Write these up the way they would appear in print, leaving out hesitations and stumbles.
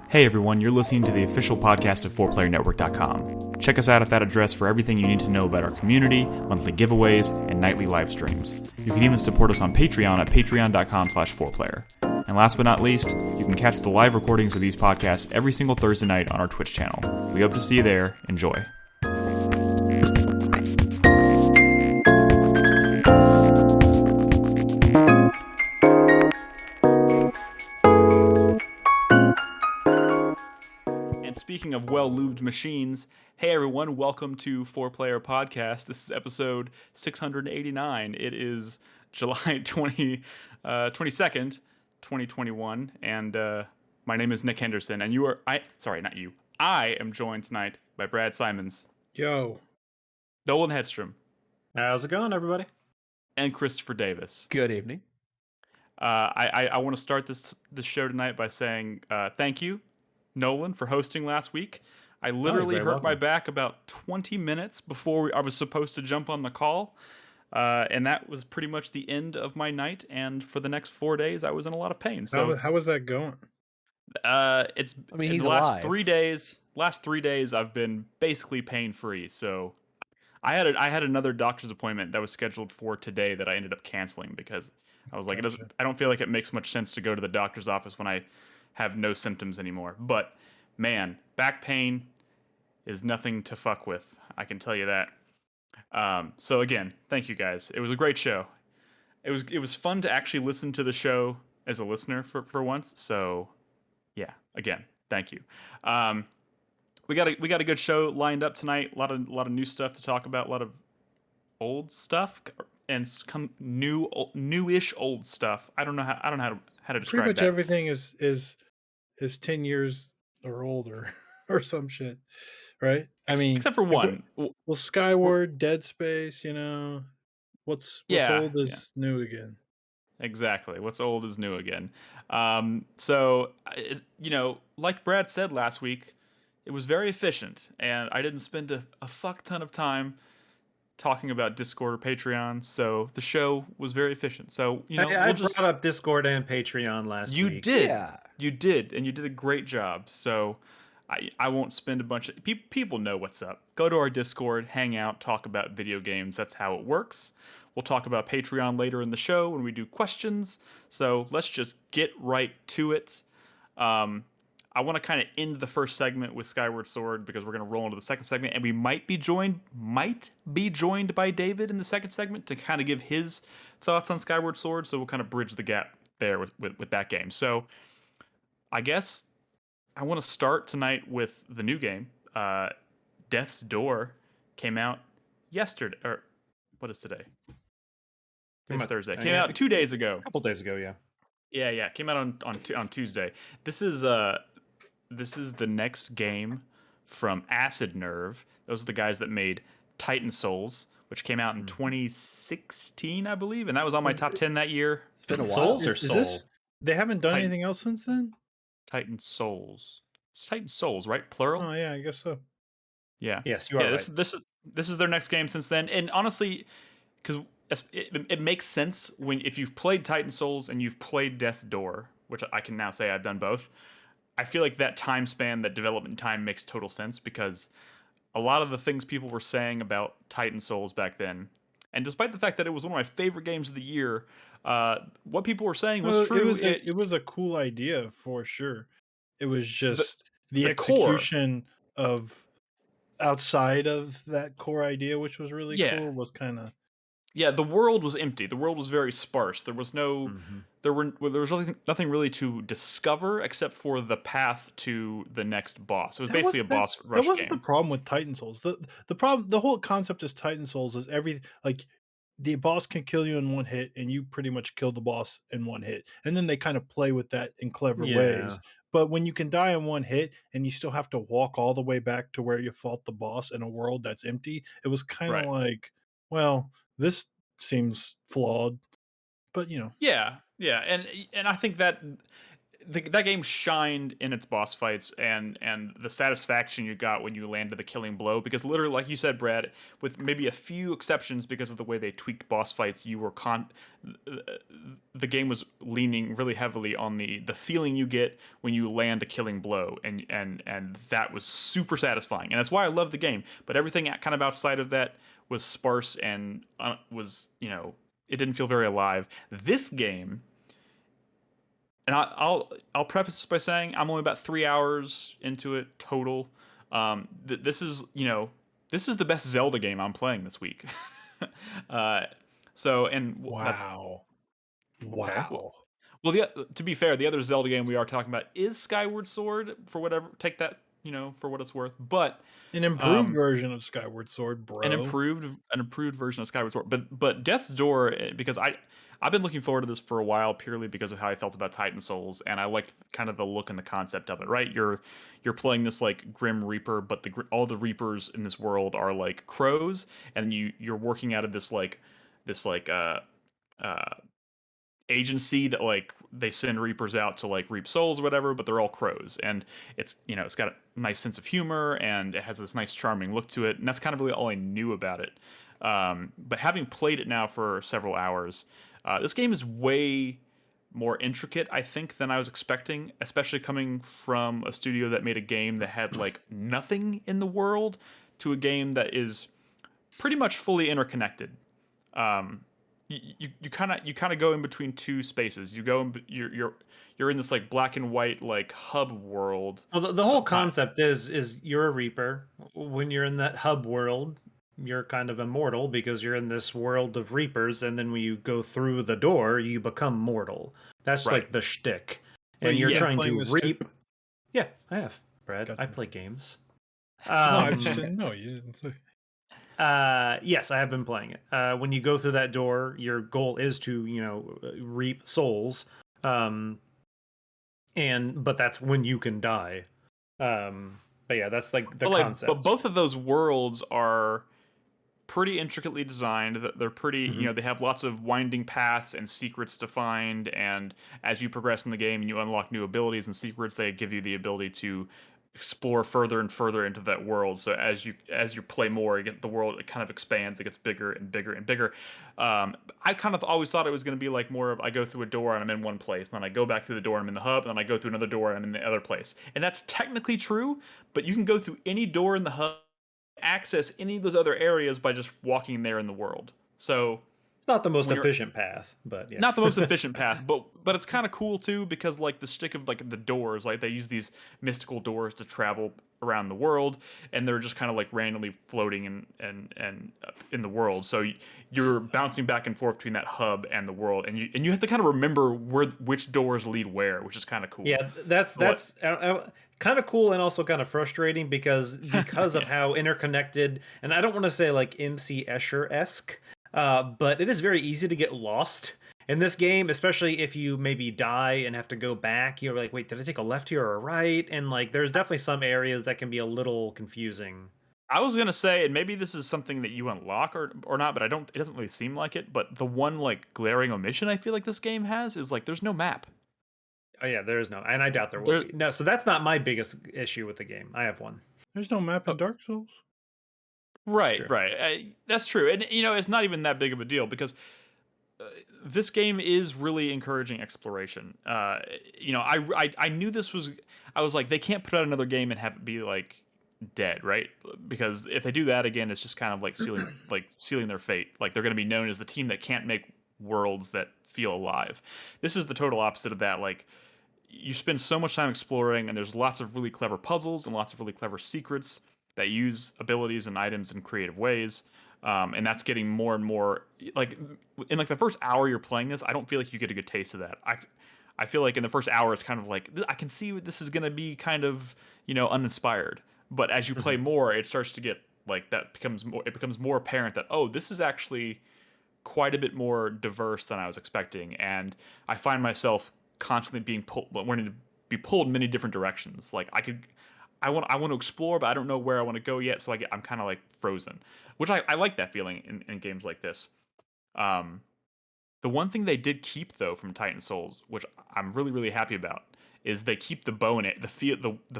Hey everyone, you're listening to the official podcast of 4PlayerNetwork.com. Check us out at that address for everything you need to know about our community, monthly giveaways, and nightly live streams. You can even support us on Patreon at patreon.com/4Player. And last but not least, you can catch the live recordings of these podcasts every single Thursday night on our Twitch channel. We hope to see you there. Enjoy. Speaking of well-lubed machines, hey everyone, welcome to 4Player Podcast. This is episode 689. It is July 22nd, 2021, and my name is Nick Henderson, and I am joined tonight by Brad Simons. Yo. Nolan Hedstrom. How's it going, everybody? And Christopher Davis. Good evening. I want to start this show tonight by saying thank you, Nolan, for hosting last week. I literally hurt my back about 20 minutes before I was supposed to jump on the call, and that was pretty much the end of my night. And for the next 4 days, I was in a lot of pain. So how was that going? He's alive. Last 3 days, I've been basically pain free. So I had another doctor's appointment that was scheduled for today that I ended up canceling because I was like, I don't feel like it makes much sense to go to the doctor's office when I have no symptoms anymore. But man, back pain is nothing to fuck with. I can tell you that. So again, thank you guys. It was a great show. It was fun to actually listen to the show as a listener for once. So yeah, again, thank you. We got a good show lined up tonight. A lot of new stuff to talk about. A lot of old stuff and some newish old stuff. I don't know how to describe Pretty much that. everything is 10 years or older or some shit, right? Except for one. Well, Skyward, Dead Space, what's old is new again. Exactly. What's old is new again. So like Brad said last week, it was very efficient, and I didn't spend a fuck ton of time talking about Discord or Patreon, so the show was very efficient. So I brought up Discord and Patreon last week. You did, and you did a great job. So I won't spend a bunch of people know what's up. Go to our Discord, hang out, talk about video games. That's how it works. We'll talk about Patreon later in the show when we do questions. So let's just get right to it. I want to kind of end the first segment with Skyward Sword because we're going to roll into the second segment, and we might be joined by David in the second segment to kind of give his thoughts on Skyward Sword. So we'll kind of bridge the gap there with that game. So I guess I want to start tonight with the new game. Death's Door came out yesterday, or what is today? It's Thursday. Came out 2 days ago. A couple days ago, yeah. Yeah. Came out on Tuesday. This is the next game from Acid Nerve. Those are the guys that made Titan Souls, which came out in 2016, I believe, and that was on my top 10 that year. It's been a while. Souls or Soul? They haven't done anything else since then? Titan Souls. It's Titan Souls, right? Plural? Oh yeah, I guess so. Yeah. Yes, you are right. This is their next game since then, and honestly, because it makes sense if you've played Titan Souls and you've played Death's Door, which I can now say I've done both. I feel like that time span, that development time, makes total sense because a lot of the things people were saying about Titan Souls back then, and despite the fact that it was one of my favorite games of the year, what people were saying was true. It was a cool idea for sure. It was just the execution of outside of that core idea, which was really cool, was kind of... Yeah, the world was empty. The world was very sparse. There was there was nothing really to discover except for the path to the next boss. It was basically a boss rush game. That wasn't the problem with Titan Souls. The whole concept is Titan Souls is the boss can kill you in one hit, and you pretty much kill the boss in one hit. And then they kind of play with that in clever ways. But when you can die in one hit and you still have to walk all the way back to where you fought the boss in a world that's empty, it was kind of like, well, this seems flawed, but Yeah, and I think that that game shined in its boss fights and the satisfaction you got when you landed the killing blow, because literally, like you said, Brad, with maybe a few exceptions because of the way they tweaked boss fights, the game was leaning really heavily on the feeling you get when you land a killing blow, and that was super satisfying, and that's why I love the game. But everything kind of outside of that was sparse and was, it didn't feel very alive. This game, and I'll preface this by saying I'm only about 3 hours into it total. This is, this is the best Zelda game I'm playing this week. uh, that's Wow. Okay. Wow. well. To be fair, the other Zelda game we are talking about is Skyward Sword. For whatever, take that, for what it's worth. But An improved um, version of Skyward Sword, bro. an improved version of Skyward Sword. But Death's Door, because I've been looking forward to this for a while purely because of how I felt about Titan Souls, and I liked kind of the look and the concept of it. Right, you're playing this like Grim Reaper, but all the Reapers in this world are like crows, and you're working out of this uh agency that like they send reapers out to like reap souls or whatever, but they're all crows, and it's got a nice sense of humor and it has this nice charming look to it, and that's kind of really all I knew about it. But having played it now for several hours, this game is way more intricate, I think, than I was expecting, especially coming from a studio that made a game that had like nothing in the world to a game that is pretty much fully interconnected. um, you kind of go in between two spaces. You're in this like black and white like hub world. Well, the whole Sometimes, concept is you're a Reaper. When you're in that hub world, you're kind of immortal because you're in this world of Reapers, and then when you go through the door, you become mortal. That's right? like the shtick. Wait, And you've you're been trying playing to this too? reap. Yeah, I have, Brad. I Gotcha. play games. No, I just Um, didn't know. You didn't say. yes, I have been playing it. When you go through that door, your goal is to, reap souls. Um, but that's when you can die. But yeah, that's like the But concept. both of those worlds are pretty intricately designed. They're pretty, Hmm. they have lots of winding paths and secrets to find. And as you progress in the game and you unlock new abilities and secrets, they give you the ability to explore further and further into that world. So as you play more, the world, it kind of expands. It gets bigger and bigger and bigger. I kind of always thought it was going to be like more of I go through a door and I'm in one place, and then I go back through the door and I'm in the hub, and then I go through another door and I'm in the other place. And that's technically true, but you can go through any door in the hub, access any of those other areas by just walking there in the world. So It's not the most when you're efficient path, but yeah. not the most efficient path, but it's kind of cool too, because like the stick of like the doors, like they use these mystical doors to travel around the world, and they're just kind of like randomly floating and in the world. So you're bouncing back and forth between that hub and the world, and you have to kind of remember which doors lead where, which is kind of cool. Yeah, that's But kind of cool and also kind of frustrating because of yeah, how interconnected. And I don't want to say like MC Escher esque, but it is very easy to get lost in this game, especially if you maybe die and have to go back. You're like, wait, did I take a left here or a right? And like, there's definitely some areas that can be a little confusing. I was gonna say, and maybe this is something that you unlock or not, but I don't. It doesn't really seem like it. But the one like glaring omission I feel like this game has is like there's no map. Oh yeah, there is no, and I doubt there will There, be. No, so that's not my biggest issue with the game. I have one. There's no map uh, in Dark Souls. It's right, true. right. That's true, and it's not even that big of a deal because uh, this game is really encouraging exploration. I knew this was. I was like, they can't put out another game and have it be like dead, right? Because if they do that again, it's just kind of sealing their fate. Like they're going to be known as the team that can't make worlds that feel alive. This is the total opposite of that. Like you spend so much time exploring, and there's lots of really clever puzzles and lots of really clever secrets that use abilities and items in creative ways. And that's getting more and more like in like the first hour you're playing this. I don't feel like you get a good taste of that. I feel like in the first hour it's kind of like I can see this is going to be kind of uninspired. But as you play Mhm. more, it starts to get like that becomes more. It becomes more apparent that this is actually quite a bit more diverse than I was expecting, and I find myself constantly being pulled, wanting to be pulled in many different directions. Like I want to explore, but I don't know where I want to go yet, so I'm kind of like frozen, which I like that feeling in games like this. Um, the one thing they did keep though from Titan Souls, which I'm really really happy about, is they keep the bow and the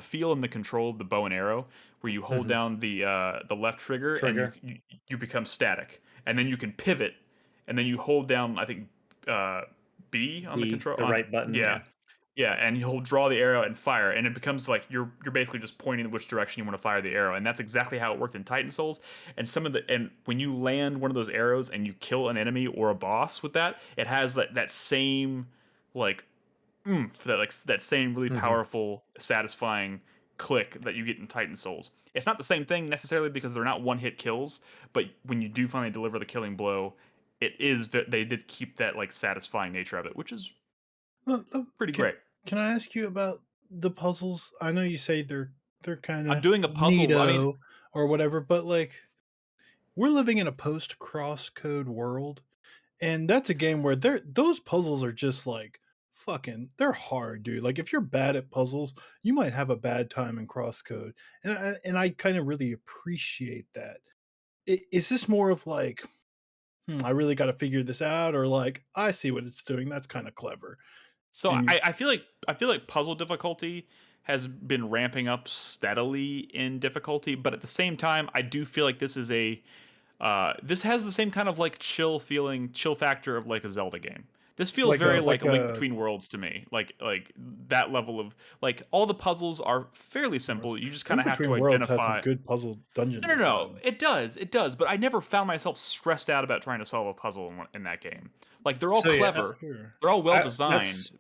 feel and the control of the bow and arrow, where you hold Hmm. down the left trigger and Trigger. you become static, and then you can pivot, and then you hold down, I think, B on the control The on, right button, yeah. yeah. Yeah, and you'll draw the arrow and fire, and it becomes like you're basically just pointing which direction you want to fire the arrow, and that's exactly how it worked in Titan Souls. And when you land one of those arrows and you kill an enemy or a boss with that, it has that same like that same really Hmm. powerful, satisfying click that you get in Titan Souls. It's not the same thing necessarily because they're not one hit kills, but when you do finally deliver the killing blow, they did keep that like satisfying nature of it, which is Look, look, pretty Can great. can I ask you about the puzzles? I know you say they're kind I'm of doing a puzzle. I mean, neato or whatever, but like we're living in a post crosscode world, and that's a game where those puzzles are just like fucking they're hard, dude. Like if you're bad at puzzles, you might have a bad time in crosscode. And I kind of really appreciate that. Is this more of like, I really got to figure this out, or like I see what it's doing, that's kind of clever. so And I feel like puzzle difficulty has been ramping up steadily in difficulty, but at the same time, I do feel like this has the same kind of like chill factor of like a Zelda game. This feels very like like a Link a Between Worlds to me. Like that level of like all the puzzles are fairly simple. You just kind Link of have to Between Worlds has some identify. good puzzle dungeon No. design. It does. But I never found myself stressed out about trying to solve a puzzle in that game. Like they're all So yeah, clever, Sure. they're all well that's designed.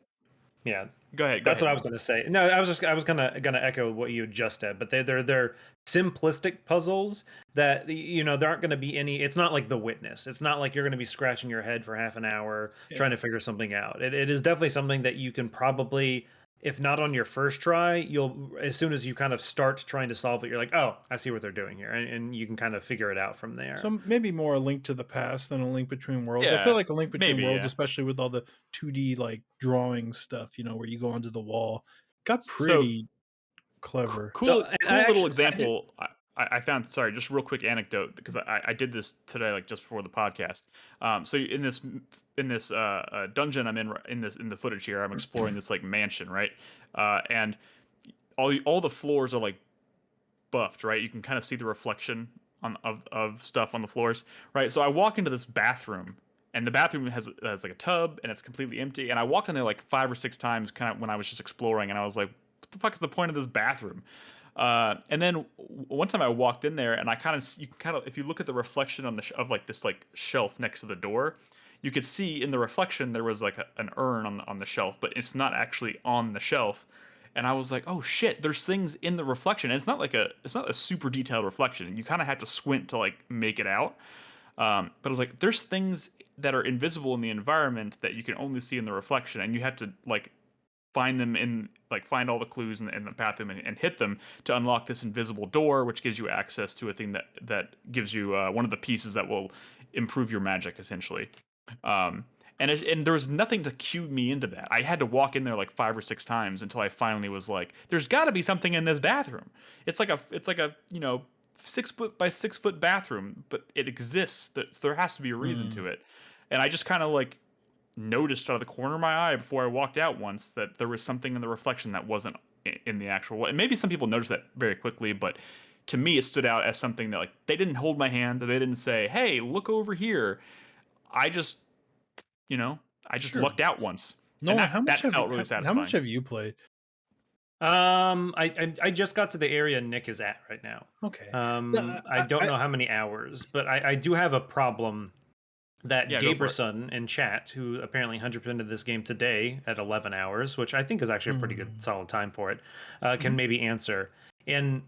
yeah. Go That's ahead, what I was Dylan. going to say. No, I was gonna echo what you just said, but they're simplistic puzzles that there aren't going to be any. It's not like The Witness. It's not like you're going to be scratching your head for half an hour Yeah. trying to figure something out. It is definitely something that you can probably, if not on your first try, you'll as soon as you kind of start trying to solve it, you're like, oh, I see what they're doing here, and you can kind of figure it out from there. So maybe more a Link to the Past than a Link Between Worlds. I feel Yeah, like a Link Between maybe. Worlds, Yeah. especially with all the 2D like drawing stuff, where you go onto the wall, got So pretty clever. So and I cool little actually I did. example. I found, sorry, just real quick anecdote because I did this today, like just before the podcast. So in this dungeon I'm in the footage here, I'm exploring this like mansion, right? And all the floors are like buffed, right? You can kind of see the reflection of stuff on the floors, right? So I walk into this bathroom, and the bathroom has like a tub, and it's completely empty. And I walked in there like 5 or 6 times, kind of when I was just exploring, and I was like, "What the fuck is the point of this bathroom?" And then one time I walked in there, and you can kind of, if you look at the reflection of like this like shelf next to the door, you could see in the reflection there was like an urn on the shelf, but it's not actually on the shelf. And I was like, oh shit, there's things in the reflection. And it's not a super detailed reflection. You kind of have to squint to like make it out. But I was like, there's things that are invisible in the environment that you can only see in the reflection, and you have to like find all the clues in the bathroom and hit them to unlock this invisible door, which gives you access to a thing that gives you one of the pieces that will improve your magic essentially. Um, and there was nothing to cue me into that. I had to walk in there like 5 or 6 times until I finally was like, "There's got to be something in this bathroom." It's like a 6 foot by 6 foot bathroom, but it exists. There has to be a reason Mm. to it. And I just kind of like noticed out of the corner of my eye before I walked out once that there was something in the reflection that wasn't in the actual. And maybe some people noticed that very quickly, but to me, it stood out as something that like they didn't hold my hand, they didn't say, "Hey, look over here." I just you know, I just Sure. lucked out once, and Nolan, that felt really how much satisfying. have you played? I just got to the area Nick is at right now. Okay. The- I don't know how many hours, but I do have a problem that Yeah, go for it. Gaberson in chat, who apparently 100%ed this game today at 11 hours, which I think is actually a pretty good Mm. solid time for it, can Mhm. maybe answer. And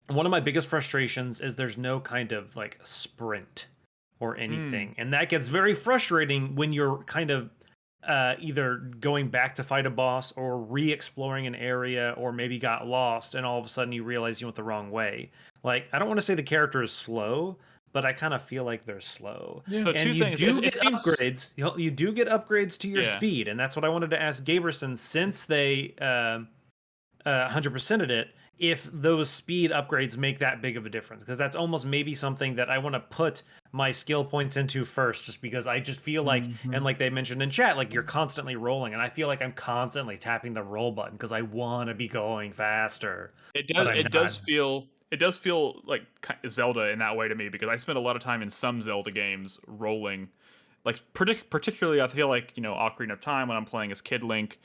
one of my biggest frustrations is there's no kind of like sprint or Mm. anything. And that gets very frustrating when you're kind of either going back to fight a boss or re-exploring an area, or maybe got lost and all of a sudden you realize you went the wrong way. Like, I don't want to say the character is slow, but I kind of feel like they're slow. Yeah. So And two you things. do It get seems upgrades. You do get upgrades to your yeah. speed, and that's what I wanted to ask Gaberson, since they 100%ed it. if those speed upgrades make that big of a difference, because that's almost maybe something that I want to put my skill points into first, just because I just feel like, and Mhm. like they mentioned in chat, like you're constantly rolling, and I feel like I'm constantly tapping the roll button because I want to be going faster, but I'm It not. does feel like Zelda in that way to me because I spend a lot of time in some Zelda games rolling. Like particularly, I feel like Ocarina of Time when I'm playing as Kid Link,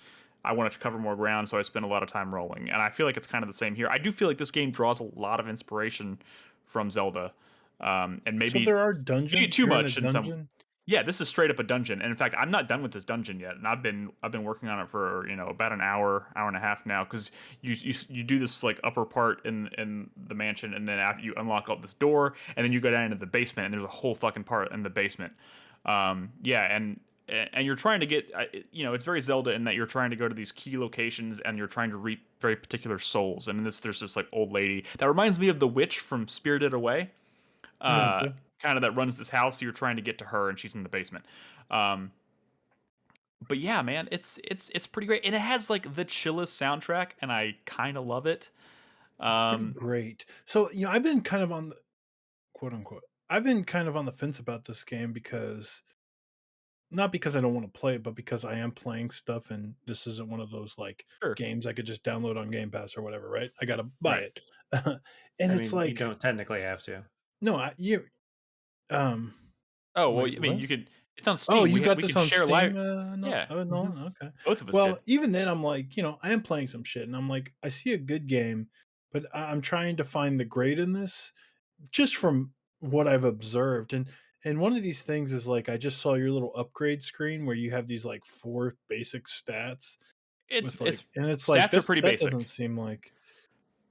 I wanted to cover more ground, so I spend a lot of time rolling, and I feel like it's kind of the same here. I do feel like this game draws a lot of inspiration from Zelda, and So there are maybe dungeons? too You're in a much in some. dungeon? Yeah, this is straight up a dungeon. And in fact, I'm not done with this dungeon yet, and I've been working on it for about an hour and a half now. Because you do this like upper part in the mansion, and then after you unlock up this door, and then you go down into the basement, and there's a whole fucking part in the basement. Yeah, and you're trying to get it's very Zelda in that you're trying to go to these key locations and you're trying to reap very particular souls. And in this, there's this like old lady that reminds me of the witch from Spirited Away, uh, Gotcha. kind of that runs this house. So you're trying to get to her, and she's in the basement. Um, but yeah, man, it's pretty great, and it has like the chillest soundtrack, and I kind of love it. It's pretty Um, great. So, I've been kind of on the quote unquote. I've been kind of on the fence about this game because not because I don't want to play it, but because I am playing stuff and this isn't one of those like sure, games I could just download on Game Pass or whatever, right? I got to buy right. it. And I it's mean, you like, don't technically have to. no, um Oh well, wait, I mean, what? you can. It's on Oh, Steam. you got We this could on share live. Steam? No, Yeah, oh, no, okay. both of us Well, did. even then, I'm like, I am playing some shit, and I'm like, I see a good game, but I'm trying to find the grade in this, just from what I've observed. And one of these things is like, I just saw your little upgrade screen where you have these like four basic stats with like, It's and it's like stats are this pretty that basic. doesn't seem like,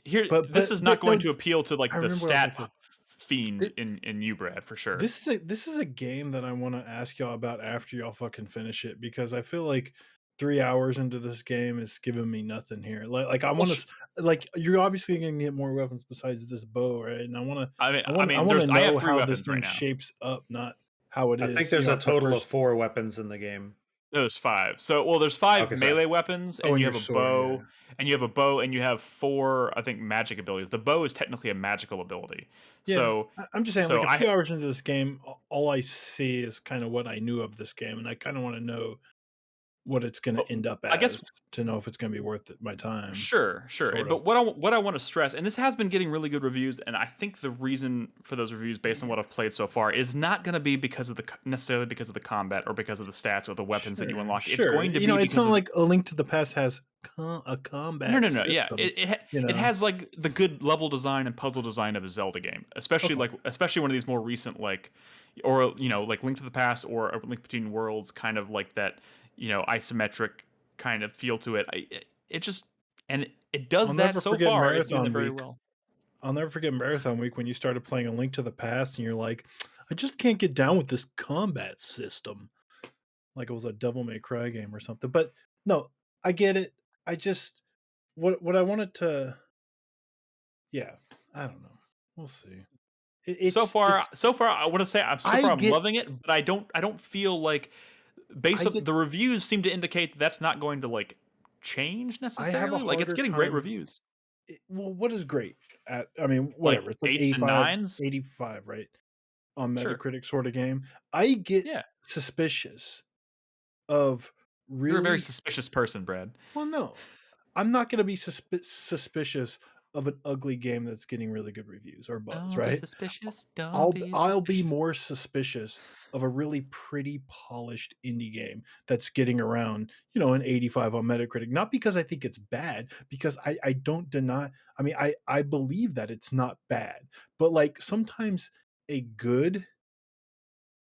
Here, but this is not going no, to appeal to I like the remember what I was stat gonna say. fiend in you, Brad, for sure. This is a game that I want to ask y'all about after y'all fucking finish it because I feel like 3 hours into this game is giving me nothing here. Like I Well, want to like you're obviously gonna get more weapons besides this bow, right? And I want to I want to I have know three how this weapons right thing now. shapes up, not how it I think is. there's a After the total of first. 4 weapons in the game. There's five. So, well, there's five Okay, sorry. melee weapons, Oh, and and you your have a sword, yeah, bow, and you have a bow, and you have four, I think, magic abilities. The bow is technically a magical ability. yeah. So, I'm just saying, so like a I few hours into this game, all I see is kind of what I knew of this game, and I kind of want to know what it's going to well, end up I guess as to know if it's going to be worth it, my time, sure. sort of. But what I want to stress, and this has been getting really good reviews, and I think the reason for those reviews, based on Yeah. what I've played so far, is not going to be because of necessarily because of the combat or because of the stats or the weapons that you Sure, unlock. It's sure. going to be It's because not of like A Link to the Past has a no, combat no, no. Yeah, system, you it know? has like the good level design and puzzle design of a Zelda game, especially Okay. especially one of these more recent like, or like Link to the Past or a Link Between Worlds, kind of like that, isometric kind of feel to it. It just and it I'll does that never so forget far. It's doing that Marathon very Week. well. I'll never forget Marathon Week when you started playing A Link to the Past and you're like, "I just can't get down with this combat system." Like it was a Devil May Cry game or something. But no, I get it. I just what I wanted to yeah, I don't know. We'll see. It's So far, I want to say so I far I'm get loving it, but I don't feel like I based on get the reviews seem to indicate that's not going to like change I have a necessarily. Like it's harder getting great time. reviews. Well, what is great at I mean, Like whatever. It's like eights and 85, nines. 85, right? On Sure. Metacritic sort of game. I get Yeah. suspicious of You're a very really suspicious person, Brad. well, no. I'm not gonna be suspicious of an ugly game that's getting really good reviews or buzz, Don't be right? suspicious. Don't I'll be I'll be suspicious. more suspicious of a really pretty polished indie game that's getting around, an 85 on Metacritic. Not because I think it's bad, because I don't deny. I mean, I believe that it's not bad, but like sometimes a good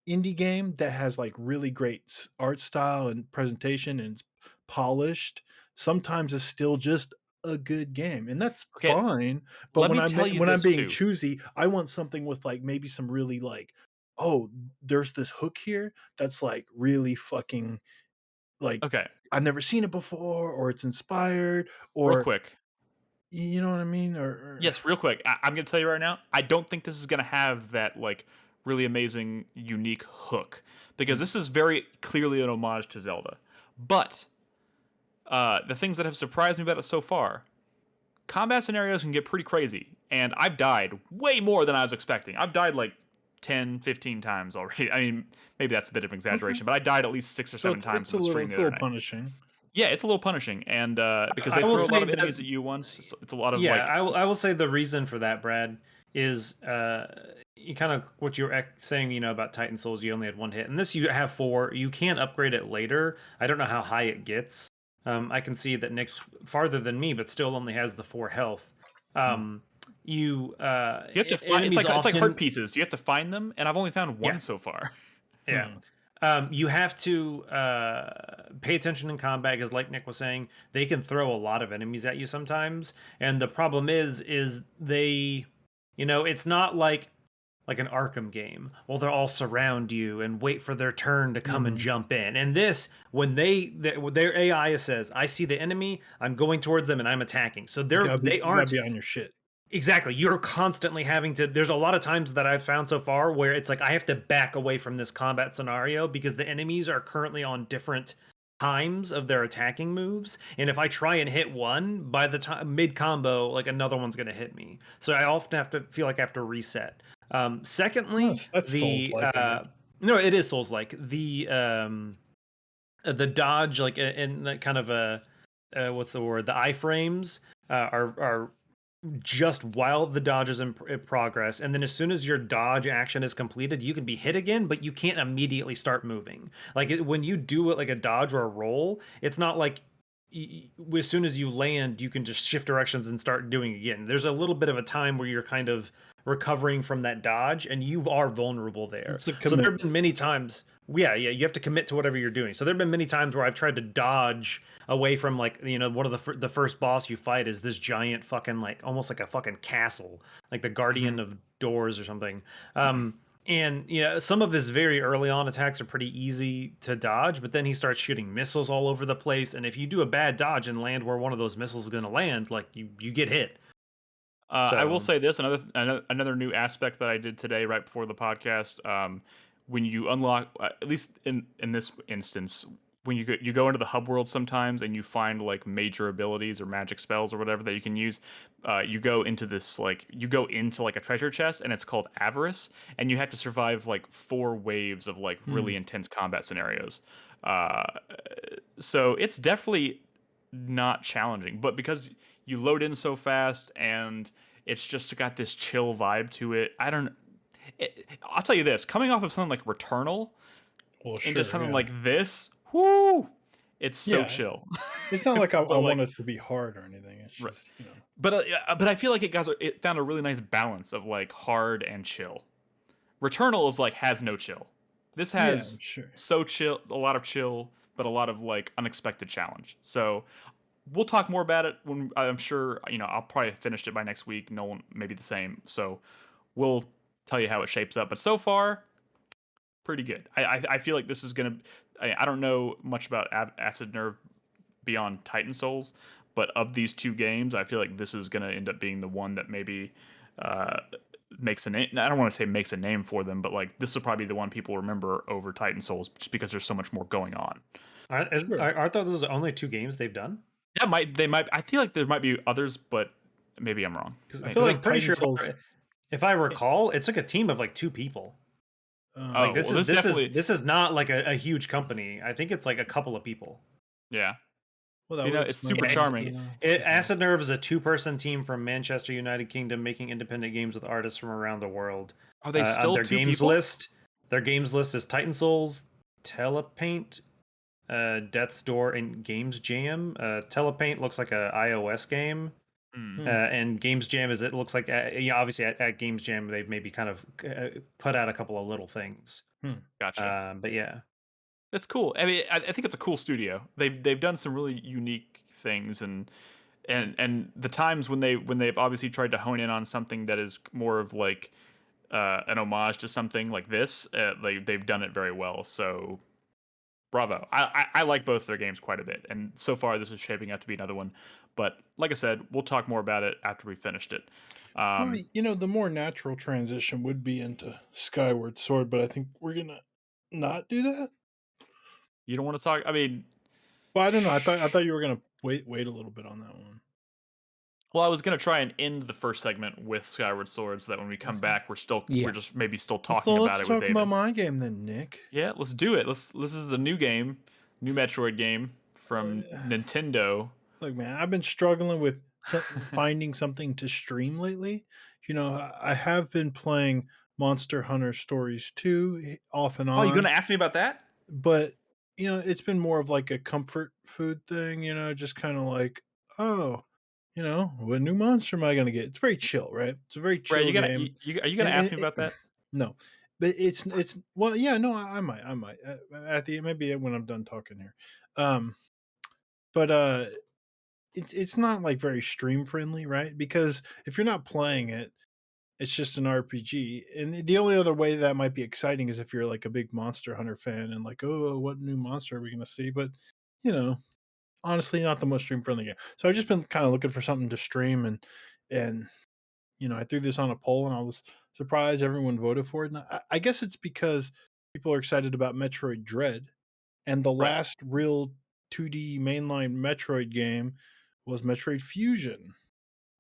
indie game that has like really great art style and presentation and it's polished sometimes is still just a good game, and that's Okay, fine. But let me tell you when I'm this being too. choosy, I want something with like maybe some really like, oh, there's this hook here that's like really fucking like Okay, I've never seen it before, or it's inspired, real or quick. you know what I mean, or Yes, real quick. I'm going to tell you right now. I don't think this is going to have that like really amazing, unique hook because mm, this is very clearly an homage to Zelda. But the things that have surprised me about it so far, combat scenarios can get pretty crazy, and I've died way more than I was expecting. I've died like 10, 15 times already. I mean, maybe that's a bit of an Okay. exaggeration, but I died at least 6 or So 7 times it's in the stream the it's a other little night. punishing. Yeah, it's a little punishing, and because I they will throw a lot say of that enemies at you once, it's a lot of yeah, like, I will say the reason for that, Brad, is you kind of what you were saying, about Titan Souls, you only had one hit. And this you have four. You can upgrade it later. I don't know how high it gets. I can see that Nick's farther than me, but still only has the 4 health. Mm. Um, you have to find. enemies It's like heart often, pieces. You have to find them, and I've only found yeah, one so far. yeah. Hmm. You have to pay attention in combat because, like Nick was saying, they can throw a lot of enemies at you sometimes, and the problem is they, it's not like an Arkham game. Well, they'll all surround you and wait for their turn to come and Hmm. jump in. And this, when their AI says, "I see the enemy, I'm going towards them and I'm attacking," so they You gotta aren't. be on your shit. Exactly. You're constantly having to. There's a lot of times that I've found so far where it's like I have to back away from this combat scenario because the enemies are currently on different times of their attacking moves. And if I try and hit one, by the time mid combo, like another one's going to hit me. So I often have to feel like I have to reset. Secondly, That's Souls the like, I guess. no, it is Souls like the dodge, like in kind of a what's the word? The iframes are just while the dodge is in progress, and then as soon as your dodge action is completed, you can be hit again, but you can't immediately start moving. Like when you do it like a dodge or a roll, it's not like as soon as you land, you can just shift directions and start doing it again. There's a little bit of a time where you're kind of recovering from that dodge, and you are vulnerable there. It's a So there have been commitment. many times. Yeah, you have to commit to whatever you're doing. So there have been many times where I've tried to dodge away from like one of the first boss you fight is this giant fucking like almost like a fucking castle, like the Mhm. guardian of doors or something. And some of his very early on attacks are pretty easy to dodge, but then he starts shooting missiles all over the place, and if you do a bad dodge and land where one of those missiles is going to land, like you get hit. I will So say this another new aspect that I did today right before the podcast. When you unlock, at least in this instance, when you go into the hub world sometimes and you find like major abilities or magic spells or whatever that you can use, you go into this like you go into like a treasure chest and it's called avarice, and you have to survive like 4 waves of like Hmm. really intense combat scenarios. Uh, so it's definitely not challenging, but because you load in so fast and it's just got this chill vibe to it. I don't. I'll tell you this: coming off of something like Returnal Well, into sure, something yeah. like this, whoo, it's so Yeah. chill. It's not like I but like, want it to be hard or anything. It's right. just, But I feel like it found a really nice balance of like hard and chill. Returnal is like has no chill. This yeah, has sure. so chill, a lot of chill, but a lot of like unexpected challenge. So we'll talk more about it when I'm sure I'll probably have finished it by next week. No one maybe the same. So we'll tell you how it shapes up. But so far, pretty good. I feel like this is gonna. I don't know much about Acid Nerve beyond Titan Souls, but of these two games, I feel like this is gonna end up being the one that maybe uh, makes a name. I don't want to say makes a name for them, but like this will probably be the one people remember over Titan Souls, just because there's so much more going on. Sure. aren't those the only two games they've done? They might. I feel like there might be others, but maybe I'm wrong. I feel Because I'm like pretty Titan sure Souls. if I eh, recall, it took a team of like two people. Like Oh well, this definitely. this is not like a huge company. I think it's like a couple of people. Yeah, well, that would it's explain super why Yeah, it's charming. different. Acid Nerve is a two-person team from Manchester, United Kingdom, making independent games with artists from around the world. Are they On still two people? their games list is Titan Souls, Telepaint, Death's Door, and Games Jam. Telepaint looks like a iOS game, Hmm, Hmm. and Games Jam it looks like obviously at Games Jam they've maybe kind of put out a couple of little things. Hmm. gotcha. But yeah. That's cool. I mean, I think it's a cool studio. They've done some really unique things, and the times when they've obviously tried to hone in on something that is more of like an homage to something like this, they've done it very well. So bravo. I like both their games quite a bit, and so far this is shaping up to be another one. But like I said, we'll talk more about it after we finished it. Well, Um, the more natural transition would be into Skyward Sword, but I think we're gonna not do that. you don't want to talk? I mean, Well, I don't know. I thought you were gonna wait a little bit on that one. Well, I was gonna try and end the first segment with Skyward Sword, so that when we come Okay. back, we're Yeah. just maybe still Let's talking about let's it with talk about David. my game then, Nick. Yeah, let's do it. This is the new game, new Metroid game from Uh, Nintendo. Look, man, I've been struggling with finding something to stream lately. I have been playing Monster Hunter Stories 2 off and Oh, you gonna on, ask me about that? but it's been more of like a comfort food thing, just kind of like, oh, what new monster am I gonna get? It's very chill, right? It's a very Brad, chill game, are you gonna and, ask and me about that? no, but it's well, yeah, no, I might at the maybe when I'm done talking here, um, but it's not like very stream friendly, right? Because if you're not playing it, it's just an RPG. And the only other way that might be exciting is if you're like a big Monster Hunter fan and like, oh, what new monster are we going to see? But, you know, honestly, not the most stream friendly game. So I've just been kind of looking for something to stream and, I threw this on a poll and I was surprised everyone voted for it. And I guess it's because people are excited about Metroid Dread. And the Right. last real 2D mainline Metroid game was Metroid Fusion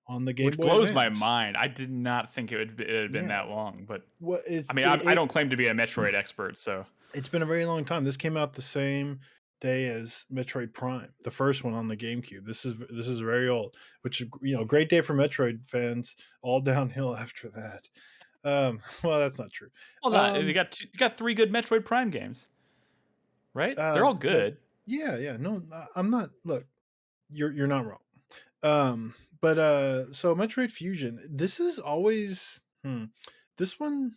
on the Game Which Boy blows my Advance. mind. I did not think it had been Yeah. that long, but What I it's mean, I don't claim to be a Metroid expert, so it's been a very long time. This came out the same day as Metroid Prime, the first one on the GameCube. This is very old, which is great day for Metroid fans. All downhill after that. Well, that's not true. well, not Um, you got three good Metroid Prime games, right? They're all that good. Yeah, yeah. No, I'm not. Look, you're not wrong. But so Metroid Fusion, this is always this one,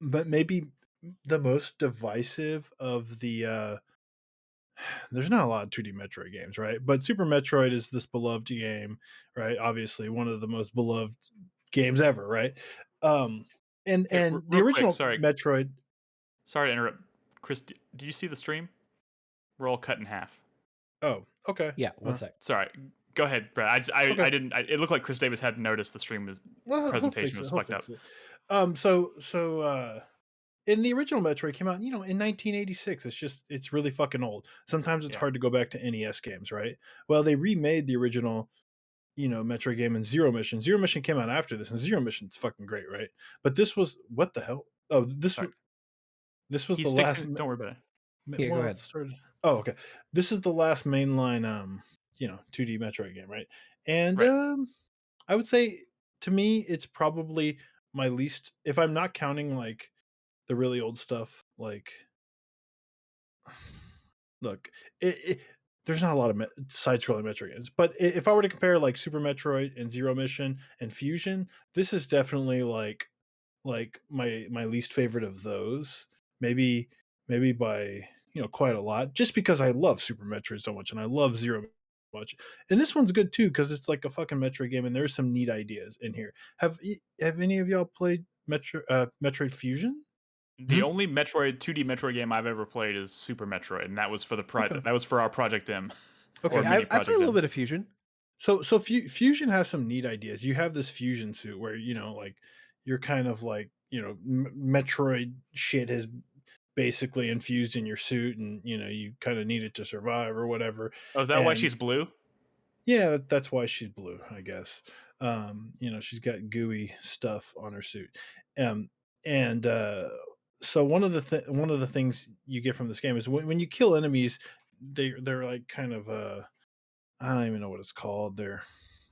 but maybe the most divisive of the there's not a lot of 2D Metroid games, right? But Super Metroid is this beloved game, right? Obviously, one of the most beloved games ever, right? Um, and Hey, and the real quick, original Metroid. sorry to interrupt, Chris. Do you see the stream? We're all cut in half. Oh, okay. Yeah, one sec. Sorry, go ahead, Brad. I Okay. didn't. It looked like Chris Davis hadn't noticed the stream was Well, he'll presentation fix it. was He'll fucked fix up. it. So in the original Metroid came out, in 1986. It's really fucking old. Sometimes it's Yeah. hard to go back to NES games, right? Well, they remade the original, Metroid game in Zero Mission. Zero Mission came out after this, and Zero Mission's fucking great, right? But this was what the hell? Oh, Sorry, this was the he's last. fixing it. Don't worry about it. Yeah, go Well, it ahead. started. Oh, okay. This is the last mainline, 2D Metroid game, right? And Right. I would say to me, it's probably my least, if I'm not counting like the really old stuff, like look, there's not a lot of side-scrolling Metroid games, but if I were to compare like Super Metroid and Zero Mission and Fusion, this is definitely like my least favorite of those. Maybe by quite a lot, just because I love Super Metroid so much and I love Zero much. And this one's good too because it's like a fucking Metroid game and there's some neat ideas in here. Have any of y'all played Metroid Fusion? The Mhm. only Metroid 2D Metroid game I've ever played is Super Metroid, and that was for the Okay. that was for our Project M, or Okay. Yeah, mini I play a Project little M. bit of Fusion. So Fusion has some neat ideas. You have this fusion suit where like you're kind of like Metroid shit has basically infused in your suit, and you kind of need it to survive or whatever. Oh, is that why And she's blue? yeah, that's why she's blue, I guess. She's got gooey stuff on her suit. Um, and so one of the things you get from this game is when you kill enemies, they're like kind of I don't even know what it's called. They're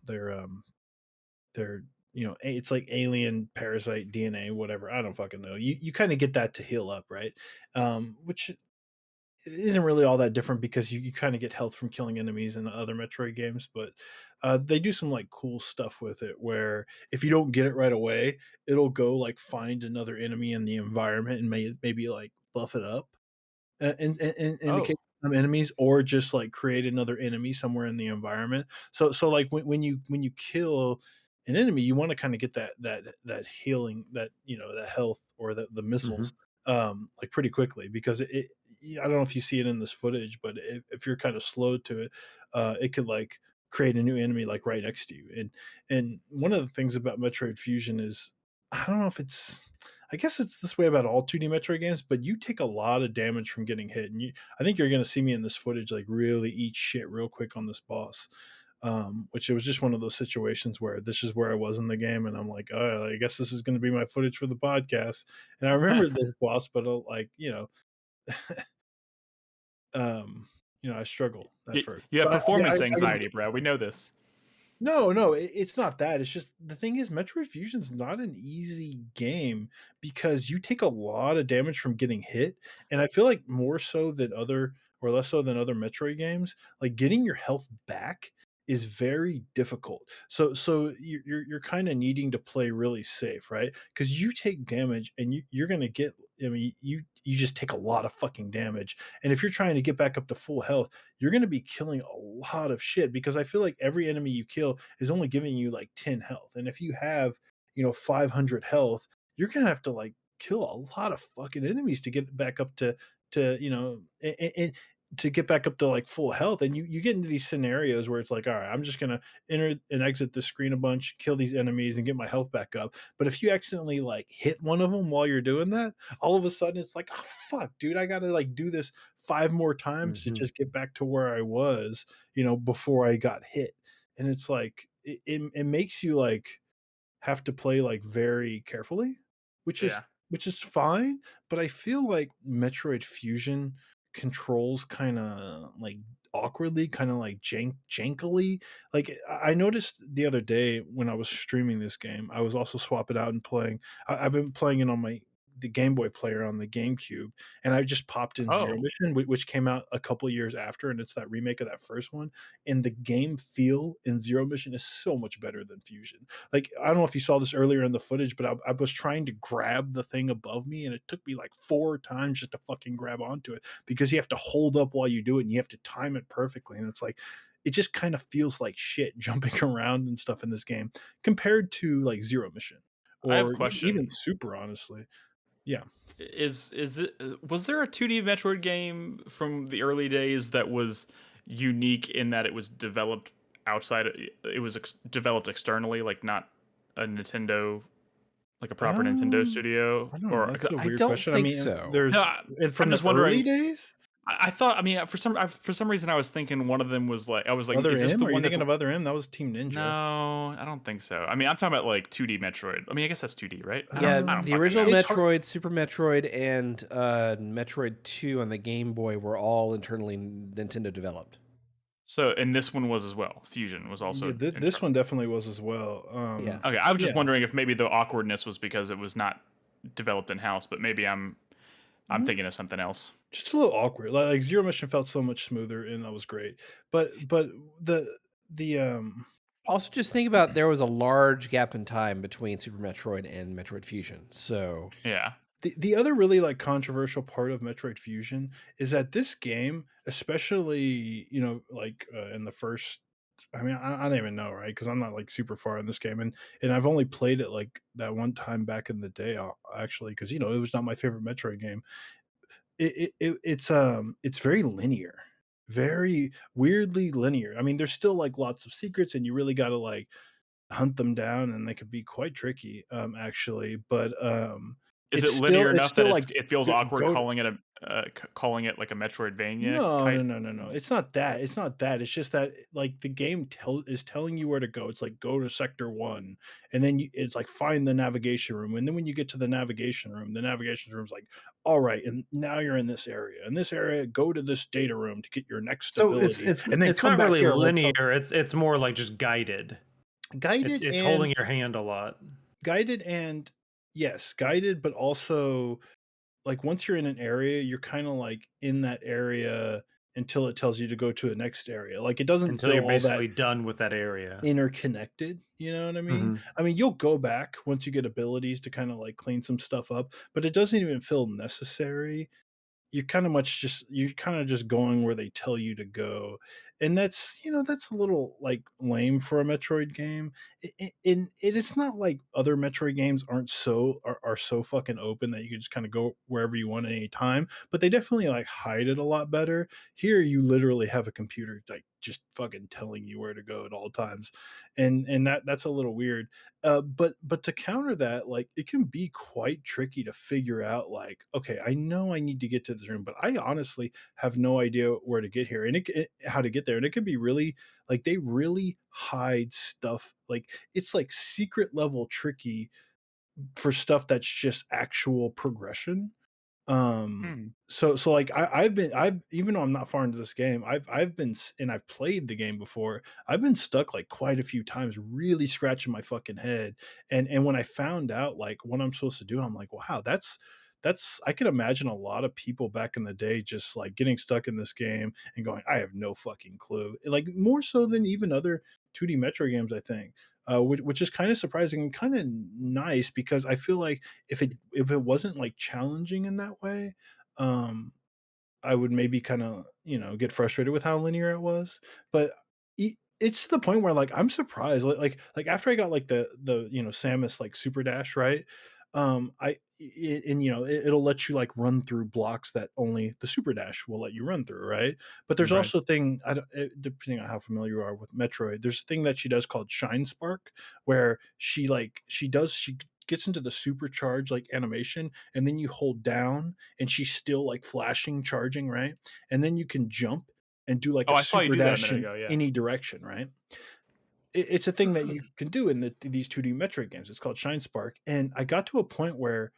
they're it's like alien parasite DNA, whatever. I don't fucking know. You kind of get that to heal up, right? Which it isn't really all that different because you kind of get health from killing enemies in other Metroid games, but they do some like cool stuff with it where if you don't get it right away, it'll go like find another enemy in the environment and maybe like buff it up in the case Oh, of some enemies, or just like create another enemy somewhere in the environment. So like when you kill an enemy, you want to kind of get that healing, that that health or the missiles Mhm. like pretty quickly, because I don't know if you see it in this footage, but if you're kind of slow to it, it could like create a new enemy like right next to you. And one of the things about Metroid Fusion is, I don't know if I guess it's this way about all 2D Metroid games, but you take a lot of damage from getting hit. And I think you're going to see me in this footage like really eat shit real quick on this boss. which it was just one of those situations where this is where I was in the game, and I'm like, oh, I guess this is going to be my footage for the podcast. And I remember this boss, but like um, I struggle at first. You have So performance I was anxiety, bro. We know this. no, no, it's not that. It's just the thing is Metroid Fusion's not an easy game because you take a lot of damage from getting hit, and I feel like more so than other or less so than other Metroid games, like getting your health back is very difficult. So you're kind of needing to play really safe, right? Because you take damage and you're gonna get. I mean, you just take a lot of fucking damage, and if you're trying to get back up to full health, you're going to be killing a lot of shit because I feel like every enemy you kill is only giving you like 10 health. And if you have, 500 health, you're going to have to like kill a lot of fucking enemies to get back up and to get back up to like full health. And you get into these scenarios where it's like, all right, I'm just going to enter and exit the screen a bunch, kill these enemies and get my health back up. But if you accidentally like hit one of them while you're doing that, all of a sudden it's like, oh fuck, dude, I gotta like do this 5 more times to Mhm. just get back to where I was, before I got hit. And it's like it makes you like have to play like very carefully, which is Yeah. which is fine, but I feel like Metroid Fusion controls kind of like awkwardly, kind of like jankily. Like I noticed the other day when I was streaming this game, I was also swapping out and playing. I've been playing it on the Game Boy player on the GameCube, and I just popped in Zero Oh, Mission, which came out a couple years after, and it's that remake of that first one. And the game feel in Zero Mission is so much better than Fusion. Like, I don't know if you saw this earlier in the footage, but I was trying to grab the thing above me, and it took me like 4 times just to fucking grab onto it because you have to hold up while you do it, and you have to time it perfectly. And it's like, it just kind of feels like shit jumping around and stuff in this game compared to like Zero Mission I have a or even question. Super, honestly. Yeah. Is it was there a 2D Metroid game from the early days that was unique in that it was developed it was developed externally, like not a Nintendo, like a proper Nintendo Um, studio, I don't know. or That's a I weird don't question. I think mean, so. no? there's I'm from the just early wondering. days. I thought. I mean, for some reason, I was thinking one of them was like. I was like, Other is this the M? Are you one that's? thinking of Other M? That was Team Ninja. No, I don't think so. I mean, I'm talking about like 2D Metroid. I mean, I guess that's 2D, right? Yeah, I don't the fucking original know. It's hard. Metroid, Super Metroid, and Metroid 2 on the Game Boy were all internally Nintendo developed. So, and this one was as well. Fusion was Yeah, also this internal. one definitely was as well. Yeah. Okay, I was just Yeah. wondering if maybe the awkwardness was because it was not developed in house, but maybe I'm Mm, thinking of something else. just a little awkward. Like Zero Mission felt so much smoother, and that was great. But the Also, just think about there was a large gap in time between Super Metroid and Metroid Fusion. So, Yeah. the other really like controversial part of Metroid Fusion is that this game, especially like in the first. I mean, I don't even know, right? Because I'm not like super far in this game, and I've only played it like that one time back in the day, actually, because it was not my favorite Metroid game. It's very linear, very weirdly linear. I mean, there's still like lots of secrets, and you really got to like hunt them down, and they could be quite tricky, actually. But Is it linear it's enough that still like it feels awkward go calling it a calling it like a Metroidvania no, no, kite? no, no, no. It's not that. It's not that. It's just that like the game is telling you where to go. It's like go to sector 1, and then it's like find the navigation room. And then when you get to the navigation room's like, all right, and now you're in this area. In this area, go to this data room to get your next So it's ability, it's and then it's come not back really here and we'll linear. tell It's more like just guided. It's guided it's and holding your hand a lot. guided and yes, guided, but also like once you're in an area, you're kind of like in that area until it tells you to go to a next area. Like it doesn't Until feel you're all that basically done with that area. interconnected. You know what I mean? Mhm. I mean, you'll go back once you get abilities to kind of like clean some stuff up, but it doesn't even feel necessary. You're kind of just going where they tell you to go, and that's a little like lame for a Metroid game. It's not like other Metroid games are so fucking open that you can just kind of go wherever you want at any time, but they definitely like hide it a lot better. Here you literally have a computer like just fucking telling you where to go at all times, and that's a little weird. But to counter that, like it can be quite tricky to figure out. Like, okay, I know I need to get to this room, but I honestly have no idea where to get here and how to get there, and it can be really like they really hide stuff. Like it's like secret level tricky for stuff that's just actual progression. Hmm. So like I've even though I'm not far into this game, I've been and I've played the game before. I've been stuck like quite a few times, really scratching my fucking head. And when I found out like what I'm supposed to do, I'm like, wow, that's I can imagine a lot of people back in the day just like getting stuck in this game and going, I have no fucking clue. Like more so than even other 2D Metro games, I think. Which is kind of surprising and kind of nice because I feel like if it wasn't like challenging in that way, um, I would maybe kind of, get frustrated with how linear it was. But it's to the point where like I'm surprised. Like after I got like the Samus like super dash right, and it'll let you like run through blocks that only the super dash will let you run through, right? But there's Right. also a thing depending on how familiar you are with Metroid, there's a thing that she does called Shine Spark, where she gets into the supercharge like animation, and then you hold down and she's still like flashing, charging, right? And then you can jump and do like Oh, a I saw you super do that a dash minute in ago. Yeah. any direction, right? It's a thing that you can do in these 2D Metroid games. It's called Shine Spark. And I got to a point where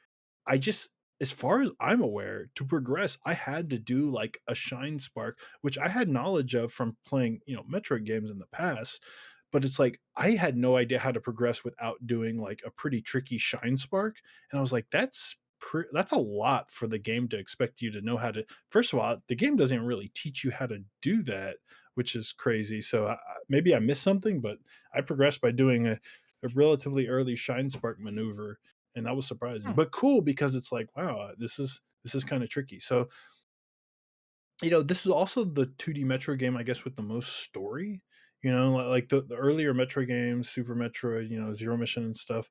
I just, as far as I'm aware, to progress, I had to do like a Shine Spark, which I had knowledge of from playing, Metroid games in the past. But it's like I had no idea how to progress without doing like a pretty tricky Shine Spark. And I was like, that's a lot for the game to expect you to know how to. First of all, the game doesn't really teach you how to do that, which is crazy. So maybe I missed something, but I progressed by doing a relatively early Shine Spark maneuver, and that was surprising, Hmm. but cool because it's like, wow, this is kind of tricky. So this is also the 2D Metro game, I guess, with the most story. Like the earlier Metro games, Super Metroid, Zero Mission and stuff.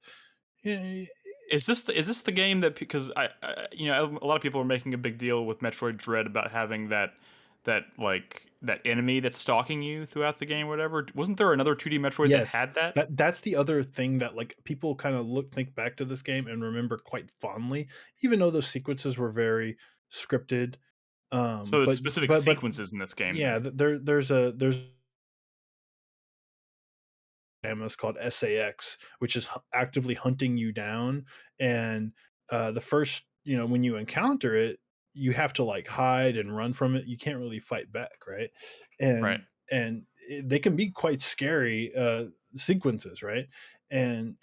Yeah, Is this the game that, because a lot of people are making a big deal with Metroid Dread about having that enemy that's stalking you throughout the game, or whatever. Wasn't there another 2D Metroid that yes, had that? that's the other thing that like people kind of think back to this game and remember quite fondly, even though those sequences were very scripted. So it's But specific but sequences in this game yeah, then. there's is called SAX, which is actively hunting you down. And the first, when you encounter it, you have to like hide and run from it. You can't really fight back, right? Right. And they can be quite scary sequences, right? And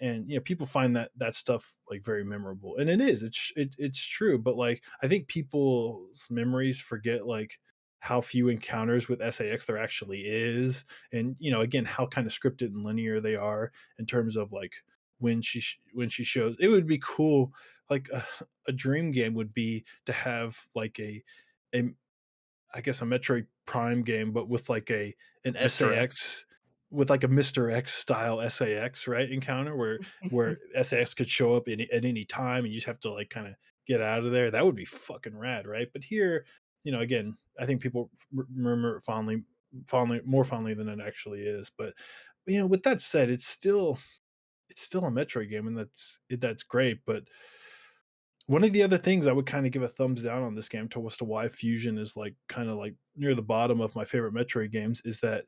people find that stuff like very memorable, and it is. It's true, but like I think people's memories forget like how few encounters with SAX there actually is, and again how kind of scripted and linear they are in terms of like when she shows. It would be cool, like a dream game would be to have like a I guess a Metroid Prime game, but with like an Mr. X. SAX, with like a Mr. X style SAX, right, encounter where SAX could show up at any time and you just have to like kind of get out of there. That would be fucking rad, right? But here, again, I think people remember it fondly, more fondly than it actually is. But with that said, it's still a Metroid game, and that's great. But one of the other things I would kind of give a thumbs down on this game to as to why Fusion is like kind of like near the bottom of my favorite Metroid games is that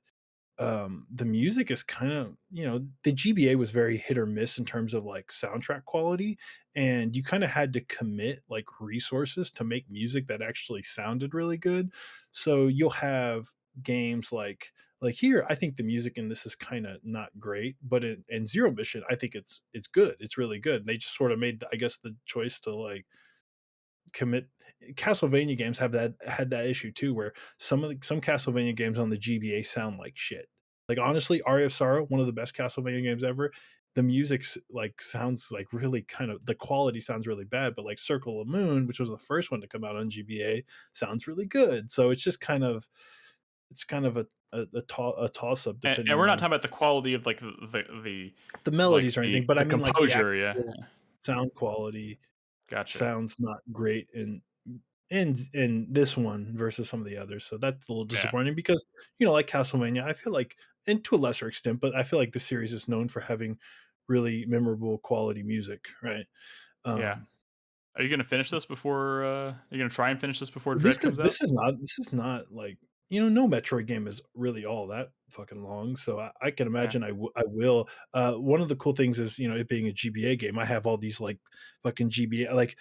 the music is kind of, the GBA was very hit or miss in terms of like soundtrack quality, and you kind of had to commit like resources to make music that actually sounded really good. So you'll have games like here, I think the music in this is kind of not great, but in Zero Mission, I think it's good. It's really good. They just sort of made, I guess, the choice to like commit. Castlevania games have had that issue too, where some Castlevania games on the GBA sound like shit. Like honestly, Aria of Sorrow, one of the best Castlevania games ever. The music like sounds like really kind of, the quality sounds really bad, but like Circle of Moon, which was the first one to come out on GBA, sounds really good. So it's just kind of, it's kind of a toss up And depending we're not on talking about the quality of like the the like melodies or anything, but the I mean like the composure. Yeah. actual sound quality Gotcha. sounds not great in in this one versus some of the others. So that's a little Yeah. disappointing because, you know, like Castlevania, I feel like, and to a lesser extent, but I feel like the series is known for having really memorable quality music, right? Yeah. Um, Are you gonna finish this before? Are you gonna try and finish this before Dread this is comes out? this is not like, you know, no Metroid game is really all that fucking long. So I can Yeah. imagine I will. One of the cool things is, you know, it being a GBA game. I have all these like fucking GBA like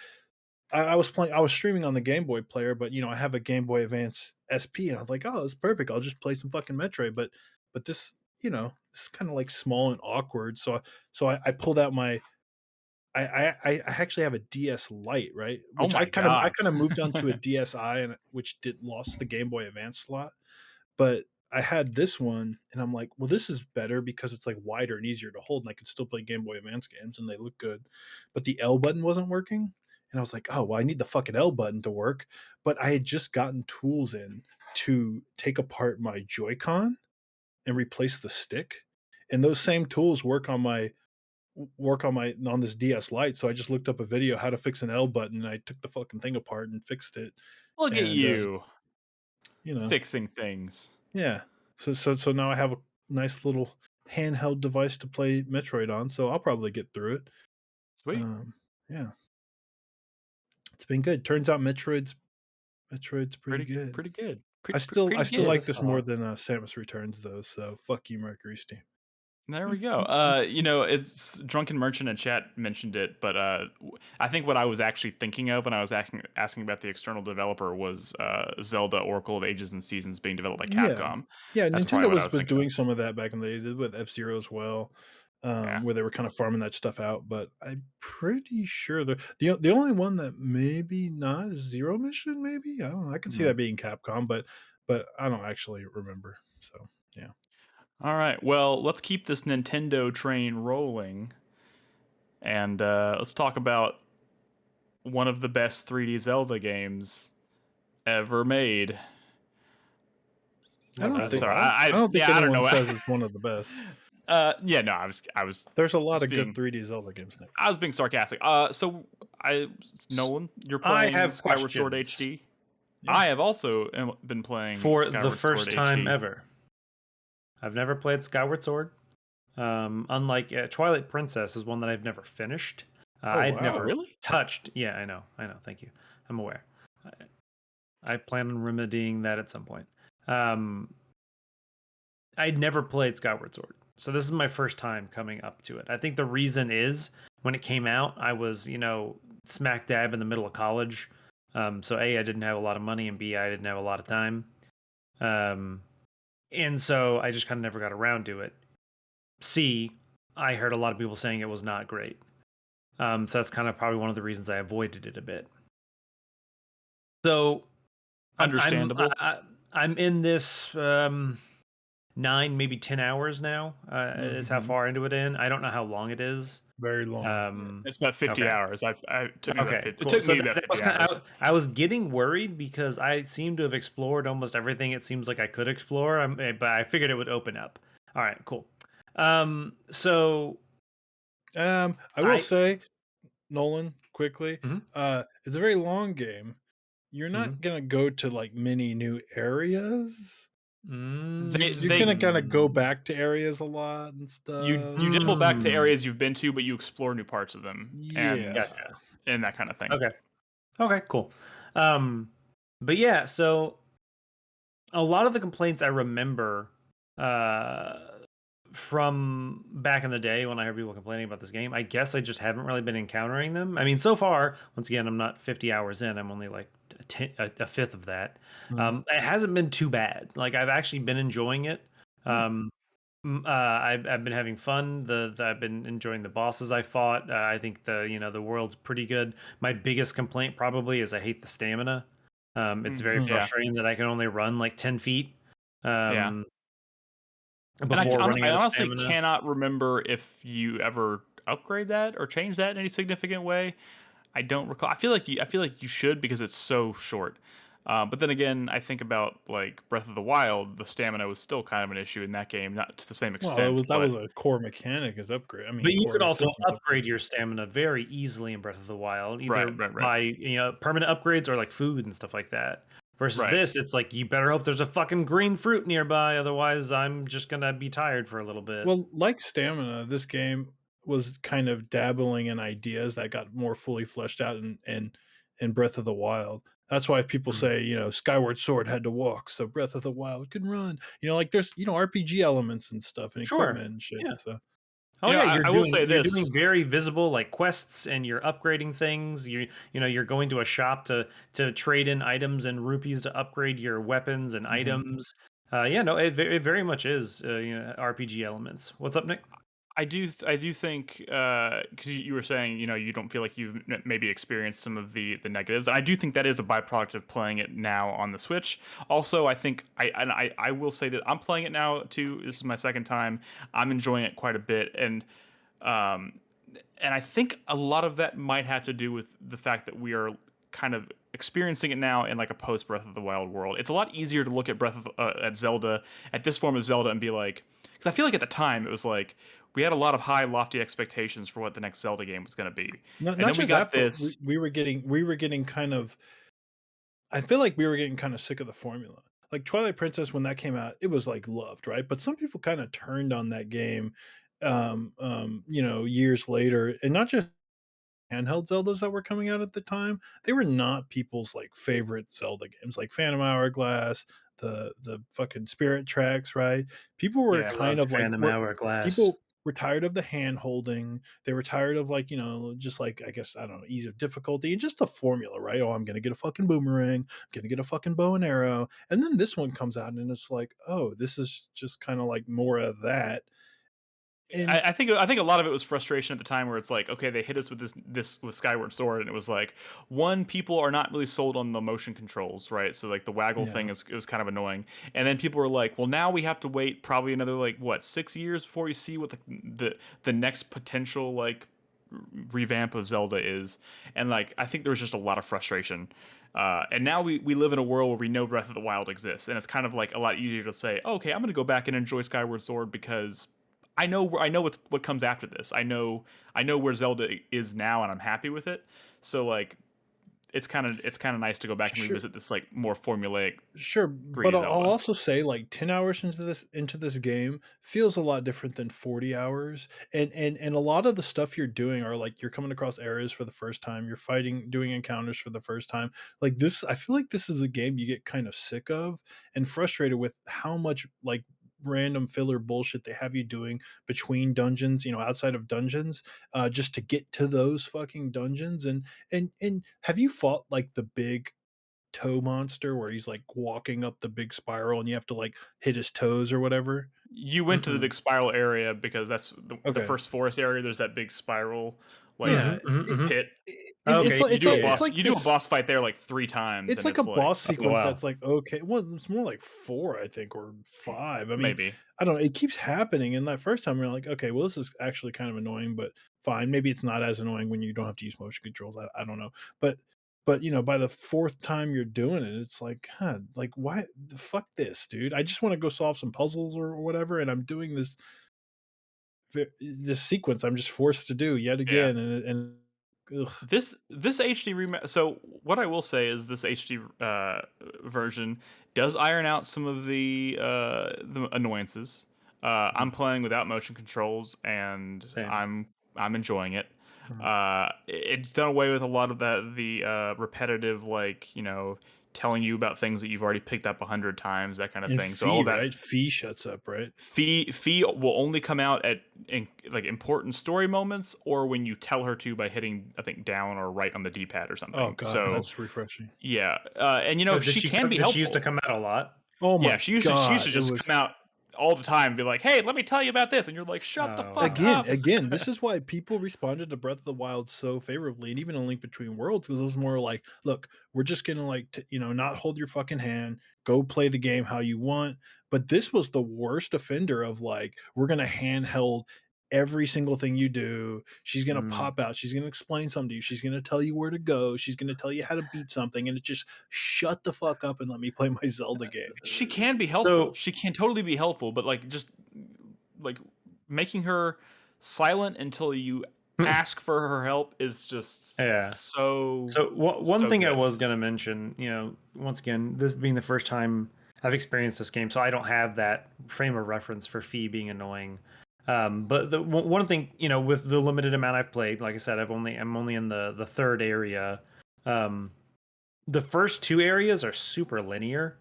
I was streaming on the Game Boy player, but you know, I have a Game Boy Advance SP, and I was like, oh, it's perfect. I'll just play some fucking Metroid. But this, you know, this is kind of like small and awkward. So I pulled out my I actually have a DS Lite, right? Oh Which my I god. kind of moved on to a DSi, and which did lost the Game Boy Advance slot. But I had this one, and I'm like, well, this is better because it's like wider and easier to hold, and I can still play Game Boy Advance games, and they look good. But the L button wasn't working, and I was like, oh, well, I need the fucking L button to work. But I had just gotten tools in to take apart my Joy-Con and replace the stick, and those same tools work on this DS Lite. So I just looked up a video how to fix an L button, and I took the fucking thing apart and fixed it. Look at And you you know, fixing things. yeah. So now I have a nice little handheld device to play Metroid on, so I'll probably get through it. Sweet. Um, yeah, it's been good. Turns out Metroid's pretty Pretty good. pretty good. I Pretty still good. like Good this more thought. than Samus Returns though. So fuck you, Mercury Steam. There we go. You know, it's Drunken Merchant in chat mentioned it, but I think what I was actually thinking of when I was asking about the external developer was Zelda Oracle of Ages and Seasons being developed by Yeah. Capcom. Yeah, That's probably Nintendo what I was was was thinking of. doing some of that back in the day. They did with F-Zero as well, Yeah. where they were kind of farming that stuff out. But I'm pretty sure the only one that maybe not is Zero Mission. Maybe I don't know. I can see Mhm. that being Capcom, but I don't actually remember. So yeah, All right. Well, let's keep this Nintendo train rolling, and let's talk about one of the best 3D Zelda games ever made. I What don't that's a think Sorry, lot. I don't think yeah, I don't anyone know. says it's one of the best. Yeah, no, I was There's a lot just of good being 3D Zelda games now. I was being sarcastic. So I S- Nolan, you're I playing have Skyward Sword questions HD. Yeah. I have also been playing for the Skyward Sword first time HD. ever. I've never played Skyward Sword. Unlike Twilight Princess is one that I've never finished. Oh I'd Oh, wow. never really? touched. Yeah, I know. Thank you. I'm aware. I plan on remedying that at some point. Um, I'd never played Skyward Sword, so this is my first time coming up to it. I think the reason is when it came out, I was, you know, smack dab in the middle of college. So A, I didn't have a lot of money, and B, I didn't have a lot of time. Um, and so I just kind of never got around to it. C, I heard a lot of people saying it was not great. So that's kind of probably one of the reasons I avoided it a bit. So I'm I'm Understandable. I'm in this 9 maybe 10 hours now. Is how Mhm. far into it in. I don't know how long it is. Very long. Um, It's about 50 okay. hours. I took me about Okay, 50. It cool. took So me that, about that was 50 kind hours. of, I was getting worried because I seem to have explored almost everything it seems like I could explore. But I figured it would open up. All right, cool. So I will I say, Nolan, quickly, mhm, it's a very long game. You're mhm. not gonna go to like many new areas. You're gonna kind of go Mm, back to areas a lot and You stuff. double back to mm. areas you've been to, but you explore new parts of them Yeah. Gotcha. and that kind of thing. Okay. Okay, cool. Um, but yeah, so a lot of the complaints I remember uh, from back in the day when I heard people complaining about this game, I guess I just haven't really been encountering them. I mean, so far, once again, I'm not 50 hours in. I'm only like a fifth of that. Mhm. It hasn't been too bad. Like I've actually been enjoying it. Hmm. I've been having fun. I've been enjoying the bosses I fought. I think the world's pretty good. My biggest complaint probably is I hate the stamina. It's very Hmm. Yeah. frustrating that I can only run like 10 feet Yeah. um, And before running I out of honestly stamina. cannot remember if you ever upgrade that or change that in any significant way. I don't recall. I feel like you should because it's so short. But then again, I think about like Breath of the Wild. The stamina was still kind of an issue in that game, not to the same Well, that extent, was that but was a core mechanic is upgrade. I But mean, you could core also systems upgrade upgrade. your stamina very easily in Breath of the Wild, right, either right, right, by, permanent upgrades or like food and stuff like that. Versus right. this, it's like you better hope there's a fucking green fruit nearby, otherwise I'm just gonna be tired for a little bit. Well, like stamina, this game was kind of dabbling in ideas that got more fully fleshed out in Breath of the Wild. That's why people Mm. say, Skyward Sword had to walk, so Breath of the Wild can run. Like there's, RPG elements and stuff and Sure. equipment and shit. Yeah. So Oh yeah, I will say you're doing this. very visible like quests and you're upgrading things. You're going to a shop to trade in items and rupees to upgrade your weapons and mhm. items. Yeah, no, it very much is RPG elements. What's up, Nick? I do think because you were saying you don't feel like you've maybe experienced some of the negatives. And I do think that is a byproduct of playing it now on the Switch. Also, I think I will say that I'm playing it now too. This is my second time. I'm enjoying it quite a bit, um, and I think a lot of that might have to do with the fact that we are kind of experiencing it now in like a post Breath of the Wild world. It's a lot easier to look at at Zelda, at this form of Zelda, and be like, because I feel like at the time it was like we had a lot of high, lofty expectations for what the next Zelda game was going to be, Not and not then we just got that, but we, this. we were getting we were getting kind of I feel like we were getting kind of sick of the formula. Like Twilight Princess, when that came out, it was like loved, right? But some people kind of turned on that game, years later, and not just handheld Zeldas that were coming out at the time. They were not people's like favorite Zelda games, like Phantom Hourglass, the fucking Spirit Tracks, right? People were Yeah, I kind loved of like Phantom were Hourglass. people were tired of the hand holding. They were tired of like, just like I guess I don't know, ease of difficulty and just the formula, right? Oh, I'm gonna get a fucking boomerang, I'm gonna get a fucking bow and arrow. And then this one comes out and it's like, oh, this is just kind of like more of that. And I think a lot of it was frustration at the time, where it's like, okay, they hit us with this with Skyward Sword, and it was like, one, people are not really sold on the motion controls, right? So like the waggle thing yeah, is it was kind of annoying, and then people were like, well, now we have to wait probably another like what 6 years before we see what the next potential like revamp of Zelda is, and like I think there was just a lot of frustration. And now we live in a world where we know Breath of the Wild exists, and it's kind of like a lot easier to say, okay, I'm going to go back and enjoy Skyward Sword because I know what comes after this. I know where Zelda is now, and I'm happy with it. So like it's kind of nice to go back and sure. revisit this like more formulaic Sure, but 3D I'll Zelda. also say like 10 hours into this game feels a lot different than 40 hours. And a lot of the stuff you're doing are like you're coming across areas for the first time, you're fighting doing encounters for the first time. Like this I feel like this is a game you get kind of sick of and frustrated with how much like random filler bullshit they have you doing between dungeons, outside of dungeons, just to get to those fucking dungeons. And have you fought like the big toe monster where he's like walking up the big spiral and you have to like hit his toes or whatever? You went to the Mm-mm. big spiral area because that's the Okay. first forest area. There's that big spiral like Yeah. Mhm, mhm, mhm. pit. It's Okay, like it's You do like a yeah, it's yeah. boss. like You do a this. boss fight there like 3 times, It's and like a it's like boss Oh, sequence wow. that's like okay. Well, it's more like four, I think, or five. I mean, maybe. I don't know. It keeps happening, and that first time you're like, okay, well, this is actually kind of annoying, but fine. Maybe it's not as annoying when you don't have to use motion controls. I don't know, but by the fourth time you're doing it, it's like, like why the fuck this, dude? I just want to go solve some puzzles or whatever, and I'm doing this sequence I'm just forced to do yet Yeah. again, and ugh, This HD remake. So what I will say is this HD version does iron out some of the annoyances. I'm Mhm. playing without motion controls, and Same. I'm enjoying it. mm. It's done away with a lot of the repetitive, like telling you about things that you've already picked up 100 times, that kind of And thing. So all Fee, of that right? Fee shuts up, right? fee will only come out like important story moments, or when you tell her to by hitting I think down or right on the D-pad or Oh something. god, So that's refreshing. yeah, and Oh, she can be did she used to helpful. come out a lot? Oh Yeah, my she used to god, it just come was out all the time and be like, "Hey, let me tell you about this," and you're like, "Shut the Oh, fuck wow. again, up." again, this is why people responded to Breath of the Wild so favorably, and even A Link Between Worlds, because it was more like, look, we're just gonna like, not hold your fucking hand, go play the game how you want. But this was the worst offender of like, we're gonna handheld every single thing you do. She's gonna Mm. pop out. She's gonna explain something to you. She's gonna tell you where to go. She's gonna tell you how to beat something, and it's just shut the fuck up and let me play my Zelda game. She can be helpful. So She can totally be helpful, but like just like making her silent until you ask for her help is just yeah. so So one so thing I good. was gonna mention, once again, this being the first time I've experienced this game, so I don't have that frame of reference for Fee being annoying. But the one thing, with the limited amount I've played, like I said, I'm only in the third area. Um, the first two areas are super linear.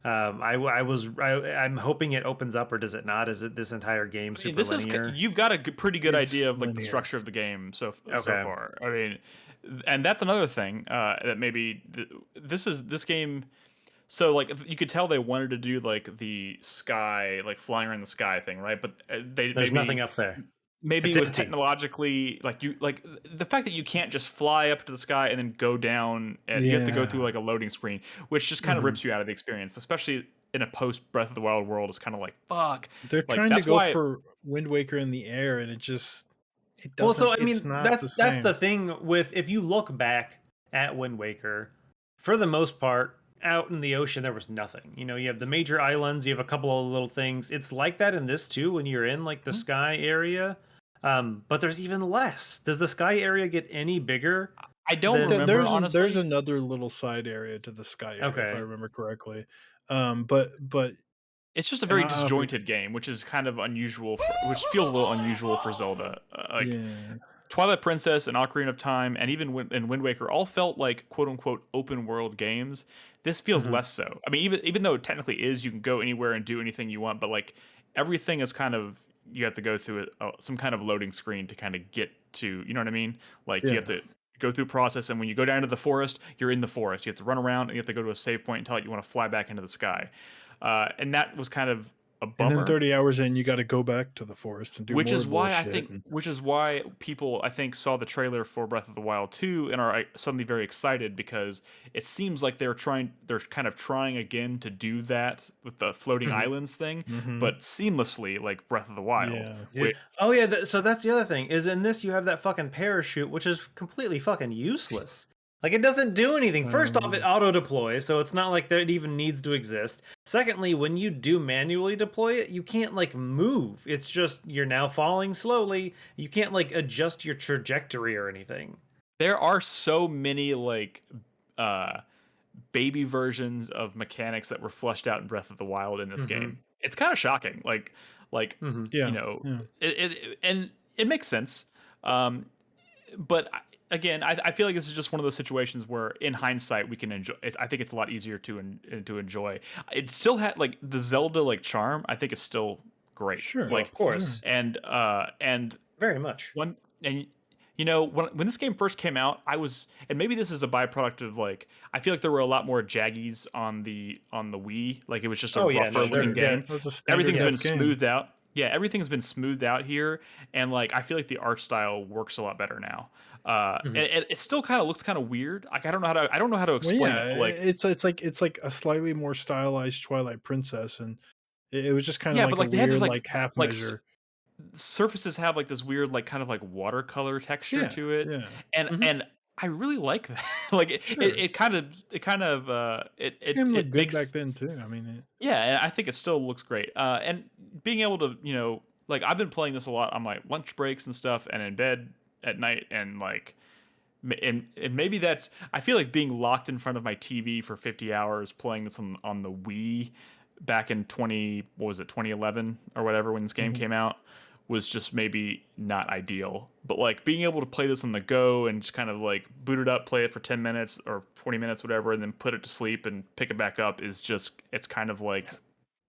I'm hoping it opens up, or does it not? Is it this entire game I mean, super linear? you've got a pretty good It's idea of like the linear. structure of the game so Okay. far. I mean, and that's another thing that maybe this game. So like you could tell they wanted to do like the sky, like flying around the sky thing, right? But they There's nothing up there. maybe It's it was empty. technologically like the fact that you can't just fly up to the sky and then go down, and you have to go through Yeah. like a loading screen, which just kind of Mhm. rips you out of the experience, especially in a post Breath of the Wild world. Is kind of like fuck, They're like trying to that's go why. for Wind Waker in the air, and it Well, so doesn't. I It's mean, not the that's the same. thing with, if you look back at Wind Waker, for the most part, out in the ocean there was nothing. You have the major islands, you have a couple of little things. It's like that in this too when you're in like the sky area. But there's even less. Does the sky area get any bigger I don't than remember There's honestly. another little side area to the sky area, if I Okay. remember correctly. But It's just a and very I forget. disjointed game, which is kind of unusual, which feels a little unusual for Zelda. Like Yeah. Twilight Princess and Ocarina of Time, and even and Wind Waker, all felt like quote unquote open world games. This feels Mhm. less so. I mean, even though it technically is, you can go anywhere and do anything you want, but like everything is kind of you have to go through some kind of loading screen to kind of get to. You know what I mean? Like you have Yeah. to go through a process, and when you go down to the forest, you're in the forest. You have to run around, and you have to go to a save point until you want to fly back into the sky. And that was kind of a And then bummer. 30 hours in, you got to go back to the forest and do more bullshit. And Which is why people I think saw the trailer for Breath of the Wild 2 and are suddenly very excited, because it seems like they're kind of trying again to do that with the floating Mhm. islands thing, hmm but seamlessly like Breath of the Wild. yeah. Dude. Oh yeah, so that's the other thing, is in this you have that fucking parachute, which is completely fucking useless. Like, it doesn't do anything. First off, it Um, auto deploys, so it's not like that it even needs to exist. Secondly, when you do manually deploy it, you can't like move. It's just you're now falling slowly. You can't like adjust your trajectory or anything. There are so many like uh baby versions of mechanics that were fleshed out in Breath of the Wild in this Mm-hmm. game. It's kind of shocking. Like Mm-hmm. you yeah. know, Yeah. and it makes sense. Um, but again, I feel like this is just one of those situations where, in hindsight, we can enjoy. I think it's a lot easier to enjoy. It still had like the Zelda like charm. I think it's still great. Sure. Well, of Like course, and very much. one and when this game first came out, and maybe this is a byproduct of like I feel like there were a lot more jaggies on the Wii. Like it was just a Oh yeah, rougher no, looking they're game. That was a standard Everything's been def game. smoothed out. Yeah, everything's been smoothed out here, and like I feel like the art style works a lot better now. mhm. And it still kind of looks kind of weird. Like I don't know how to Well, explain yeah, it. But like it's like a slightly more stylized Twilight Princess, and it was just kind of yeah, but like a like they have this weird like half like measure. surfaces have like this weird like kind of like watercolor texture Yeah. to it, Yeah. Mhm. and I really like that. Like Sure. it kind of This game looked it good back makes then too. I mean, yeah, and I think it still looks great. And being able to like I've been playing this a lot on my lunch breaks and stuff, and in bed at night, and like and maybe that's I feel like being locked in front of my TV for 50 hours playing this on the Wii back in 2011 or whatever when this game mhm. came out was just maybe not ideal. But like being able to play this on the go and just kind of like boot it up, play it for 10 minutes or 20 minutes, whatever, and then put it to sleep and pick it back up is just it's kind of like it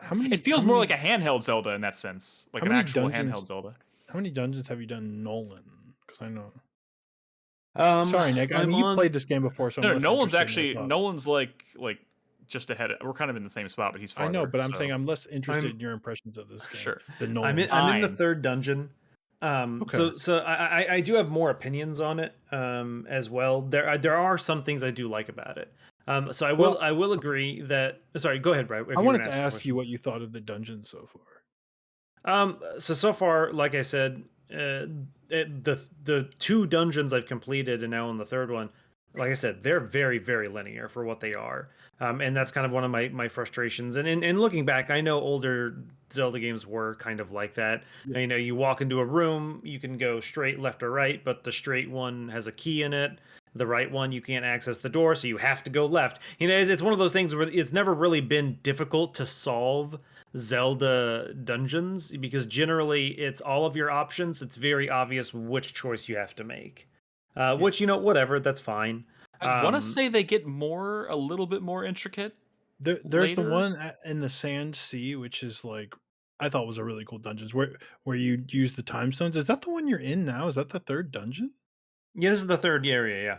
How feels more like many a handheld Zelda in that sense, like how an many actual dungeons handheld Zelda. how many dungeons have you done Nolan? Because I know. Um, Sorry, Nick. I I'm mean, you've on. played this game before, so I'm No, less interested in your thoughts. Nolan's like just ahead. We're kind of in the same spot, but he's I know, farther. but I'm saying So I'm less interested I'm in your impressions of this game sure, than I'm in. Nolan's I'm are. in the fine. third dungeon. Okay. So I do have more opinions on it. As well. There are some things I do like about it. So Well, I will agree that. Sorry, go ahead, Brad. If I you were wanted gonna to ask a ask you question. what you thought of the dungeon so far. So far, like I said, the two dungeons I've completed and now on the third one, like I said, they're very very linear for what they are, and that's kind of one of my frustrations. And in looking back, I know older Zelda games were kind of like that. Yeah. You know, you walk into a room, you can go straight left or right, but the straight one has a key in it. The right one, you can't access the door, so you have to go left. You know, it's one of those things where it's never really been difficult to solve Zelda dungeons because generally it's all of your options. It's very obvious which choice you have to make. Which, you know, whatever, that's fine. I want to Um, say they get a little bit more intricate There's the later. one in the Sand Sea, which is like I thought was a really cool dungeons where you use the time stones. Is that the one you're in now? Is that the third dungeon? yeah, this is the third area, yeah.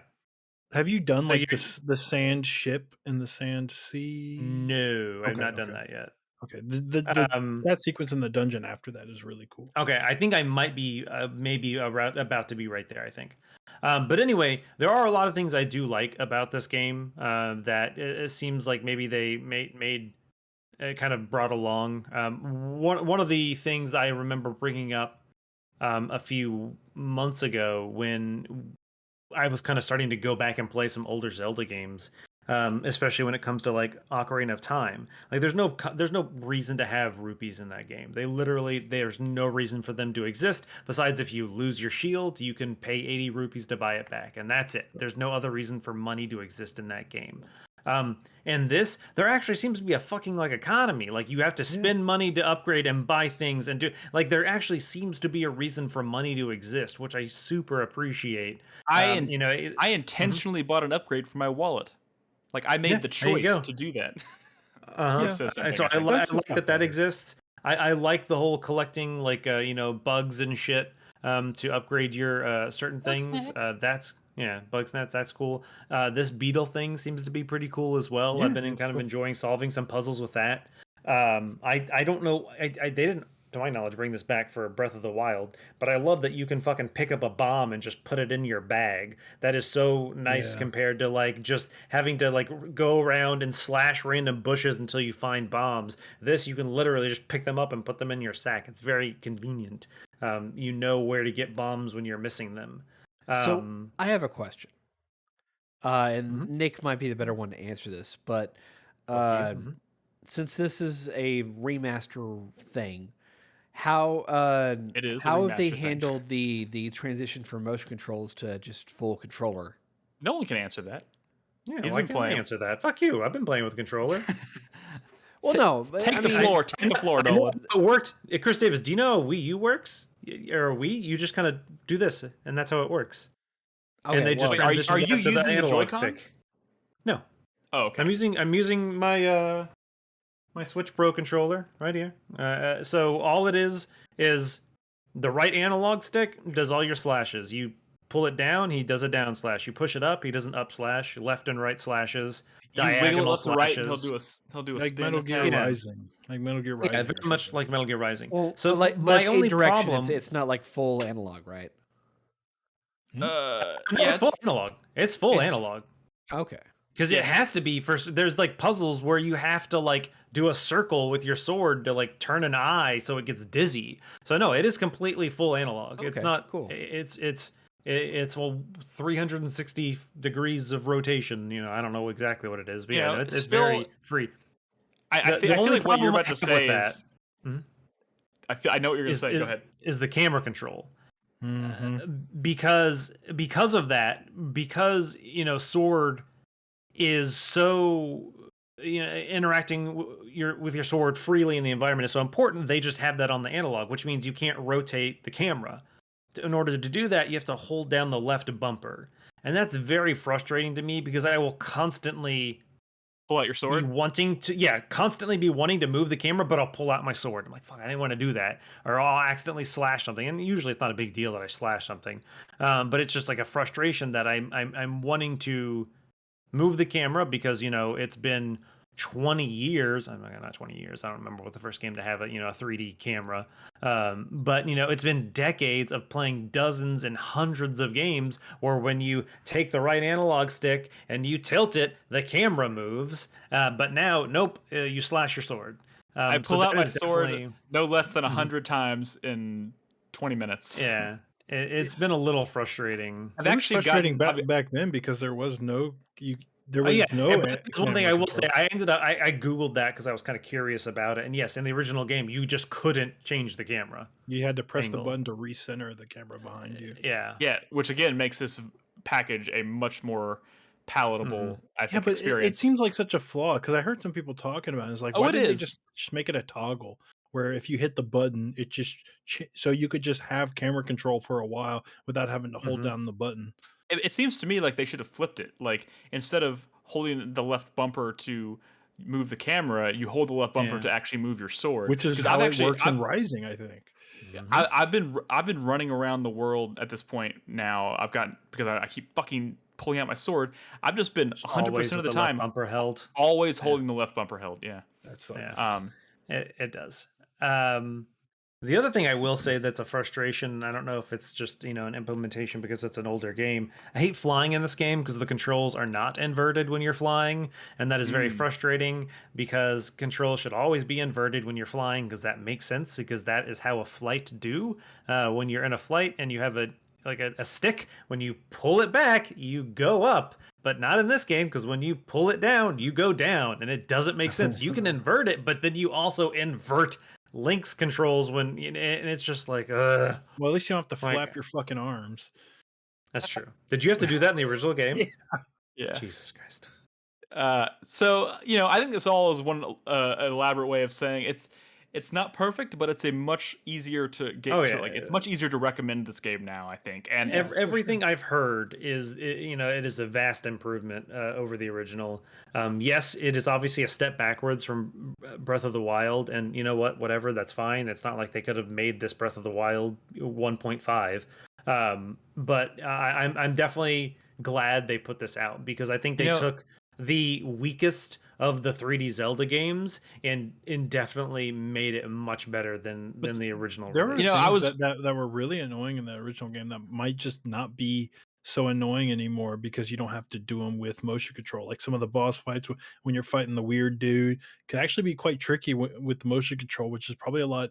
Have you done So like you're the sand ship in the Sand Sea? no, I've Okay, not done okay, that yet. okay. The Um, that sequence in the dungeon after that is really cool. Okay, I think I might be maybe about to be right there. I think, but anyway, there are a lot of things I do like about this game that it seems like maybe they made kind of brought along. One of the things I remember bringing up a few months ago when I was kind of starting to go back and play some older Zelda games, especially when it comes to like Ocarina of Time. Like, there's no reason to have rupees in that game. There's no reason for them to exist. Besides, if you lose your shield, you can pay 80 rupees to buy it back, and that's it. There's no other reason for money to exist in that game. And this, there actually seems to be a fucking like economy. Like, you have to Yeah. spend money to upgrade and buy things and do like there actually seems to be a reason for money to exist, which I super appreciate. I in, You know, I mhm. intentionally bought an upgrade for my wallet. Like I Yeah, made the there you choice go. to do that. Brooke Uh-huh. Yeah, said something, So I think. that I stuff's like not that that bad. exists. I like the whole collecting like you know, bugs and shit to upgrade your certain things. That's yeah, bugs nets, that's cool. This beetle thing seems to be pretty cool as well. I've Yeah, been it's kind of cool. enjoying solving some puzzles with that. I don't know, they didn't, to my knowledge, bring this back for Breath of the Wild, but I love that you can fucking pick up a bomb and just put it in your bag. That is so nice Yeah. compared to like just having to like go around and slash random bushes until you find bombs. This, you can literally just pick them up and put them in your sack. It's very convenient. You know where to get bombs when you're missing them. So Um, I have a question, and mhm. Nick might be the better one to answer this, but Fuck you. uh, since this is a remaster thing, It is a how have they remaster thing. handled the transition from motion controls to just full controller? No one can answer that. Yeah, He's why been can't I playing. answer that? Fuck you. I've been playing with a controller. Well, no, but Take I the mean, floor. Take the floor, I know Nolan. how it worked. Chris Davis, do you know how Wii U works? Or Wii? You just kind of do this, and that's how it works. And okay, they just Wait, well, are transitioned you that to the using the Joy analog stick. Cons? No, Oh, okay. I'm using my my Switch Pro controller right here. So all it is the right analog stick does all your slashes. You pull it down, he does a down slash. You push it up, he does an up slash. Left and right slashes, You wiggle it diagonal left to right, and slashes. he'll do a Like spin Metal if Gear you're. Yeah, Rising. Like Metal Gear yeah, Rising very or much something. like Metal Gear Rising. well, So like, but my it's only eight direction. problem, It's not like full analog, right? Hmm? no, Yeah, it's full it's analog. It's full it's analog. Okay, Because it yeah. has to be first. There's like puzzles where you have to like do a circle with your sword to like turn an eye so it gets dizzy. So no, it is completely full analog. It's okay, not. cool. It's well 360 degrees of rotation. You know, I don't know exactly what it is, but You yeah, no, know, it's still, very free. I The feel only like what you're problem I about to have with say that is. I know what you're gonna is say. Go ahead. is the camera control. Mm-hmm. Because of that, because you know, sword is so, you know, interacting with your sword freely in the environment is so important. They just have that on the analog, which means you can't rotate the camera. In order to do that, you have to hold down the left bumper, and that's very frustrating to me because I will constantly Pull out your be sword. wanting to, yeah, constantly be wanting to move the camera, but I'll pull out my sword. I'm like, fuck, I didn't want to do that, or I'll accidentally slash something. And usually it's not a big deal that I slash something, but it's just like a frustration that I'm wanting to move the camera because you know it's been 20 years. I'm not 20 years. I don't remember what the first game to have a 3D camera. But you know it's been decades of playing dozens and hundreds of games where when you take the right analog stick and you tilt it, the camera moves. But now, nope, you slash your sword. I So pull out that my is sword definitely. no less than Mhm. 100 times in 20 minutes. Yeah, it's been a little frustrating. I've It was actually frustrating gotten. back then because there was no there Oh yeah, was no but that's one thing camera I will say. controls. I ended up I googled that because I was kind of curious about it, and yes, in the original game, you just couldn't change the camera You had to press the angle. button to recenter the camera behind you. Yeah. Yeah, which again makes this package a much more Hmm. palatable, I Yeah, think, but it experience. seems like such a flaw because I heard some people talking about it. It's like, Oh, why it didn't they is. just make it a toggle where if you hit the button, it just so you could just have camera control for a while without having to hold Hmm. down the button. It seems to me like they should have flipped it. Like instead of holding the left bumper to move the camera, you hold the left bumper Yeah. to actually move your sword. Which is Because how it works in Rising, I think. Mhm. I've been running around the world at this point now. I've got because I keep fucking pulling out my sword. I've just been Just 100% always of with the the left time bumper held. always Yeah. holding the left bumper held. Yeah. That Yeah. sucks. It does. Um, the other thing I will say that's a frustration, I don't know if it's just, an implementation because it's an older game. I hate flying in this game because the controls are not inverted when you're flying, and that is very Mm. frustrating because controls should always be inverted when you're flying because that makes sense because that is how a flight do. When you're in a flight and you have a stick, when you pull it back, you go up. But not in this game because when you pull it down, you go down, and it doesn't make sense. You can invert it, but then you also invert Link's controls and it's just like, Well, at least you don't have to like flap your fucking arms. that's true. Did you have to do that in the original game? Yeah. Yeah. Jesus Christ. So I think this all is one elaborate way of saying it's not perfect, but it's a much easier to get Oh to. yeah, Like it's much easier to recommend this game now, I think. And Yeah, for everything sure. I've heard is it is a vast improvement over the original. Yes, it is obviously a step backwards from Breath of the Wild, and you know what? Whatever, that's fine. It's not like they could have made this Breath of the Wild 1.5. But I'm definitely glad they put this out because I think you they know, took the weakest of the 3D Zelda games and indefinitely made it much better than But the original there were release. I things was that were really annoying in the original game that might just not be so annoying anymore because you don't have to do them with motion control. Like some of the boss fights when you're fighting the weird dude can actually be quite tricky with the motion control, which is probably a lot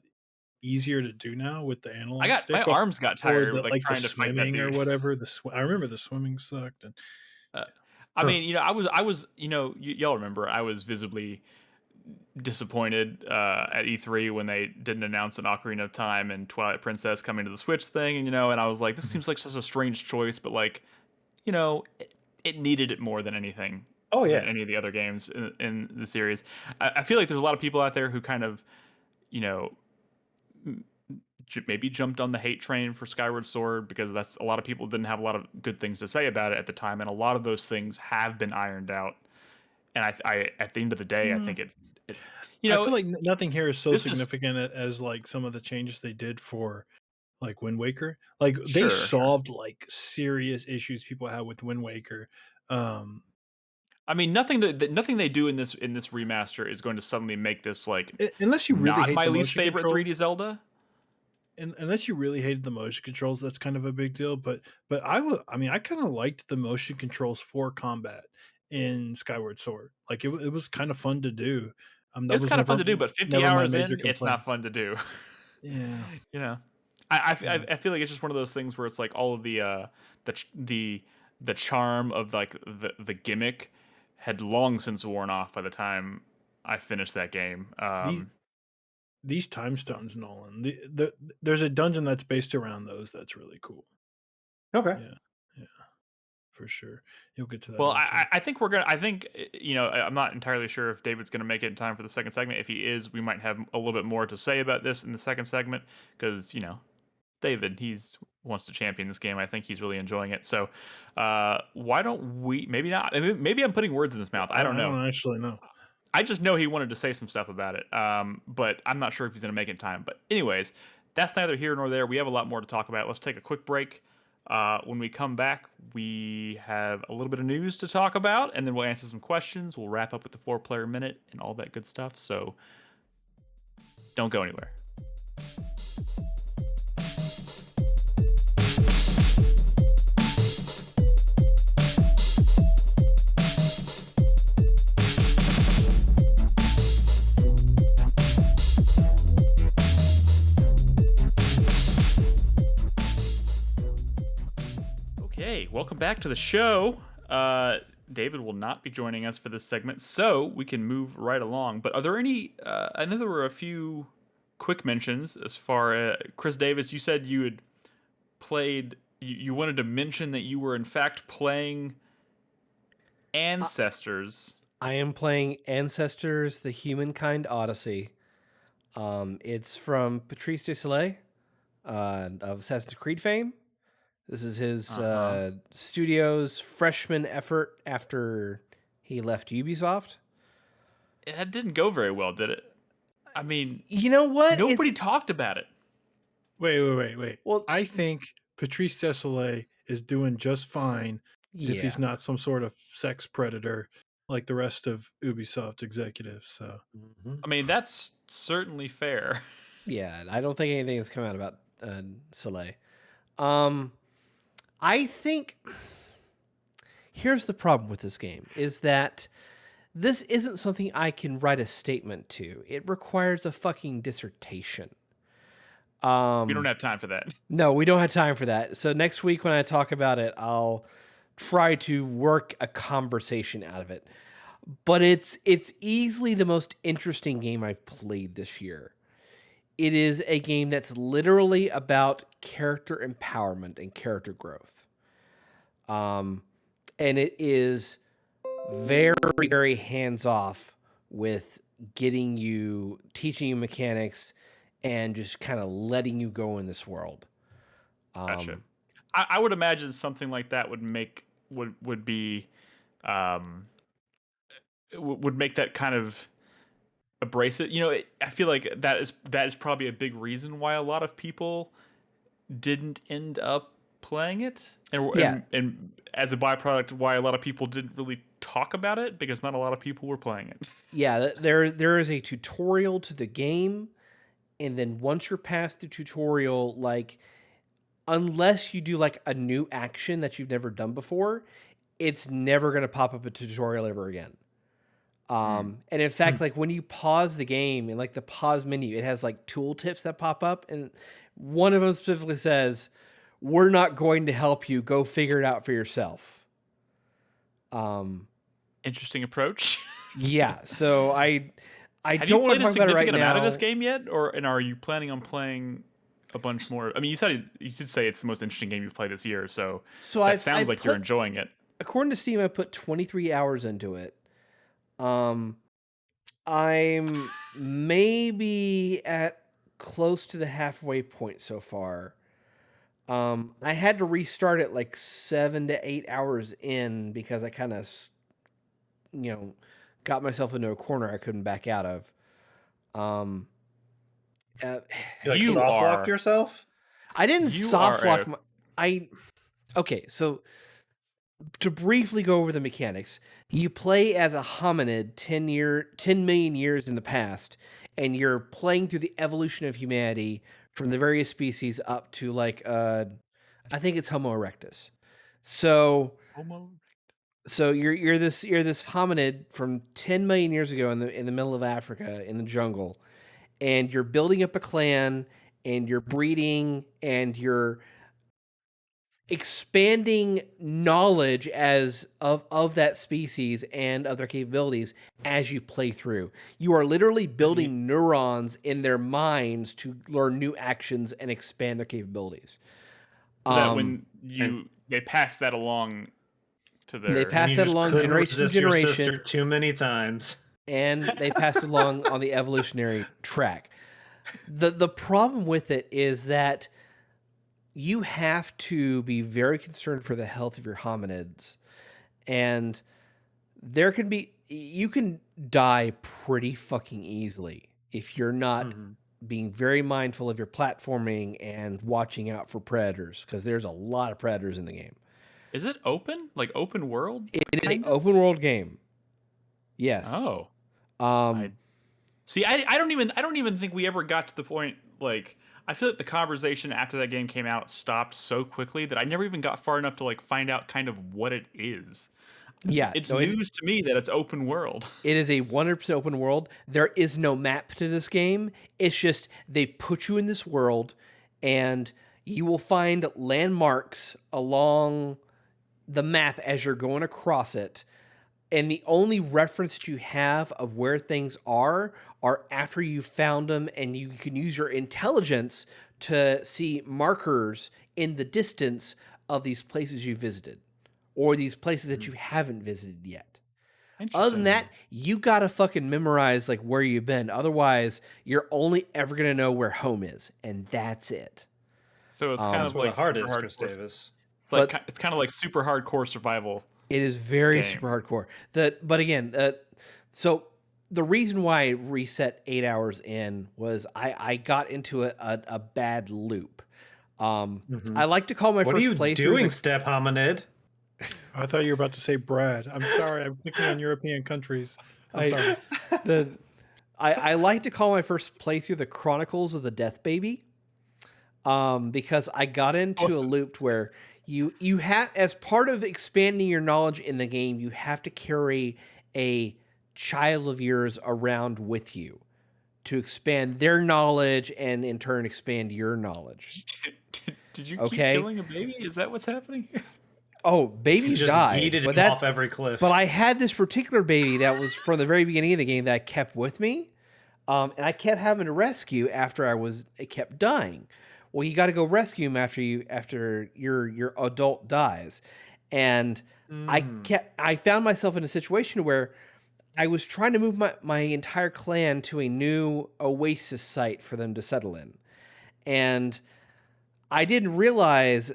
easier to do now with the I analog got my stick arms got or tired the like like the trying to fight that swimming or dude. whatever. I remember the swimming sucked and Uh, I huh. mean, I was y'all remember I was visibly disappointed at E3 when they didn't announce an Ocarina of Time and Twilight Princess coming to the Switch thing, and I was like, this Mhm. seems like such a strange choice, but like, it needed it more than anything Oh than yeah. any of the other games in the series. I feel like there's a lot of people out there who kind of, you know, maybe jumped on the hate train for Skyward Sword because that's a lot of people didn't have a lot of good things to say about it at the time, and a lot of those things have been ironed out. And I at the end of the day, I Mm. think it I feel like nothing here is so this is significant as like some of the changes they did for like Wind Waker. Like they sure. solved like serious issues people had with Wind Waker. Um I mean, nothing they do in this remaster is going to suddenly make this like unless you really not hate my the least motion favorite 3D controls, Zelda. and unless you really hated the motion controls, that's kind of a big deal. But I mean, I kind of liked the motion controls for combat in Skyward Sword. Like it was kind of fun to do. That It's was kind of fun to do, but 50 never my hours major in, it's not complaints. fun to do. Yeah, you know, yeah. I feel like it's just one of those things where it's like all of the charm of like the gimmick had long since worn off by the time I finished that game. These these time stones, Nolan. There's a dungeon that's based around those. That's really cool. Okay. Yeah, yeah, for sure. You'll get to that Well, eventually. I think we're gonna. I think I'm not entirely sure if David's gonna make it in time for the second segment. If he is, we might have a little bit more to say about this in the second segment because David he's wants to champion this game. I think he's really enjoying it. So why don't we? Maybe not. Maybe I'm putting words in his mouth. I don't I know. don't actually know. I just know he wanted to say some stuff about it. But I'm not sure if he's gonna make it in time. But anyways, that's neither here nor there. We have a lot more to talk about. Let's take a quick break. When we come back, we have a little bit of news to talk about, and then we'll answer some questions. We'll wrap up with the 4-player minute and all that good stuff. So don't go anywhere. welcome back to the show. David will not be joining us for this segment, so we can move right along. But are there any? I know there were a few quick mentions as far as Chris Davis. You said you had played. You wanted to mention that you were in fact playing Ancestors. I am playing Ancestors: The Humankind Odyssey. It's from Patrice Désilets of Assassin's Creed fame. This is his studio's freshman effort after he left Ubisoft. It didn't go very well, did it? I mean, You know what? nobody talked about it. Wait. Well, I think Patrice Désilets is doing just fine if yeah. he's not some sort of sex predator like the rest of Ubisoft executives. So I mean, that's certainly fair. Yeah, I don't think anything has come out about Soleil. I think here's the problem with this game is that this isn't something I can write a statement to. It requires a fucking dissertation. We don't have time for that. No, we don't have time for that. So next week when I talk about it, I'll try to work a conversation out of it. But it's easily the most interesting game I've played this year. It is a game that's literally about character empowerment and character growth. And it is very, very hands-off with teaching you mechanics and just kind of letting you go in this world. Gotcha. I would imagine something like that would make would make that kind of embrace it. You know, I feel like that is probably a big reason why a lot of people didn't end up playing it, and as a byproduct, why a lot of people didn't really talk about it because not a lot of people were playing it. Yeah, there is a tutorial to the game, and then once you're past the tutorial, like unless you do like a new action that you've never done before, it's never going to pop up a tutorial ever again. And in fact, like when you pause the game and like the pause menu, it has like tooltips that pop up, and one of them specifically says, "We're not going to help you. Go figure it out for yourself." Interesting approach. Yeah. So I Have don't you want played to a talk about it right significant amount now. of this game yet, and are you planning on playing a bunch more? I mean, you did say it's the most interesting game you've played this year, so that sounds like you're enjoying it. According to Steam, I put 23 hours into it. I'm maybe at close to the halfway point so far. I had to restart it like 7 to 8 hours in because I kind of, got myself into a corner I couldn't back out of. You soft-locked yourself? I didn't soft lock okay, so to briefly go over the mechanics, you play as a hominid 10 million years in the past, and you're playing through the evolution of humanity from the various species up to like I think it's Homo erectus. So you're this hominid from 10 million years ago in the middle of Africa in the jungle, and you're building up a clan, and you're breeding, and you're expanding knowledge of that species and of their capabilities as you play through. You are literally building neurons in their minds to learn new actions and expand their capabilities. That when they pass that along to their, they pass that along generation to generation. Your sister too many times, and they pass it along on the evolutionary track. The problem with it is that you have to be very concerned for the health of your hominids, and you can die pretty fucking easily if you're not being very mindful of your platforming and watching out for predators, because there's a lot of predators in the game. Is it open? Like open world? It is an open world game. Yes. Oh. I don't even think we ever got to the point, like, I feel like the conversation after that game came out stopped so quickly that I never even got far enough to like find out kind of what it is. Yeah. It's news to me that it's open world. It is a 100% open world. There is no map to this game. It's just they put you in this world, and you will find landmarks along the map as you're going across it, and the only reference that you have of where things are after you found them, and you can use your intelligence to see markers in the distance of these places you visited or these places that you haven't visited yet. Other than Interesting. that, you gotta fucking memorize like where you've been. Otherwise, you're only ever gonna know where home is, and that's it. So it's kind That's of where the like heart super is, Chris hardcore. Davis. It's like But it's kind of like super hardcore survival. it is very Game. super hardcore. But again, so the reason why I reset 8 hours in was I got into a bad loop. I like to call my What are first you playthrough doing, Step Hominid? I thought you were about to say Brad. I'm sorry. I'm clicking on European countries. I'm sorry. I like to call my first playthrough the Chronicles of the Death Baby, because I got into a loop where you have, as part of expanding your knowledge in the game, you have to carry a child of yours around with you to expand their knowledge and in turn expand your knowledge. Did you keep Okay. killing a baby? Is that what's happening here? Oh, You babies just died, yeeted but him off every cliff. but I had this particular baby that was from the very beginning of the game that I kept with me, and I kept having to rescue after it kept dying. Well, you got to go rescue him after your adult dies, and I found myself in a situation where I was trying to move my entire clan to a new oasis site for them to settle in, and I didn't realize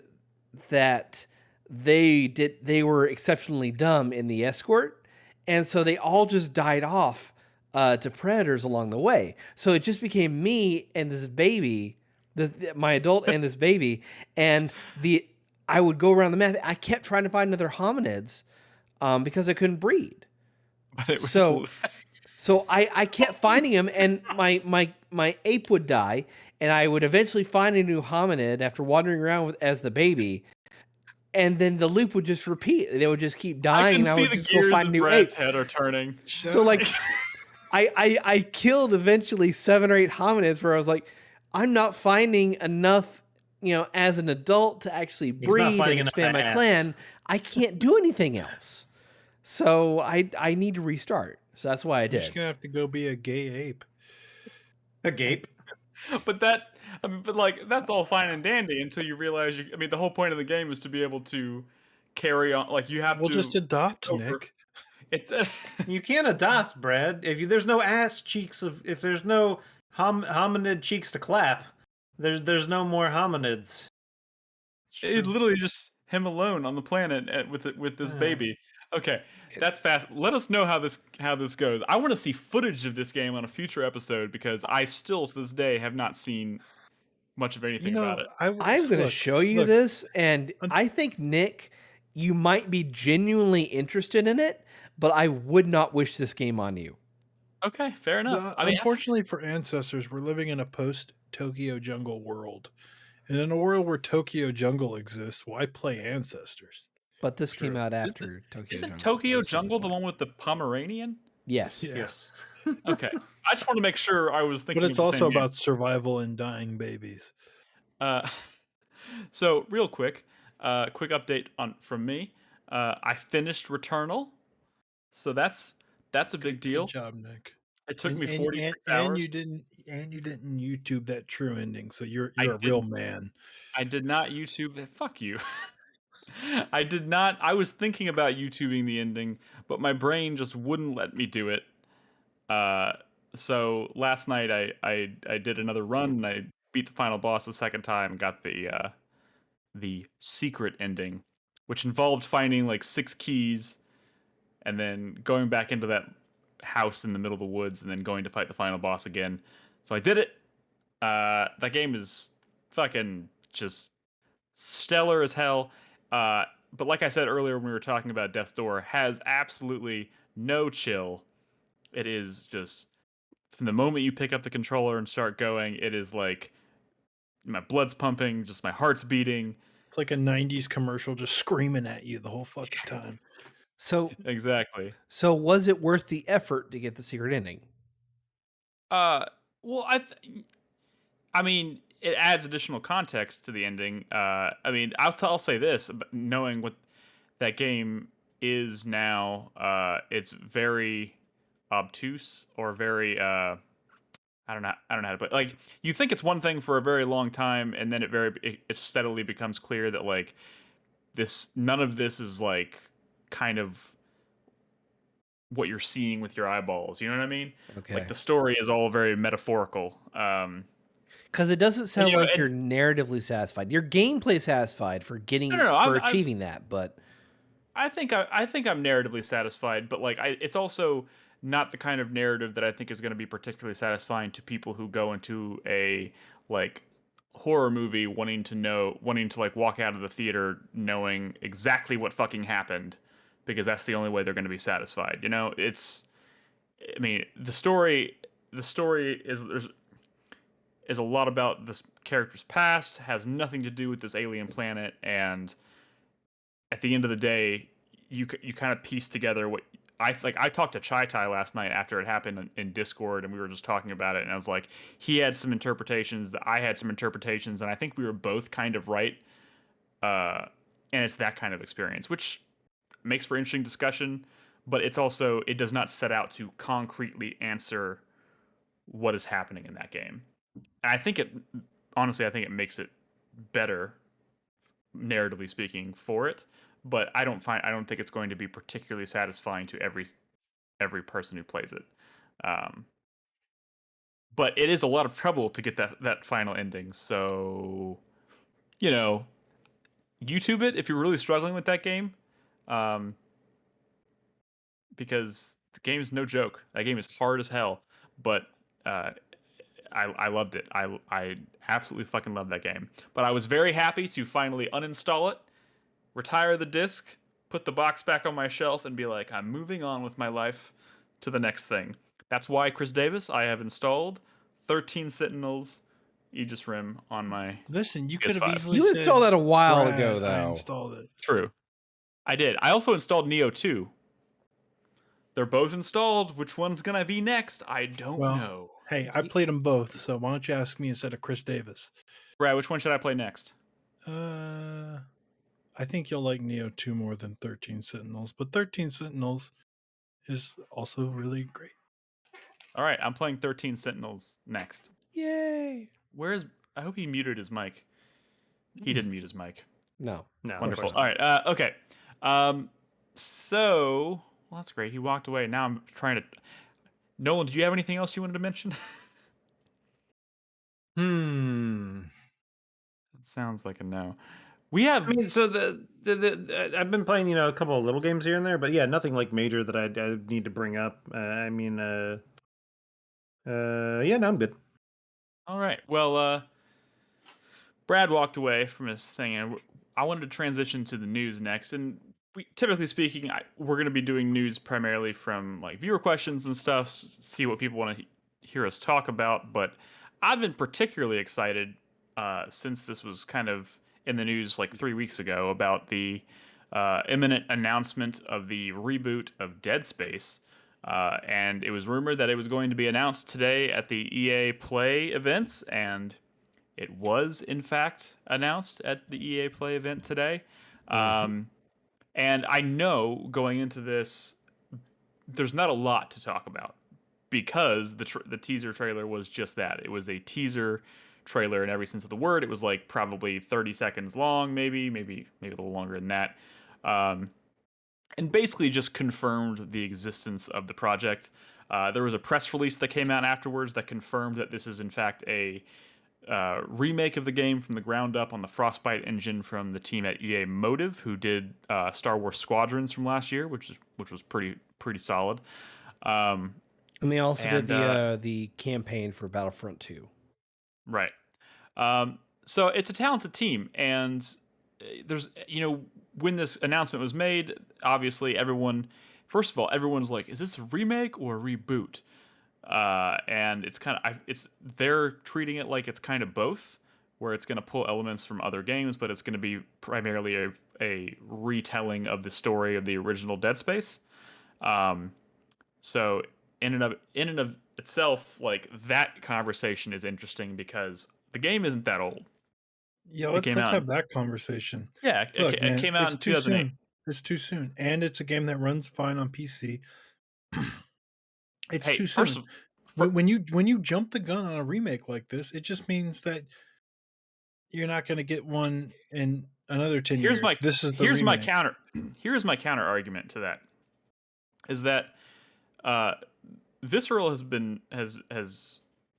that they were exceptionally dumb in the escort, and so they all just died off to predators along the way. So it just became me and this baby, my adult and this baby, and I would go around the map. I kept trying to find other hominids because I couldn't breed. But it was So I kept finding him, and my ape would die, and I would eventually find a new hominid after wandering around as the baby, and then the loop would just repeat. They would just keep I dying, can and I see would the just go gears find a in new Brad's ape. head are turning. So like, I killed eventually 7 or 8 hominids where I was like, I'm not finding enough, as an adult to actually breed and finding enough expand my ass. clan. I can't do anything else. So I need to restart. So that's why I You're did. just gonna have to go be a gay ape. A gape. But like that's all fine and dandy until you realize I mean, the whole point of the game is to be able to carry on. Like you have We'll to. just adopt, over- Nick. It's You can't adopt, Brad. There's no ass cheeks if there's no hominid cheeks to clap, there's no more hominids. it's literally just him alone on the planet with this Yeah. baby. Okay, that's fast. Let us know how this goes. I want to see footage of this game on a future episode because I still to this day have not seen much of anything about it. I'm going to show you this, and I think, Nick, you might be genuinely interested in it, but I would not wish this game on you. Okay, fair enough. I mean, Unfortunately for ancestors, we're living in a post-Tokyo Jungle world. And in a world where Tokyo Jungle exists, why play Ancestors? But this came out after Tokyo isn't Jungle. Tokyo Jungle the one with the Pomeranian? Yes. Yeah. Yes. Okay, I just want to make sure I was thinking. But it's of the also same game. about survival and dying babies. So real quick update from me. I finished Returnal, so that's a big deal. Good job, Nick. It took me 46 hours. And you didn't YouTube that true ending, so you're I a real didn't. man. I did not YouTube it. Fuck you. I did not. I was thinking about YouTubing the ending, but my brain just wouldn't let me do it. So last night I did another run and I beat the final boss the second time and got the secret ending, which involved finding like 6 keys and then going back into that house in the middle of the woods and then going to fight the final boss again. So I did it. That game is fucking just stellar as hell. But like I said earlier when we were talking about Death's Door, has absolutely no chill. It is just from the moment you pick up the controller and start going, it is like my blood's pumping, just my heart's beating. It's like a 90s commercial just screaming at you the whole fucking time. So Exactly. So was it worth the effort to get the secret ending? Well, I mean, it adds additional context to the ending. I mean, I'll say this, knowing what that game is now it's very obtuse or very I don't know how to put like you think it's one thing for a very long time and then it steadily becomes clear that like this none of this is like kind of what you're seeing with your eyeballs, you know what I mean? Okay. Like the story is all very metaphorical. Because it doesn't sound you know, like and you're narratively satisfied. Your gameplay satisfied for no, I'm achieving that, but I think I'm narratively satisfied, but like it's also not the kind of narrative that I think is going to be particularly satisfying to people who go into a like horror movie wanting to like walk out of the theater knowing exactly what fucking happened because that's the only way they're going to be satisfied. You know, it's I mean, the story is a lot about this character's past, has nothing to do with this alien planet, and at the end of the day, you kind of piece together what I like. I talked to Chai Tai last night after it happened in Discord, and we were just talking about it. And I was like, he had some interpretations, that I had some interpretations, and I think we were both kind of right. And it's that kind of experience, which makes for interesting discussion. But it's also it does not set out to concretely answer what is happening in that game. And I think it honestly, I think it makes it better narratively speaking for it, but I don't think it's going to be particularly satisfying to every person who plays it. Um, but it is a lot of trouble to get that final ending. So, you know, YouTube it if you're really struggling with that game, um, because the game is no joke. That game is hard as hell, but uh, I loved it. I absolutely fucking love that game. But I was very happy to finally uninstall it, retire the disc, put the box back on my shelf, and be like, I'm moving on with my life to the next thing. That's why, Chris Davis, I have installed 13 Sentinels Aegis Rim on my Listen, you could have PS5. easily you said, installed that a while Brad, ago, I though. installed it. True. I did. I also installed Neo 2. They're both installed. Which one's going to be next? I don't Well, know. hey, I played them both, so why don't you ask me instead of Chris Davis? Brad, which one should I play next? I think you'll like Neo 2 more than 13 Sentinels, but 13 Sentinels is also really great. All right, I'm playing 13 Sentinels next. Yay! I hope he muted his mic. He didn't mute his mic. No. Wonderful. All right. Okay. So, well, that's great. He walked away. Now I'm trying to. Nolan, did you have anything else you wanted to mention? It sounds like a no. We have. I mean, so I've been playing, a couple of little games here and there, but yeah, nothing like major that I need to bring up. I mean, yeah, no, I'm good. All right. Well, Brad walked away from his thing, and I wanted to transition to the news next. And typically speaking, we're going to be doing news primarily from like viewer questions and stuff, see what people want to hear us talk about. But I've been particularly excited since this was kind of in the news like 3 weeks ago about the imminent announcement of the reboot of Dead Space. And it was rumored that it was going to be announced today at the EA Play events, and it was, in fact, announced at the EA Play event today. And I know going into this, there's not a lot to talk about because the teaser trailer was just that. It was a teaser trailer in every sense of the word. It was like probably 30 seconds long, maybe a little longer than that. And basically just confirmed the existence of the project. There was a press release that came out afterwards that confirmed that this is in fact a remake of the game from the ground up on the Frostbite engine from the team at EA Motive, who did Star Wars Squadrons from last year, which was pretty solid. And they also did the campaign for Battlefront 2. Right. So it's a talented team, and there's when this announcement was made, obviously everyone's like, is this a remake or a reboot? And it's they're treating it like it's kind of both, where it's going to pull elements from other games, but it's going to be primarily a retelling of the story of the original Dead Space. So in and of itself, like that conversation is interesting because the game isn't that old. Yeah, let's have that conversation. Yeah, Look, it man, came out it's in too 2008. soon. It's too soon, and it's a game that runs fine on PC. It's Hey, too first soon. of fir- When you jump the gun on a remake like this, it just means that you're not gonna get one in another 10 here's years. my This is the here's my remake. counter here's my counter argument to that is that uh, Visceral has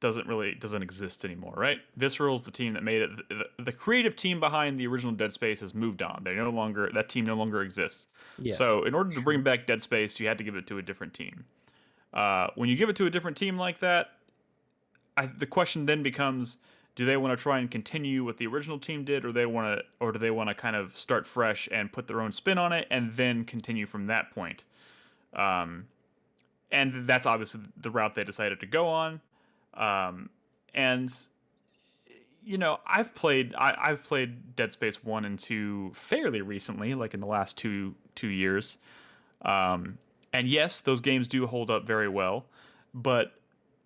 doesn't exist anymore, right? Visceral's the team that made it. The creative team behind the original Dead Space has moved on. That team no longer exists. Yes. So in order to bring Sure. back Dead Space, you had to give it to a different team. When you give it to a different team like that, the question then becomes: do they want to try and continue what the original team did, or do they want to kind of start fresh and put their own spin on it, and then continue from that point? Um, and that's obviously the route they decided to go on. And I've played Dead Space 1 and 2 fairly recently, like in the last two years. Um, and yes, those games do hold up very well, but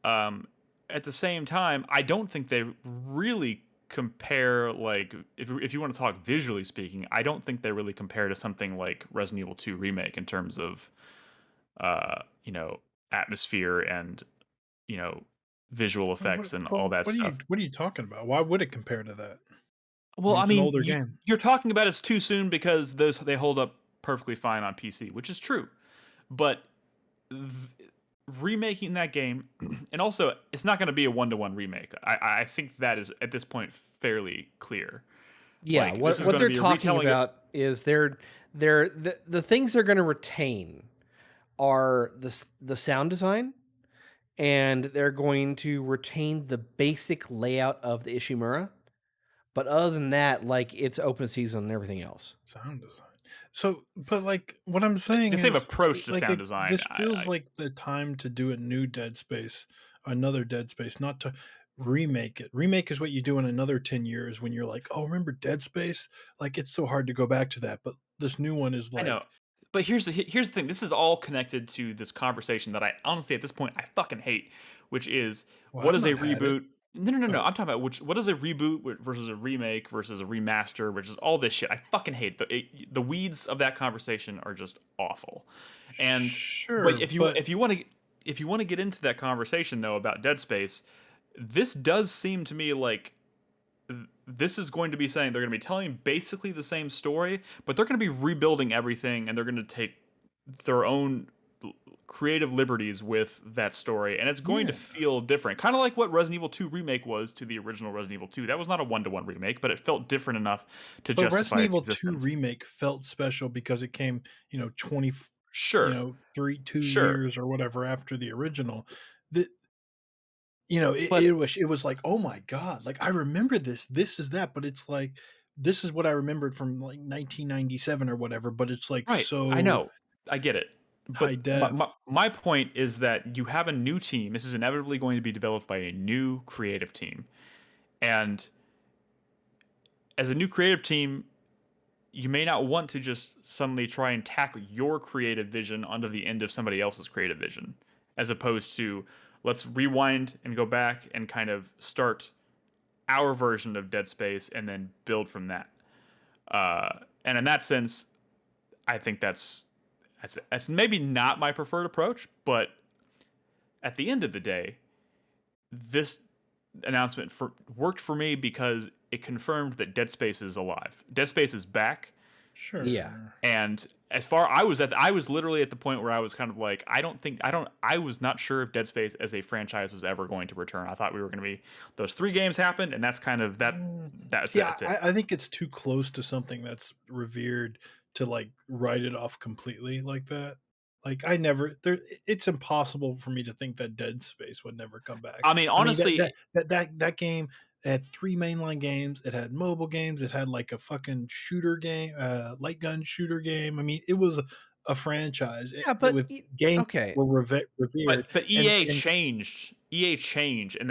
um, at the same time, I don't think they really compare. Like, if you want to talk visually speaking, I don't think they really compare to something like Resident Evil 2 Remake in terms of uh, you know, atmosphere and you know, visual effects and all that stuff. What are you talking about? Why would it compare to that? I Well, mean, I it's an mean, older game. you're talking about it's too soon because they hold up perfectly fine on PC, which is true. But th- remaking that game, and also it's not going to be a 1-to-1 remake. I think that is at this point fairly clear. Yeah, Like this is what going to they're be a talking retelling. about is the things they're going to retain are the sound design, and they're going to retain the basic layout of the Ishimura. But other than that, like, it's open season and everything else. Sound design. So, but like what I'm saying The same is, approach to like sound design. this feels like the time to do a new Dead Space, another Dead Space, not to remake it. Remake is what you do in another 10 years when you're like, oh, remember Dead Space? Like it's so hard to go back to that. But this new one is I know. like, But here's the thing. This is all connected to this conversation that I honestly at this point I fucking hate, which is well, what I've is a not had it. reboot? No. Oh, I'm talking about what is a reboot versus a remake versus a remaster, which is all this shit. I fucking hate the weeds of that conversation are just awful. And but sure, but if you want to get into that conversation though about Dead Space, this does seem to me like this is going to be saying they're going to be telling basically the same story, but they're going to be rebuilding everything and they're going to take their own creative liberties with that story, and it's going to yeah. feel different. Kind of like what Resident Evil 2 Remake was to the original Resident Evil 2. That was not a 1-to-1 remake, but it felt different enough to But justify Resident its Evil 2 existence. remake felt special because it came, 20, Sure. 2 Sure. years or whatever after the original. The But it was like, "Oh my god, like, I remember this is that," but it's like, this is what I remembered from, like, 1997 or whatever, but it's, like, right, I so know. I get it. high But def. my point is that you have a new team. This is inevitably going to be developed by a new creative team. And as a new creative team, you may not want to just suddenly try and tack your creative vision onto the end of somebody else's creative vision, as opposed to let's rewind and go back and kind of start our version of Dead Space and then build from that. And in that sense, I think that's maybe not my preferred approach, but at the end of the day, this announcement worked for me because it confirmed that Dead Space is alive. Dead Space is back, Yeah. Sure. and I was literally at the point where I was kind of like, I was not sure if Dead Space as a franchise was ever going to return. I thought we were going to be those 3 games happened, and that's kind of See, that's it. I think it's too close to something that's revered to, like, write it off completely like that. Like, I never there it's impossible for me to think that Dead Space would never come back. I mean, I mean, honestly, that game had 3 mainline games, it had mobile games, it had, like, a fucking shooter game, light gun shooter game. I mean, it was a franchise, Yeah, but with games okay. were revered, but and EA changed. EA changed, and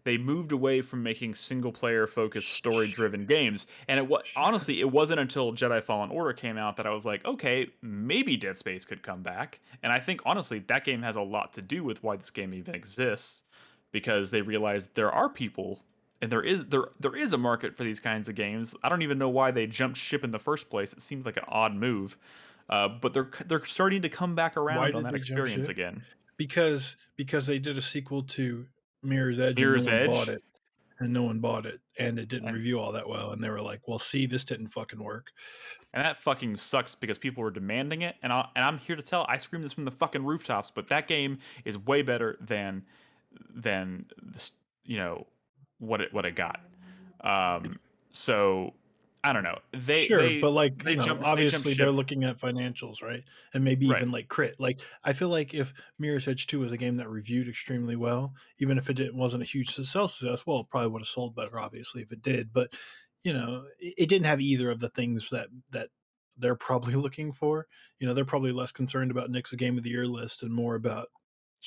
they moved away from making single player focused story driven games. And sure. honestly, it wasn't until Jedi Fallen Order came out that I was like, okay, maybe Dead Space could come back. And I think honestly, that game has a lot to do with why this game even exists, because they realized there are people and there is a market for these kinds of games. I don't even know why they jumped ship in the first place. It seems like an odd move, but they're starting to come back Why around on did that they jump experience ship? again. Because they did a sequel to Mirror's Edge and no Mirror's one bought Edge, it, and it didn't and review all that well, and they were like, "Well, see, this didn't fucking work." and that fucking sucks because people were demanding it, and I'm here to tell. I scream this from the fucking rooftops, but that game is way better than this, what it got. Um, so I don't know. They Sure, they but, like, they jump obviously they're ship, looking at financials, right? And maybe right? even, like, crit. Like, I feel like if Mirror's Edge 2 was a game that reviewed extremely well, even if wasn't a huge success, well, it probably would have sold better, obviously, if it did, but, it didn't have either of the things that they're probably looking for. They're probably less concerned about Nick's Game of the Year list and more about,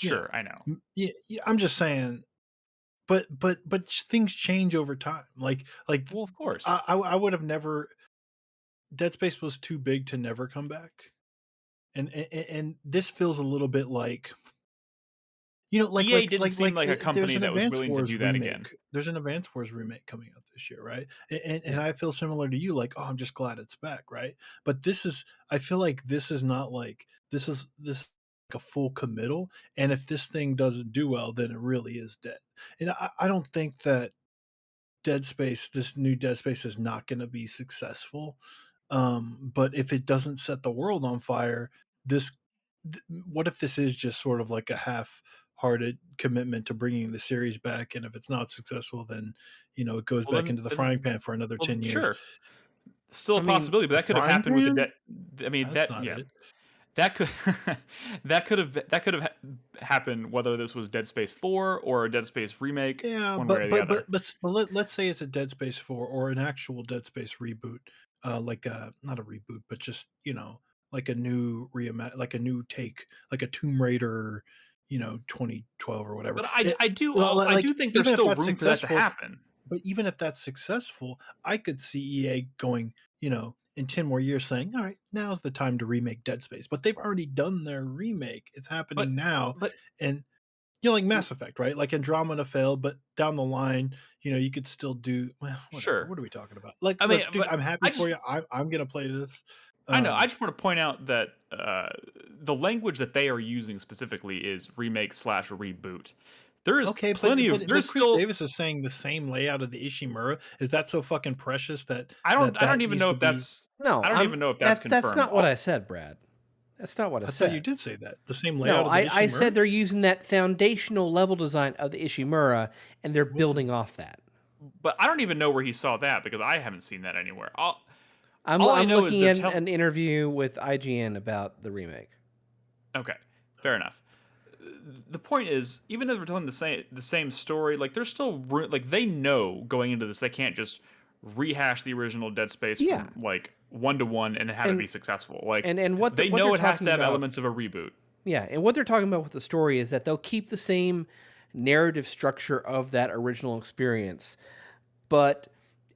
you know Sure, I know. yeah, I'm just saying, but things change over time. Like, Well, of I course. I would have never Dead Space was too big to never come back, and this feels a little bit like, like EA like didn't like seem like like a there's company an that was Advance willing to Wars do that again. remake. There's an Advance Wars remake coming out this year, right? And Yeah. I feel similar to you, like, oh, I'm just glad it's back, right? But I feel like this is not like this is like a full committal, and if this thing doesn't do well, then it really is dead. And I don't think that this new Dead Space is not going to be successful. But if it doesn't set the world on fire, this, what if this is just sort of like a half-hearted commitment to bringing the series back? And if it's not successful, then it goes Well, back into the frying pan for another well, 10 years. sure, still a I mean, possibility, but The that could have frying happened with the pan? debt. I mean, That's not it. that could happened whether this was Dead Space 4 or a Dead Space remake, Yeah, one way or the other. but let's say it's a Dead Space 4 or an actual Dead Space reboot, like a not a reboot, but just like a new like a new take, like a Tomb Raider, 2012 or whatever. But I Like, do think there's even if still that's room for that to successful, happen. but even if that's successful, I could see EA going, in 10 more years saying, all right, now's the time to remake Dead Space. But they've already done their remake. It's But happening now, but and like Mass Effect, right? Like Andromeda failed, but down the line, you could still do well. Whatever. sure. What are we talking about? Like, I mean, look, dude, but I'm happy I for just you. I'm gonna play this. I know. I Um, just want to point out that the language that they are using specifically is remake slash reboot. There is okay, plenty of. but There's Chris still. Davis is saying the same layout of the Ishimura. Is that so fucking precious that I don't even needs know to if be? that's. no, I don't even know if that's that's confirmed. not what I said, Brad. That's not what I I thought you said. did say that the same No, layout of the I said Ishimura. they're using that foundational level design of the Ishimura and they're Was it? building off that. But I don't even know where he saw that because I haven't seen that anywhere. I'm All I I'm know is looking they're at telling. an interview with IGN about the remake. Okay, fair enough. The point is, even though they're telling the same story, like there's still like they know going into this they can't just rehash the original Dead Space Yeah, from like one to one and have it be and successful. Like and they what they're know it has talking to have about, elements of a reboot. yeah, and what they're talking about with the story is that they'll keep the same narrative structure of that original experience, but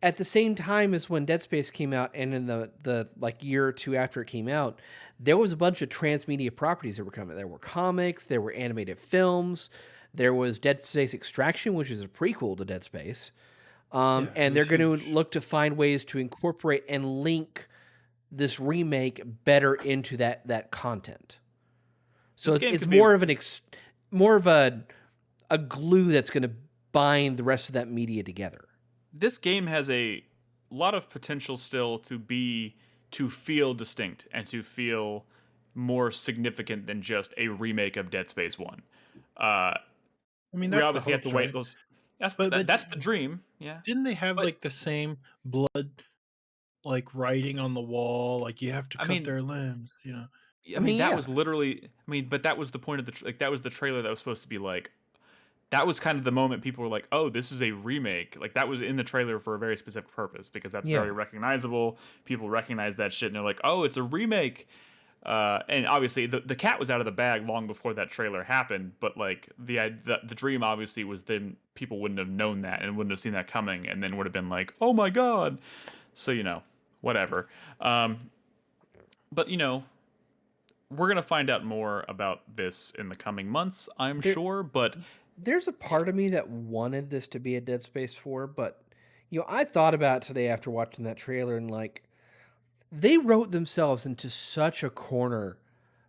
at the same time as when Dead Space came out, and in the like year or two after it came out, there was a bunch of transmedia properties that were coming. There were comics, there were animated films, there was Dead Space Extraction, which is a prequel to Dead Space. Yeah, it And they're was going to huge. look to find ways to incorporate and link this remake better into that content. So This it's game it's could be more of more of a glue that's going to bind the rest of that media together. this game has a lot of potential still to feel distinct and to feel more significant than just a remake of Dead Space 1. Uh, I mean, we that's the obviously have to hopes, wait right? those. That's But that, that's the dream, yeah. didn't they have But like the same blood, like, writing on the wall, like, you have to I cut mean, their limbs, I mean that Yeah, was literally. I mean, but that was the point of like that was the trailer that was supposed to be like. That was kind of the moment people were like, "Oh, this is a remake." Like that was in the trailer for a very specific purpose because that's yeah, very recognizable. People recognize that shit and they're like, "Oh, it's a remake." And obviously, the cat was out of the bag long before that trailer happened. But like the dream obviously was then people wouldn't have known that and wouldn't have seen that coming, and then would have been like, "Oh my god!" So whatever. Um, but we're gonna find out more about this in the coming months, I'm there sure. But there's a part of me that wanted this to be a Dead Space 4, but I thought about it today after watching that trailer and like they wrote themselves into such a corner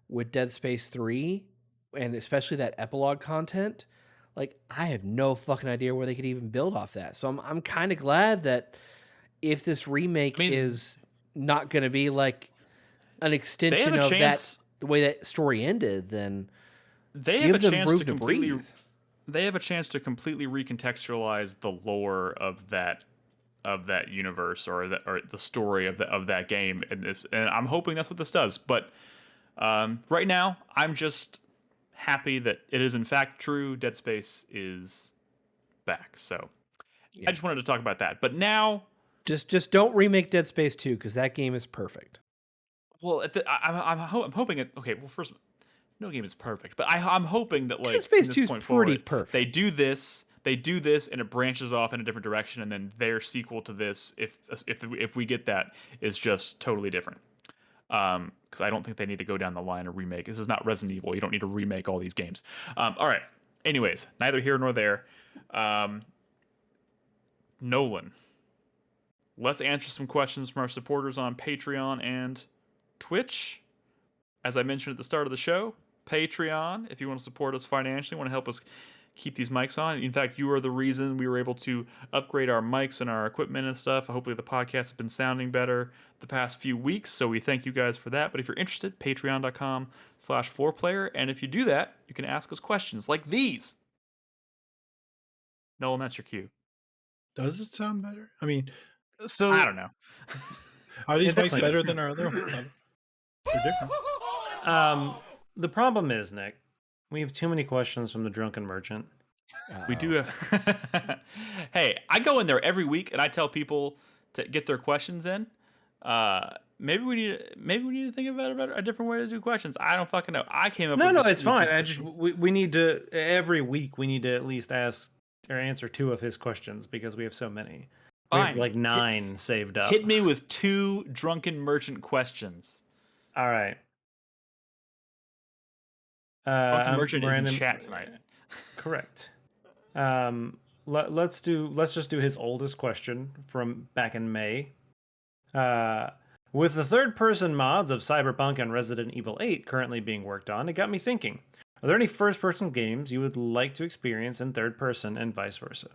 with Dead Space 3 and especially that epilogue content. Like I have no fucking idea where they could even build off that. So I'm kind of glad that if this remake I mean, is not going to be like an they have extension a of that chance. the way that story ended, then They have a give them chance room to to completely. breathe. They have a chance to completely recontextualize the lore of that universe or the story of that game in this, and I'm hoping that's what this does. But right now, I'm just happy that it is in fact true. Dead Space is back. So I Yeah. just wanted to talk about that. But now, Just don't remake Dead Space 2 because that game is perfect. well, I'm hoping it. Okay, well, first, no game is perfect, but I'm hoping that Dead like Space from this 2 is point pretty forward, they perfect. do this. They do this, and it branches off in a different direction, and then their sequel to this, if we get that, is just totally different. Because I don't think they need to go down the line of remake. This is not Resident Evil. You don't need to remake all these games. All right. Anyways, neither here nor there. Um, Nolan. Let's answer some questions from our supporters on Patreon and Twitch. As I mentioned at the start of the show, Patreon, if you want to support us financially, want to help us keep these mics on. In fact, you are the reason we were able to upgrade our mics and our equipment and stuff. Hopefully the podcast has been sounding better the past few weeks, so we thank you guys for that. But if you're interested, patreon.com/4Player, and if you do that, you can ask us questions like these. Nolan, that's your cue. Does it sound better? I mean, So I don't know. are these mics definitely. better than our other ones? They're different. The problem is, Nick, we have too many questions from the drunken merchant. We do have. Hey, I go in there every week and I tell people to get their questions in. Maybe we need to think about a different way to do questions. I don't fucking know. I came up No, with no, this. it's with fine. this I just system. we need to every week we need to at least ask or answer 2 of his questions because we have so many. We have Fine. like 9 saved up. Hit me with 2 drunken merchant questions. All right. Drunken merchant is in Brandon. chat tonight. Correct. Let's just do his oldest question from back in May. With the third-person mods of Cyberpunk and Resident Evil 8 currently being worked on, it got me thinking. Are there any first-person games you would like to experience in third person and vice versa?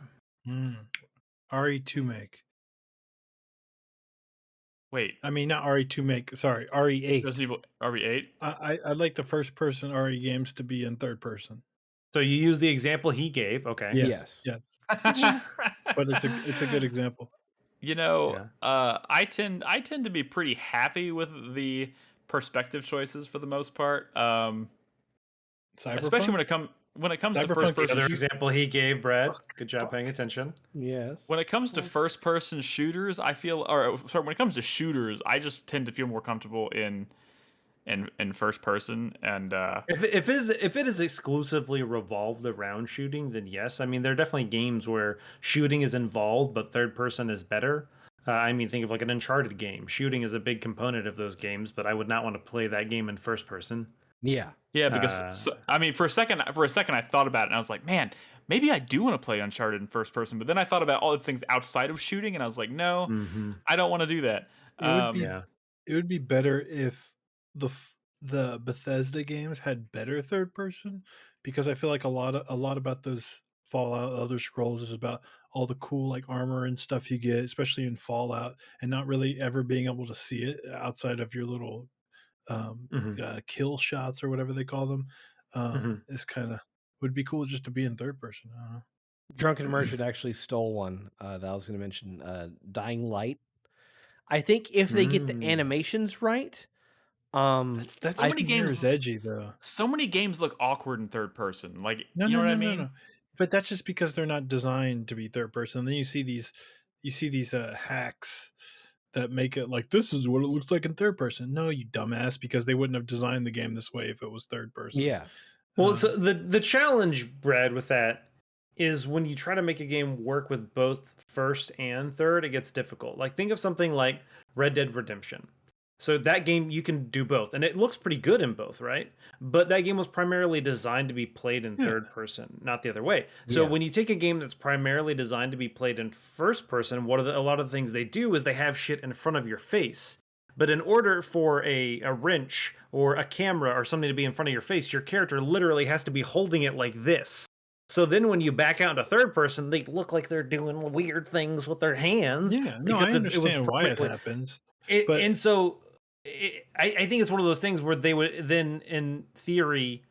RE2 make. Wait. I mean, not RE2 make. Sorry, RE8. Resident Evil RE8? I like the first person RE games to be in third person. So you use the example he gave, okay? Yes. But it's a good example. You know, Yeah. I tend to be pretty happy with the perspective choices for the most part. Especially when it comes to Cyberpunk first The person other example he gave, Brad. Good job paying attention. Yes. When it comes to first person shooters, I feel or sorry, when it comes to shooters, I just tend to feel more comfortable in first person and If it is exclusively revolved around shooting, then yes. I mean, there are definitely games where shooting is involved, but third person is better. I mean, think of like an Uncharted game. Shooting is a big component of those games, but I would not want to play that game in first person. Yeah. yeah, because I mean, for a second I thought about it and I was like, man, maybe I do want to play Uncharted in first person, but then I thought about all the things outside of shooting and I was like, no, I don't want to do that. It would be better if the Bethesda games had better third person, because I feel like a lot about those Fallout Elder Scrolls is about all the cool like armor and stuff you get, especially in Fallout, and not really ever being able to see it outside of your little kill shots or whatever they call them. Is kind of would be cool just to be in third person. I don't know. Drunken Merchant actually stole one that I was going to mention. Dying Light. I think if they get the animations right, That's so I many think games is edgy though. So many games look awkward in third person. Like, No, you know no, what I no, no, mean? no. But that's just because they're not designed to be third person. Then you see these hacks that make it like this is what it looks like in third person. No, you dumbass, because they wouldn't have designed the game this way if it was third person. yeah. Well, so the challenge, Brad, with that is when you try to make a game work with both first and third, it gets difficult. Like think of something like Red Dead Redemption. So that game you can do both, and it looks pretty good in both, right? But that game was primarily designed to be played in Yeah. third person, not the other way. So Yeah. when you take a game that's primarily designed to be played in first person, a lot of the things they do is they have shit in front of your face. But in order for a wrench or a camera or something to be in front of your face, your character literally has to be holding it like this. So then when you back out into third person, they look like they're doing weird things with their hands Yeah, no, I because it was understand why it primarily happens, it, but and so I think it's one of those things where they would then, in theory,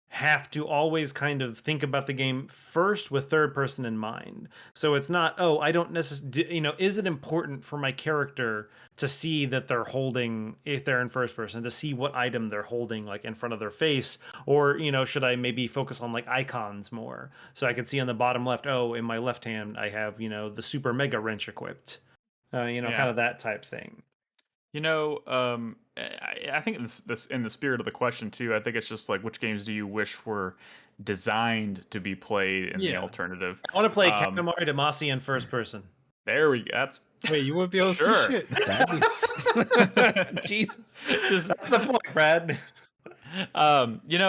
have to always kind of think about the game first with third person in mind. So it's not, oh, I don't necessarily, is it important for my character to see that they're holding, if they're in first person, to see what item they're holding like in front of their face? Or, should I maybe focus on like icons more? So I can see on the bottom left, oh, in my left hand, I have, the super mega wrench equipped, kind Yeah. of that type thing. I think this in the spirit of the question too. I think it's just like which games do you wish were designed to be played in the yeah. alternative? I want to play Um, Katamari Damacy in first person. there we go. That's Wait, you wouldn't be able to see sure. shit. That'd be Jesus. Just That's the point, Brad. and I was You're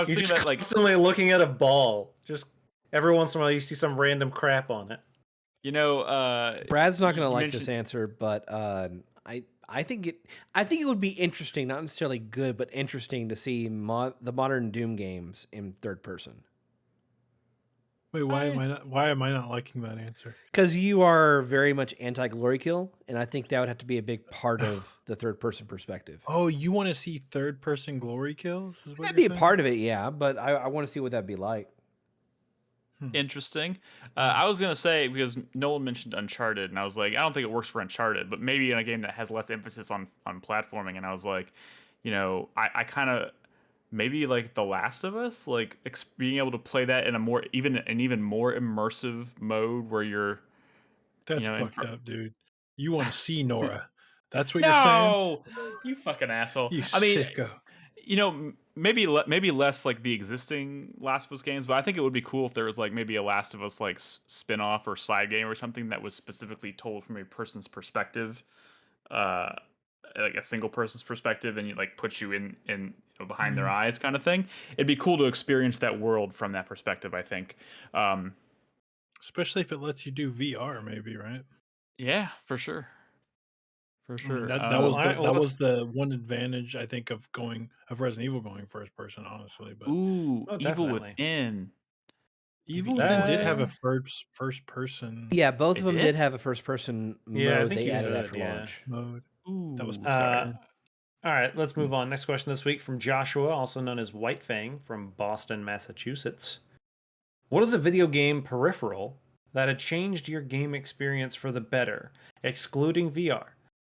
thinking just about like constantly looking at a ball. Just every once in a while, you see some random crap on it. Brad's not going to you like this mentioned answer, but I think it would be interesting, not necessarily good, but interesting to see the modern Doom games in third person. Wait, why am I not liking that answer? Because you are very much anti glory kill, and I think that would have to be a big part of the third person perspective. Oh, you want to see third person glory kills? Is what That'd you're be a saying? part of it, yeah, but I want to see what that'd be like. interesting. I was gonna say because Nolan mentioned Uncharted, and I was like, I don't think it works for Uncharted, but maybe in a game that has less emphasis on platforming. And I was like, I kind of maybe like The Last of Us, like being able to play that in an even more immersive mode where you're, That's in fucked up, dude. You want to see Nora? That's what you're saying? no, you fucking asshole. You I mean, sicko. maybe less like the existing Last of Us games, but I think it would be cool if there was like maybe a Last of Us like spin-off or side game or something that was specifically told from a person's perspective, uh, like a single person's perspective, and you like put you in behind their eyes kind of thing. It'd be cool to experience that world from that perspective. I think. Especially if it lets you do VR, maybe, right? Yeah, for sure, for I mean sure. that was All the right, well, let's. one advantage I think of Resident Evil going first person, honestly. But Ooh, Oh, Evil definitely. Within. Evil Within did have a That, first person Yeah, both It of them did. did have a first person yeah, I mode think they you added could. after Yeah. launch. mode. That was Ooh, pretty sorry. Uh, good. all right, let's move on. Next question this week from Joshua, also known as White Fang from Boston, Massachusetts. What is a video game peripheral that had changed your game experience for the better, excluding VR?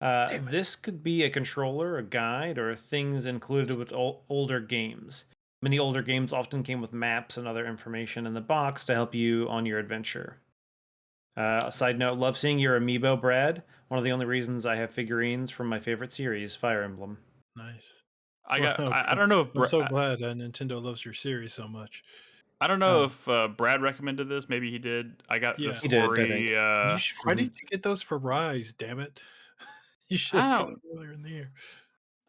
Damn it. This could be a controller, a guide, or things included with older games. Many older games often came with maps and other information in the box to help you on your adventure. Side note, love seeing your amiibo, Brad. One of the only reasons I have figurines from my favorite series, Fire Emblem. Nice. Well, I don't know if I'm so glad Nintendo loves your series so much. I don't know Um, if Brad recommended this. Maybe he did. I got yeah. this He did, I think. Ori. Why didn't you get those for Rise? Damn it! You should I have got don't. them earlier in the year.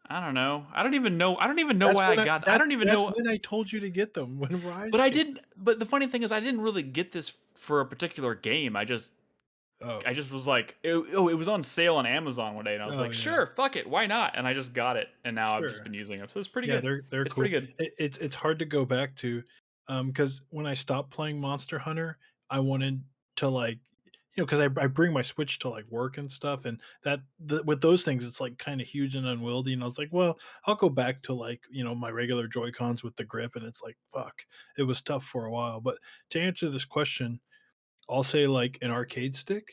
I don't know. I don't even know. I don't even know why I got. I don't even That's know. when I told you to get them when Rise But I came. didn't. But the funny thing is, I didn't really get this for a particular game. Oh, I just was like, it was on sale on Amazon one day, and I was oh like, yeah, sure, fuck it, why not? And I just got it, and now I've just sure. been using them. So it's pretty Yeah, good. they're It's cool. pretty good. It's hard to go back to, because when I stopped playing Monster Hunter, I wanted to like, because I bring my Switch to like work and stuff, and with those things, it's like kind of huge and unwieldy. And I was like, well, I'll go back to like my regular Joy Cons with the grip, and it's like fuck, it was tough for a while. But to answer this question, I'll say like an arcade stick,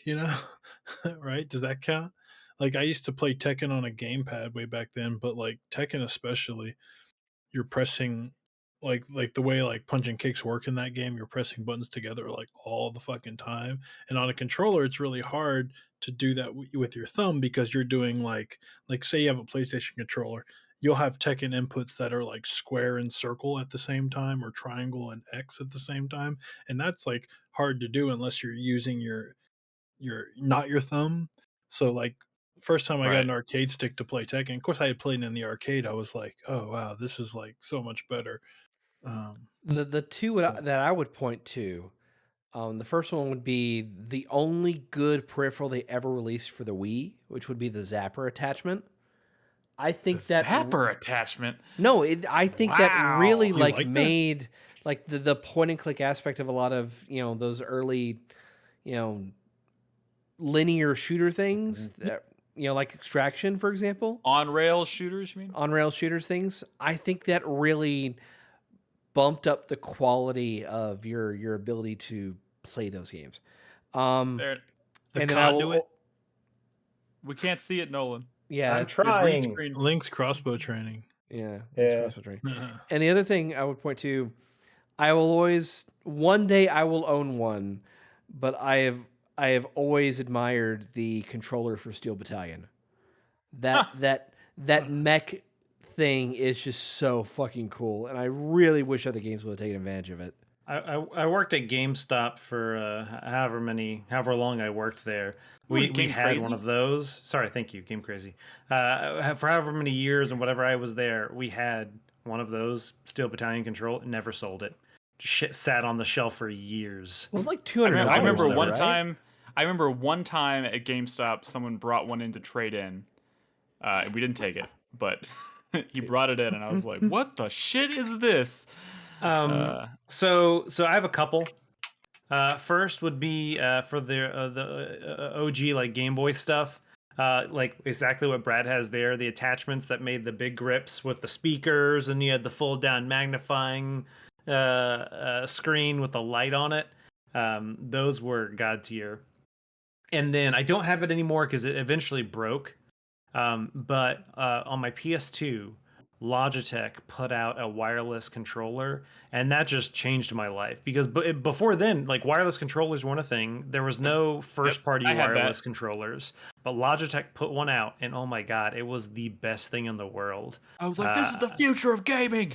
right? Does that count? Like I used to play Tekken on a gamepad way back then, but like Tekken especially, you're pressing like the way like punch and kicks work in that game, you're pressing buttons together like all the fucking time. And on a controller, it's really hard to do that with your thumb because you're doing like say you have a PlayStation controller, you'll have Tekken inputs that are like square and circle at the same time or triangle and X at the same time. And that's like hard to do unless you're using your not your thumb. So like first time I got Right. an arcade stick to play Tekken. Of course, I had played in the arcade. I was like, "Oh wow, this is like so much better." The two But that I would point to, the first one would be the only good peripheral they ever released for the Wii, which would be the Zapper attachment. I The think that Zapper attachment. no, I think that really Wow. you like like that? made like the point and click aspect of a lot of those early you know linear shooter things that like Extraction, for example, On rail shooters, you mean? on rail shooters things. I think that really bumped up the quality of your ability to play those games. Um, There, The and then I conduit, will, we can't see it, Nolan. yeah, I'm it's, Your green trying. screen. Link's crossbow training. yeah, it's Yeah. crossbow training. And the other thing I would point to, I will always one day I will own one, but I have always admired the controller for Steel Battalion. That mech thing is just so fucking cool, and I really wish other games would have taken advantage of it. I worked at GameStop for however long I worked there. We Game had one Crazy? of those. Sorry, thank you, Game Crazy. For however many years and whatever I was there, we had one of those Steel Battalion control. Never sold it. Shit sat on the shelf for years. It was like I $200. remember though, one right? time. I remember one time at GameStop, someone brought one in to trade in. We didn't take it, but he brought it in, and I was like, "What the shit is this?" So I have a couple. First would be for the OG like Game Boy stuff. Like exactly what Brad has there, the attachments that made the big grips with the speakers, and you had the fold down magnifying screen with the light on it. Those were god tier. And then I don't have it anymore because it eventually broke. But on my PS2, Logitech put out a wireless controller, and that just changed my life because before then, like wireless controllers weren't a thing. There was no first party I had wireless that. controllers, but Logitech put one out, and oh my god, it was the best thing in the world. I was like, "This is the future of gaming."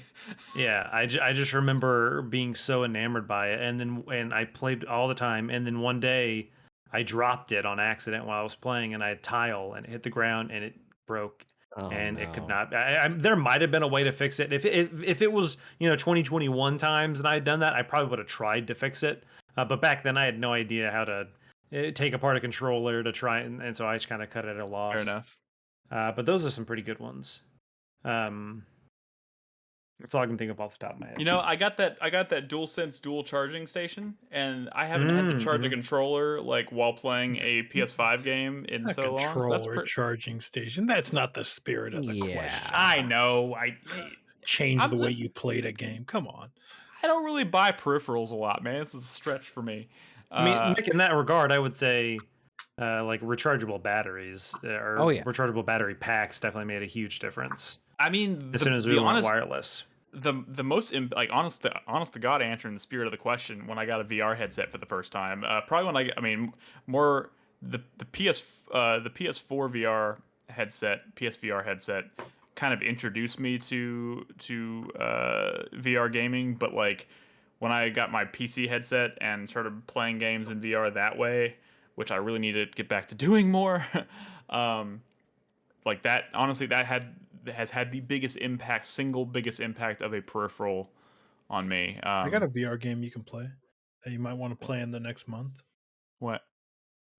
Yeah, I just remember being so enamored by it, and I played all the time, and then one day I dropped it on accident while I was playing, and I had tile, and it hit the ground, and it broke, Oh, and it could no. not. There might have been a way to fix it. If it was 2021 times and I had done that, I probably would have tried to fix it. But back then, I had no idea how to take apart a controller to try, and so I just kind of cut it at a Fair loss. enough. But those are some pretty good ones. That's all I can think of off the top of my head. You know, I got that DualSense dual charging station, and I haven't had to charge a controller like while playing a PS5 game in A so long. So that's controller charging station. That's not the spirit of the question. I know. Change the way you played a game. Come on. I don't really buy peripherals a lot, man. This is a stretch for me. I mean, Nick, in that regard, I would say like rechargeable batteries or rechargeable battery packs definitely made a huge difference. I mean, as soon as we went wireless. The most like honest to God answer in the spirit of the question when I got a VR headset for the first time, probably when I mean more the PS4 VR headset, PSVR headset kind of introduced me to VR gaming, but like when I got my PC headset and started playing games in VR that way, which I really need to get back to doing more, like that honestly has had the single biggest impact of a peripheral on me. I got a VR game you can play that you might want to play in the next month. What?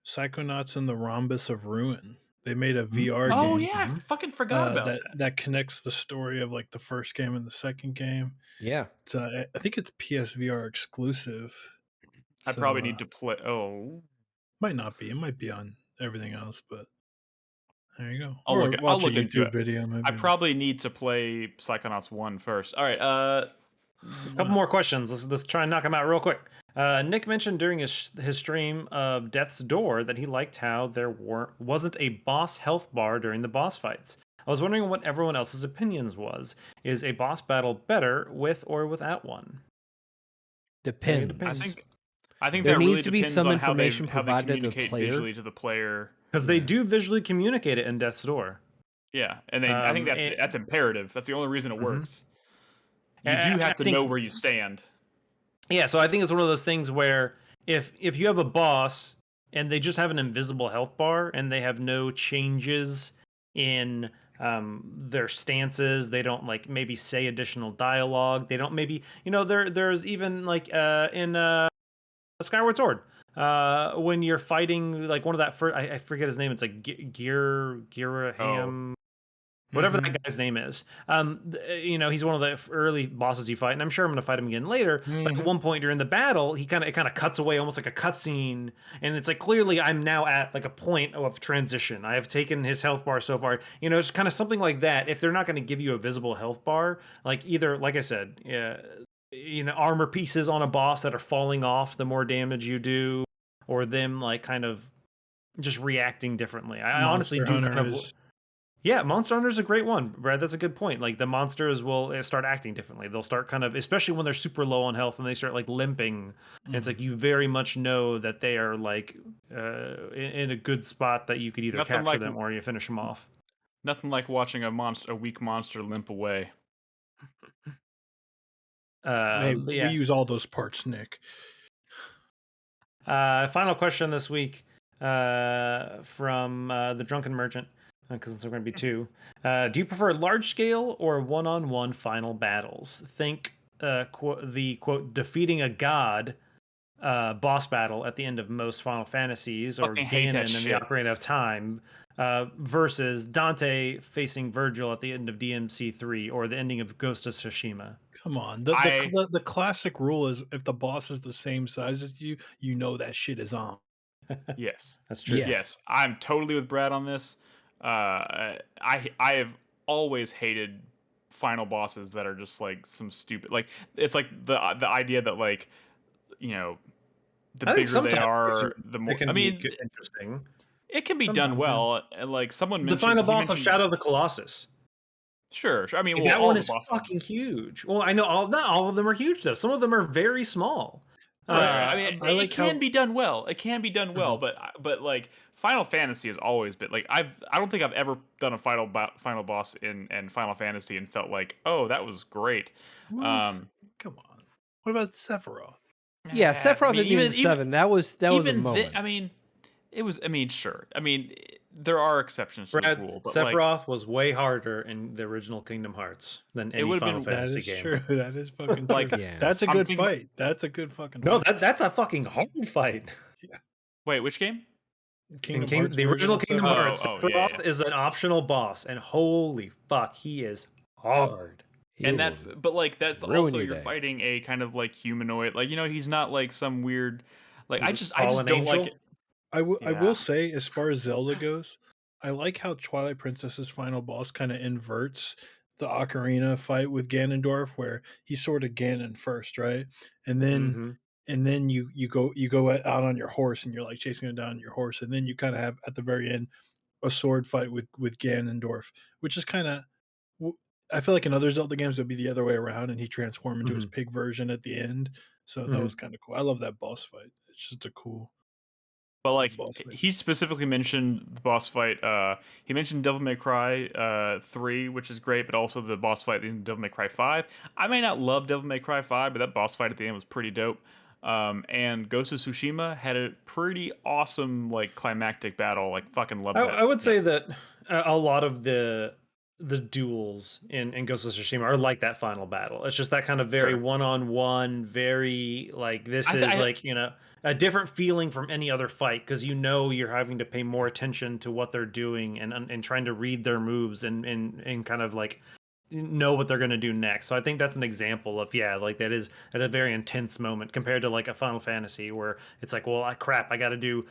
Psychonauts and the Rhombus of Ruin. They made a VR game. Oh yeah, I fucking forgot about that. That connects the story of like the first game and the second game. Yeah. It's, I think it's PSVR exclusive. I probably need to play. Oh, might not be. It might be on everything else, but there you go. I'll watch a look into YouTube it. video. Maybe. I probably need to play Psychonauts 1 first. All right. A couple more questions. Let's try and knock them out real quick. Nick mentioned during his stream of Death's Door that he liked how there wasn't a boss health bar during the boss fights. I was wondering what everyone else's opinions was. Is a boss battle better with or without one? Depends. I think there that needs really to be depends some on information how they provided to the communicate player. visually to the player. Because they do visually communicate it in Death's Door. Yeah, and I think that's imperative. That's the only reason it works. You do have to know where you stand. Yeah, so I think it's one of those things where if you have a boss and they just have an invisible health bar, and they have no changes in their stances. They don't like maybe say additional dialogue. They don't maybe there's even like in Skyward Sword. When you're fighting like one of that first, I forget his name. It's like Oh, Giraham, whatever that guy's name is. He's one of the early bosses you fight, and I'm sure I'm going to fight him again later. But at one point during the battle, it kind of cuts away, almost like a cutscene, and it's like clearly I'm now at like a point of transition. I have taken his health bar so far. It's kind of something like that. If they're not going to give you a visible health bar, like either, like I said, armor pieces on a boss that are falling off the more damage you do, or them like kind of just reacting differently. I honestly Monster do Hunter kind of. is Yeah, Monster Hunter is a great one, Brad. That's a good point. Like the monsters will start acting differently. They'll start kind of, especially when they're super low on health and they start like limping. And it's like you very much know that they are like in a good spot that you could either nothing capture like them or you finish them off. nothing like watching a weak monster limp away. hey, But we yeah. use all those parts, Nick. Final question this week from the Drunken Merchant, because it's going to be two. Do you prefer large scale or one-on-one final battles? Think the quote defeating a god boss battle at the end of most Final Fantasies, or Fucking hate that Ganon in the shit. Ocarina of Time, versus Dante facing Virgil at the end of DMC3, or the ending of Ghost of Tsushima. Come on. I The classic rule is if the boss is the same size as you, you know that shit is on. Yes. That's true. Yes. Yes, I'm totally with Brad on this. I have always hated final bosses that are just like some stupid, like it's like the idea that like you know the I think bigger they sometimes are, the more. it can I be mean, interesting. it can be done Sometimes, yeah. well. And like someone The final he boss of mentioned, Shadow of the Colossus. sure. I mean, Like, well, that all one the is bosses. fucking huge. Well, I know not all of them are huge though. Some of them are very small. Right. I mean, I like it can how be done well. It can be done well, Mhm. but like Final Fantasy has always been like I don't think I've ever done a final boss in Final Fantasy and felt like, oh, that was great. what? Come on. What about Sephiroth? Yeah, I Sephiroth mean, at the end of 7, that was a moment. I mean, it was. I mean, sure. I mean, there are exceptions to the Brad, rule, but like Sephiroth was way harder in the original Kingdom Hearts than it any would have Final been That Fantasy is game. true. That is fucking true. like Yeah. That's a I'm good thinking about, fight. That's a good fucking No, fight. that's a fucking hard fight. wait, which game? Kingdom Hearts The version original of Kingdom Sephiroth. Hearts, Oh, yeah, yeah. Sephiroth is an optional boss, and holy fuck, he is hard. He And will that's but like that's ruin also your you're day. fighting a kind of like humanoid, like he's not like some weird, like He's I just fallen don't like angel. it. I Yeah. will say, as far as Zelda goes, I like how Twilight Princess's final boss kind of inverts the Ocarina fight with Ganondorf, where he's sort of Ganon first, right? And then Mm-hmm. you go out on your horse and you're like chasing him down on your horse, and then you kind of have at the very end a sword fight with Ganondorf, which is kind of I feel like in other Zelda games it would be the other way around, and he transformed into his Mm-hmm. pig version at the end. So that Mm-hmm. was kind of cool. I love that boss fight. It's just a But cool like boss fight. he specifically mentioned the boss fight. He mentioned Devil May Cry 3, which is great, but also the boss fight in Devil May Cry 5. I may not love Devil May Cry 5, but that boss fight at the end was pretty dope. And Ghost of Tsushima had a pretty awesome like climactic battle. Like fucking love that. I would say that a lot of the duels in Ghost of Tsushima are like that final battle. It's just that kind of very Sure. one-on-one, very like this I, is I like a different feeling from any other fight, because you're having to pay more attention to what they're doing and trying to read their moves and kind of like know what they're going to do next. So I think that's an example of like that is at a very intense moment compared to like a Final Fantasy where it's like, well, crap, I got to do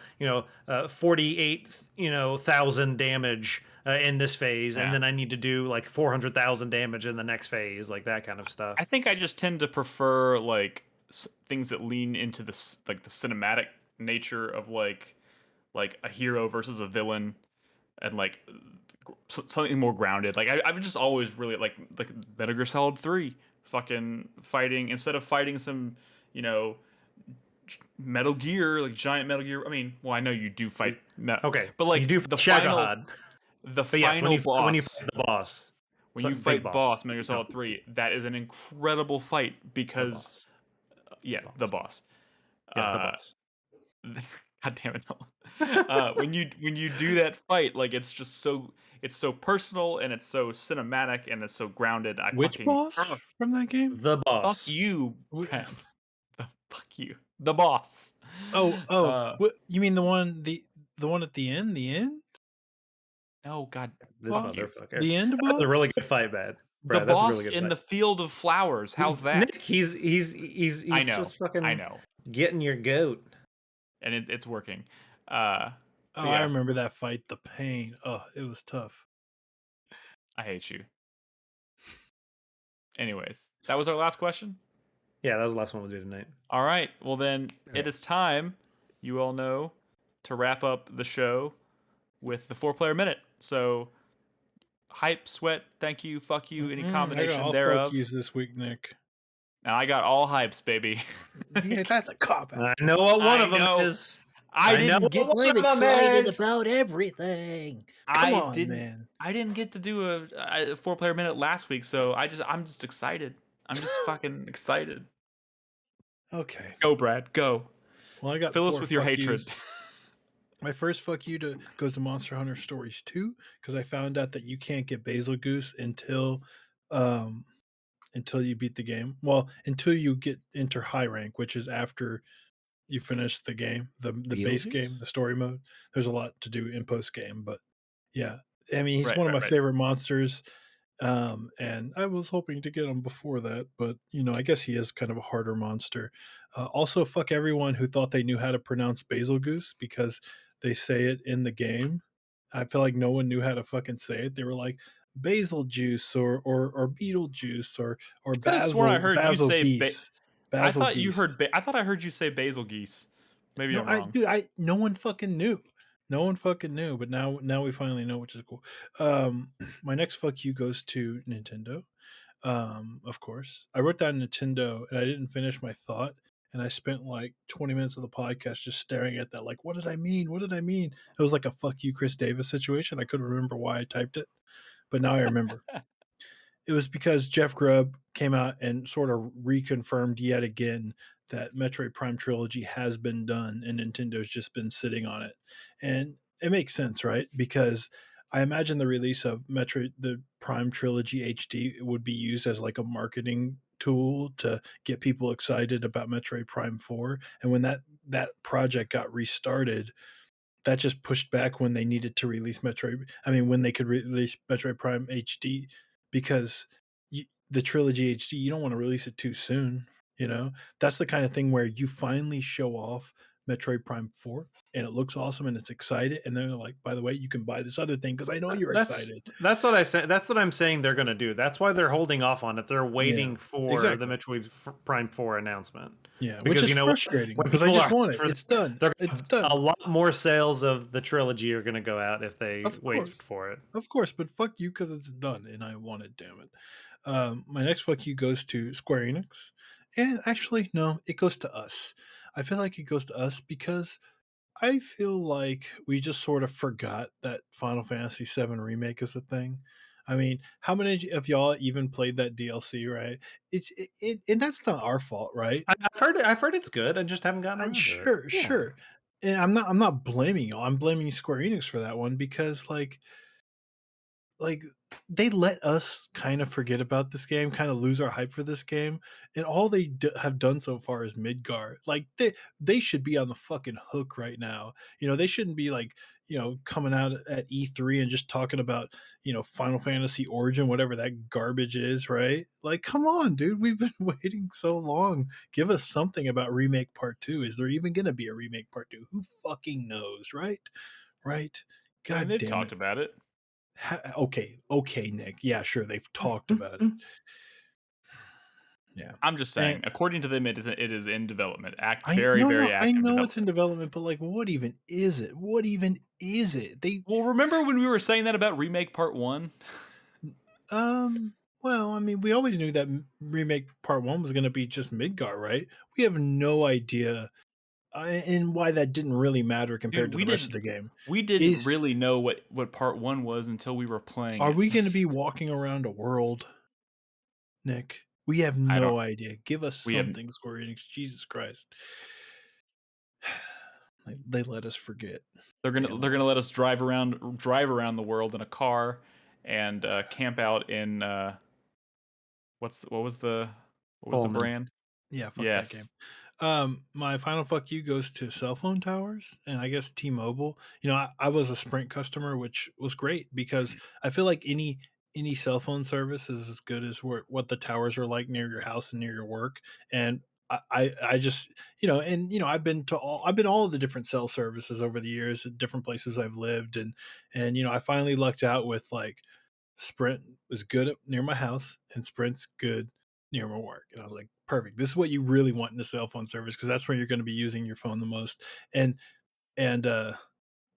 48,000 damage in this phase, and yeah. then I need to do like 400,000 damage in the next phase, like that kind of stuff. I think I just tend to prefer like things that lean into this like the cinematic nature of like a hero versus a villain, and like something more grounded. Like I've just always really like Metal Gear Solid 3, fucking fighting instead of fighting some you know Metal Gear, like giant Metal Gear. I mean, well, I know you do fight, Okay, but you like do the Shagahad, but yes, final when you boss. fight the boss, When you big fight boss, boss Metal Gear no, Solid 3, that is an incredible fight the because boss, yeah, the boss. yeah, the Uh, boss. God damn it, Nolan. When you do that fight, like it's so personal and it's so cinematic and it's so grounded. I Which fucking boss from that game? The fuck boss. you, Wh- Brad. Fuck you, the boss. Oh, Uh, what you mean the one at the end? The end no, God, This fuck boss? you. motherfucker. The end That's a really boss? good fight, man. The Brad, that's a really boss good in fight. the field of flowers. How's that? Nick, I he's know, just I fucking know, getting your goat. and it's working. Uh, Oh, but I yeah, remember that fight. The pain. Oh, it was tough. I hate you. Anyways, that was our last question. Yeah, that was the last one we'll do tonight. All right. Well, then it right. is time, you all know, to wrap up the show with the 4 player minute. So, hype, sweat, thank you, fuck you, any I got combination all fuck thereof. yous this week, Nick. And I got all hypes, baby. Yeah, that's a cop out. I know what one I of them know. is. I know didn't get. what one I'm of them excited is. about everything. Come I on, didn't. man. I didn't get to do a 4 player minute last week, so I'm just excited. I'm just fucking excited. Okay. Go, Brad. Go. Well, I got Fill us 4 with your fuck hatred. yous. My first fuck you goes to Monster Hunter Stories 2 because I found out that you can't get Basil Goose um until you beat the game. Well, until you get enter high rank, which is after you finish the game, the base game, Beetlejuice? the story mode. There's a lot to do in post game, but yeah. I mean, he's Right, one of right, my right. favorite monsters. And I was hoping to get him before that, but I guess he is kind of a harder monster. Also, fuck everyone who thought they knew how to pronounce Basil Goose because they say it in the game. I feel like no one knew how to fucking say it. They were like basil juice or beetle juice or Could have sworn I heard you basil say. geese. I Basil thought you geese. heard. I thought I heard you say basil geese. Maybe No, I'm wrong. no one fucking knew. No one fucking knew, but now we finally know, which is cool. My next fuck you goes to Nintendo. Of course. I wrote down Nintendo and I didn't finish my thought. And I spent like 20 minutes of the podcast just staring at that, like, what did I mean? What did I mean? It was like a fuck you, Chris Davis situation. I couldn't remember why I typed it, but now I remember. It was because Jeff Grubb came out and sort of reconfirmed yet again that Metroid Prime trilogy has been done and Nintendo's just been sitting on it. And it makes sense, right? Because I imagine the release of Metroid the Prime trilogy HD would be used as like a marketing tool to get people excited about Metroid Prime 4. And when that project got restarted, that just pushed back when they needed to release when they could release Metroid Prime HD because the trilogy HD, you don't want to release it too soon. That's the kind of thing where you finally show off Metroid Prime 4 and it looks awesome and it's excited. And they're like, by the way, you can buy this other thing because I know you're excited. That's what I said. That's what I'm saying they're going to do. That's why they're holding off on it. They're Yeah, waiting for the exactly. Metroid Prime 4 announcement. Yeah, which Because is you know what? frustrating When because I people just are want it. for It's done. they're It's a done. lot more sales of the trilogy are going to go out if they Of wait course. for it. Of course, but fuck you because it's done and I want it, damn it. My next fuck you goes to Square Enix. And actually, no, it goes to us. I feel like it goes to us because I feel like we just sort of forgot that Final Fantasy VII Remake is a thing. I mean, how many of y'all even played that DLC, right? And that's not our fault, right? I've heard it's good. I just haven't gotten around to it. Sure, Yeah. sure. And I'm not blaming y'all. I'm blaming Square Enix for that one because like they let us kind of forget about this game, kind of lose our hype for this game, and all they have done so far is Midgar. Like they should be on the fucking hook right now. They shouldn't be like coming out at E3 and just talking about Final Fantasy Origin, whatever that garbage is, right? Like, come on, dude, we've been waiting so long. Give us something about Remake Part 2. Is there even gonna be a Remake Part 2? Who fucking knows, right? Right? I mean, God they've damn talked it. about it. Okay, Nick. Yeah, sure. They've talked about it. Yeah. I'm just saying, And according to them, it is in development. I Very, no, very no, I active know it's in development. development, but like, what even is it? What even is it? Well, remember when we were saying that about Remake Part 1? Um, well, I mean, we always knew that remake part 1 was going to be just Midgar, right? We have no idea, and why that didn't really matter Dude, compared to the rest of the game. we didn't Is really know what Part 1 was until we were playing Are it. we going to be walking around a world, Nick? We have I don't no idea. Give us we have something, Square Enix. Jesus Christ. They let us forget. They're gonna let us drive around the world in a car, and camp out in what was the Pullman. brand? Yeah, fuck that game. Yes. My final fuck you goes to cell phone towers and I guess T-Mobile. I was a Sprint customer, which was great because I feel like any cell phone service is as good as what the towers are like near your house and near your work. And I just I've been all of the different cell services over the years at different places I've lived, and I finally lucked out with like Sprint was good near my house and Sprint's good near my work. And I was like, perfect. This is what you really want in a cell phone service because that's where you're going to be using your phone the most. And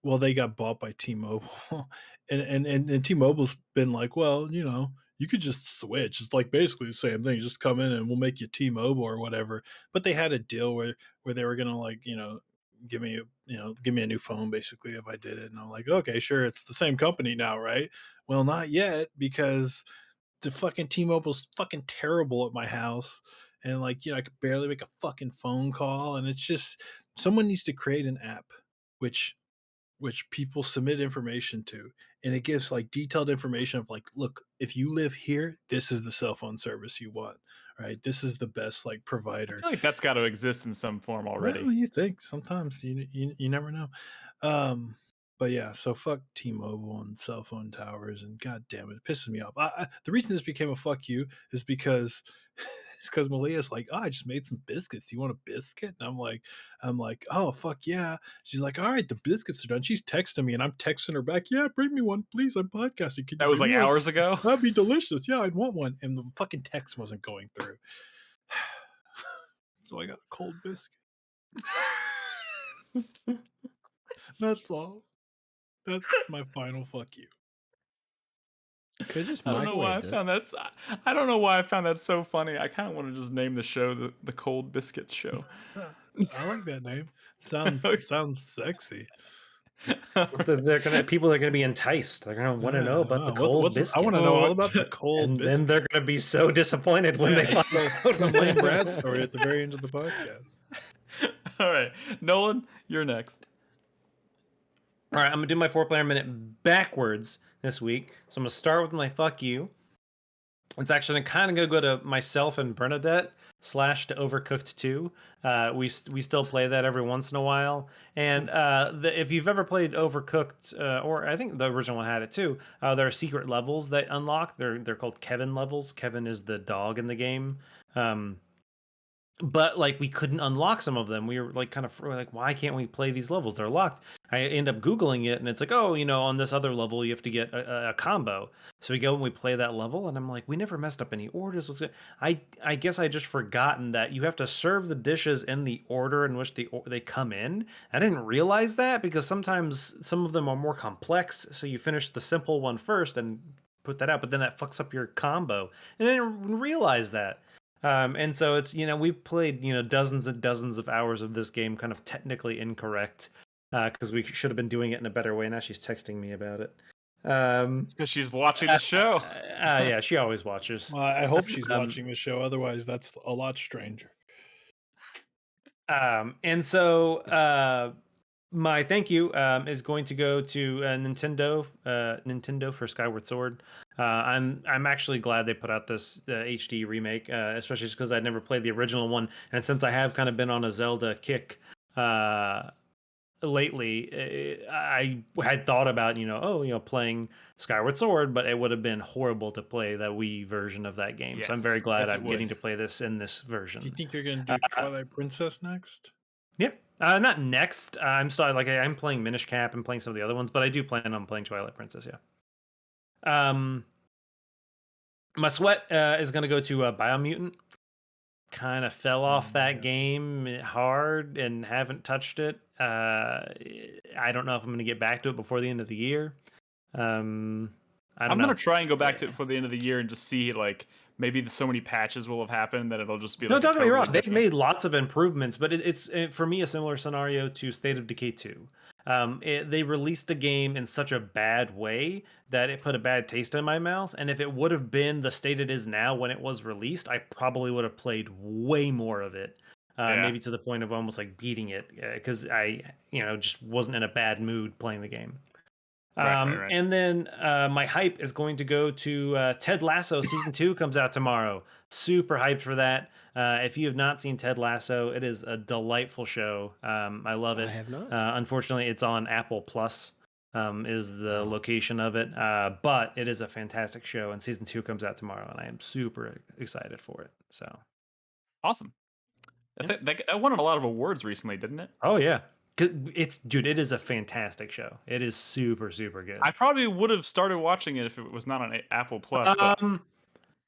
well, they got bought by T-Mobile, and T-Mobile's been like, well, you could just switch. It's like basically the same thing. Just come in and we'll make you T-Mobile or whatever. But they had a deal where they were gonna like give me a new phone basically if I did it, and I'm like, okay, sure, it's the same company now, right? Well, not yet because the fucking T-Mobile's fucking terrible at my house, and like I could barely make a fucking phone call, and it's just someone needs to create an app which people submit information to, and it gives like detailed information of like, look, if you live here, this is the cell phone service you want, right? This is the best like I provider. feel like that's got to exist in some form already. Well, you think sometimes you never know. um but yeah, so fuck T-Mobile and cell phone towers, and god damn it, it pisses me off. The reason this became a fuck you is because it's because Malia's like, oh, I just made some biscuits. You want a biscuit? And I'm like, oh fuck yeah. She's like, all right, the biscuits are done. She's texting me, and I'm texting her back, yeah, bring me one, please. I'm podcasting. Can you That was bring like me one? hours ago. That'd be delicious. Yeah, I'd want one. And the fucking text wasn't going through. So I got a cold biscuit. That's all. That's my final fuck you. Could just I don't know why I microwave it. found that. I don't know why I found that so funny. I kind of want to just name the show the Cold Biscuits Show. I like that name. Sounds sexy. People are gonna be enticed. They're gonna want to know about the cold biscuit. I want to know all about the cold and biscuit. then they're gonna be so disappointed when they find out. Some lame Brad story at the very end of the podcast. All right, Nolan, you're next. All right, I'm gonna do my 4-player minute backwards this week. So I'm gonna start with my fuck you. It's actually kind of go to myself and Bernadette / to Overcooked 2. We still play that every once in a while. And if you've ever played Overcooked, or I think the original one had it too, there are secret levels that unlock. They're called Kevin levels. Kevin is the dog in the game. But like we couldn't unlock some of them. We were like why can't we play these levels? They're locked. I end up Googling it, and it's like, oh, on this other level you have to get a combo. So we go and we play that level, and I'm like, we never messed up any orders. I guess I just forgotten that you have to serve the dishes in the order in which they come in. I didn't realize that because sometimes some of them are more complex. So you finish the simple one first and put that out, but then that fucks up your combo. And I didn't realize that. And so it's, we've played, dozens and dozens of hours of this game kind of technically incorrect because we should have been doing it in a better way. Now she's texting me about it. It's because she's watching the show. Yeah, she always watches. Well, I hope she's watching the show. Otherwise, that's a lot stranger. And so my thank you is going to go to Nintendo for Skyward Sword. I'm actually glad they put out this HD remake, especially because I'd never played the original one, and since I have kind of been on a Zelda kick lately, I had thought about playing Skyward Sword, but it would have been horrible to play the Wii version of that game. Yes, so I'm very glad yes, I'm getting to play this in this version. You think you're gonna do Twilight Princess next? Yeah. Not next. I'm sorry. I'm playing Minish Cap and playing some of the other ones, but I do plan on playing Twilight Princess. Yeah. My sweat is going to go to Biomutant. Kind of fell off that game hard and haven't touched it. I don't know if I'm going to get back to it before the end of the year. I'm going to try and go back to it before the end of the year and just see maybe so many patches will have happened that it'll just be no, don't get me wrong. They've made lots of improvements, but it's for me a similar scenario to State of Decay 2. They released a game in such a bad way that it put a bad taste in my mouth. And if it would have been the state it is now when it was released, I probably would have played way more of it. maybe to the point of almost like beating it because I, just wasn't in a bad mood playing the game. Right. And then my hype is going to go to Ted Lasso season 2 comes out tomorrow. Super hyped for that. If you have not seen Ted Lasso, it is a delightful show. I love it. I have not. Unfortunately, it's on Apple Plus. Is the location of it, but it is a fantastic show, and season 2 comes out tomorrow, and I am super excited for it. So awesome. That won a lot of awards recently, didn't it? Oh yeah. It is a fantastic show. It is super, super good. I probably would have started watching it if it was not on Apple Plus.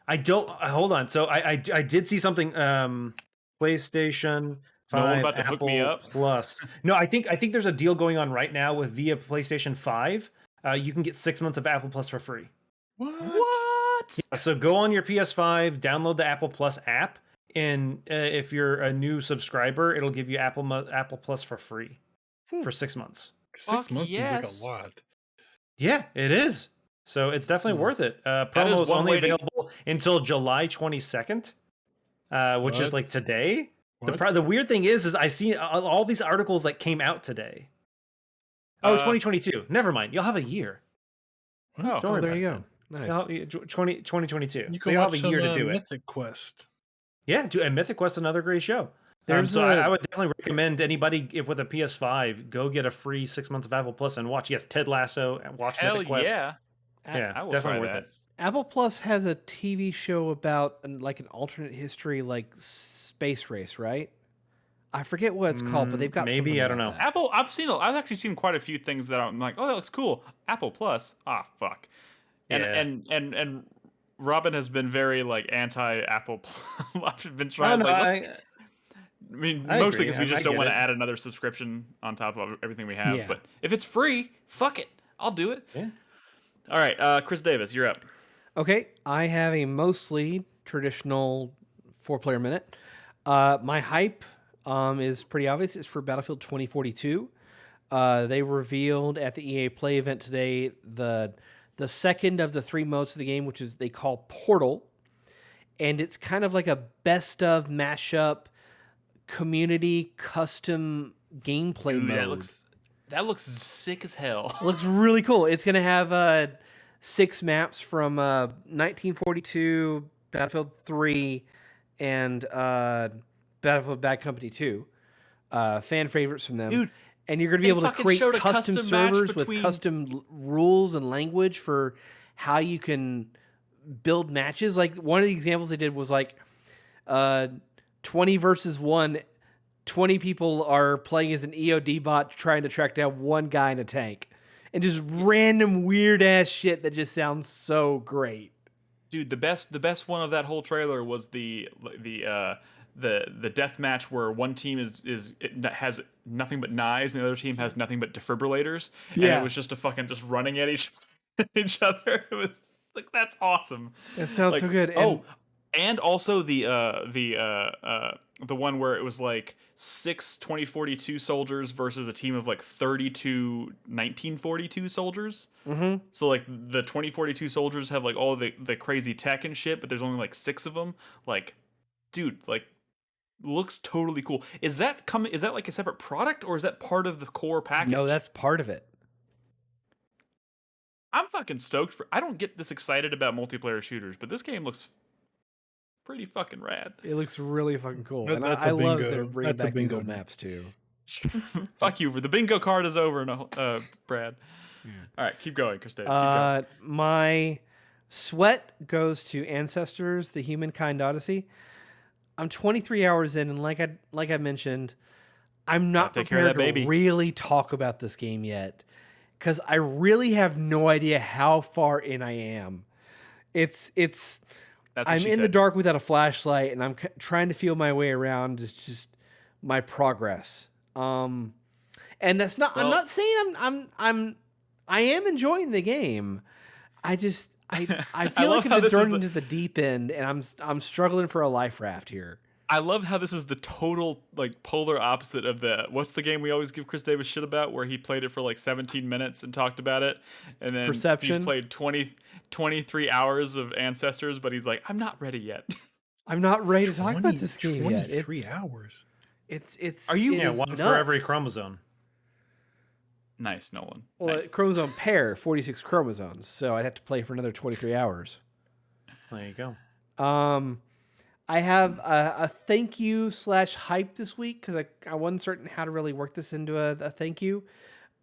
I don't. Hold on. So I did see something. PlayStation 5, no one about to Apple hook me up. Plus. No, I think there's a deal going on right now with via PlayStation 5. You can get 6 months of Apple Plus for free. What? Yeah, so go on your PS5, download the Apple Plus app, and if you're a new subscriber, it'll give you Apple Plus for free for 6 months. 6 months seems like a lot. Yeah, it is. So it's definitely worth it. Promo is only available until July 22nd, which is like today. The weird thing is I see all these articles that came out today. Oh, 2022. Never mind. You'll have a year. Oh, Don't worry there about you it. go. Nice. 2022. You So can you'll watch have a year to do it. Mythic Quest. Yeah, and Mythic Quest is another great show. I would definitely recommend anybody with a PS5 go get a free 6 months of Apple Plus and watch. Yes, Ted Lasso and watch Mythic Quest. Yeah, yeah, I will definitely try worth that. it. Apple Plus has a TV show about like an alternate history, like space race, right? I forget what it's called, but they've got maybe I don't know. That. Apple. I've actually seen quite a few things that I'm like, oh, that looks cool. Apple Plus. Ah, fuck. And Robin has been very like anti-Apple Plus. I've been trying. I mean, mostly because we just don't want to add another subscription on top of everything we have. Yeah. But if it's free, fuck it, I'll do it. Yeah. All right, Chris Davis, you're up. Okay, I have a mostly traditional 4-player minute. My hype is pretty obvious. It's for Battlefield 2042. They revealed at the EA Play event today the second of the 3 modes of the game, which is they call Portal, and it's kind of like a best of mashup community custom gameplay mode. That looks sick as hell. It looks really cool. It's going to have 6 maps from 1942, Battlefield 3, and Battlefield Bad Company 2. Fan favorites from them. Dude, and you're going to be able to create custom servers with custom rules and language for how you can build matches. Like one of the examples they did was like 20 versus 1. 20 people are playing as an EOD bot trying to track down one guy in a tank. And just random weird ass shit that just sounds so great. Dude, the best one of that whole trailer was the death match where one team has nothing but knives and the other team has nothing but defibrillators. And it was just just running at each other. It was like, that's awesome. That sounds so good. And also the one where it was like 6 2042 soldiers versus a team of like 32 1942 soldiers. Mm-hmm. So like the 2042 soldiers have like all the crazy tech and shit, but there's only like 6 of them. Like, dude, like, looks totally cool. Is that like a separate product, or is that part of the core package? No, that's part of it. I'm fucking stoked I don't get this excited about multiplayer shooters, but this game looks pretty fucking rad. It looks really fucking cool. And I love that they're bringing back these old maps too. Fuck you. The bingo card is over, Brad. Yeah. All right, keep going, Chris. Keep going. My sweat goes to Ancestors: The Humankind Odyssey. I'm 23 hours in, and like I mentioned, I'm not prepared to really talk about this game yet, because I really have no idea how far in I am. I'm in the dark without a flashlight, and I'm trying to feel my way around. It's just my progress. And that's not. Well, I'm not saying I am enjoying the game. I feel like I've been thrown into the deep end, and I'm struggling for a life raft here. I love how this is the total like polar opposite of what's the game we always give Chris Davis shit about, where he played it for like 17 minutes and talked about it, and then Perception. He's played 23 hours of Ancestors, but he's like, I'm not ready yet. I'm not ready to talk about this game yet. 23 hours. Are you? Yeah, one for every chromosome. Nice, Nolan. Well, Nice. chromosome pair, 46 chromosomes, so I'd have to play for another 23 hours. There you go. I have a thank you / hype this week because I wasn't certain how to really work this into a thank you.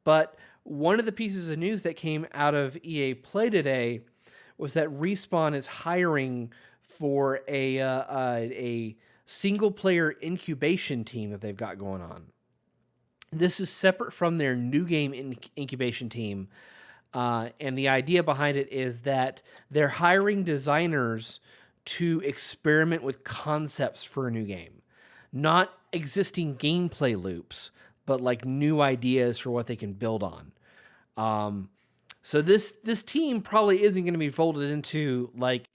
But one of the pieces of news that came out of EA Play today was that Respawn is hiring for a single player incubation team that they've got going on. This is separate from their new game incubation team. And the idea behind it is that they're hiring designers to experiment with concepts for a new game. Not existing gameplay loops, but like new ideas for what they can build on. So this team probably isn't going to be folded into like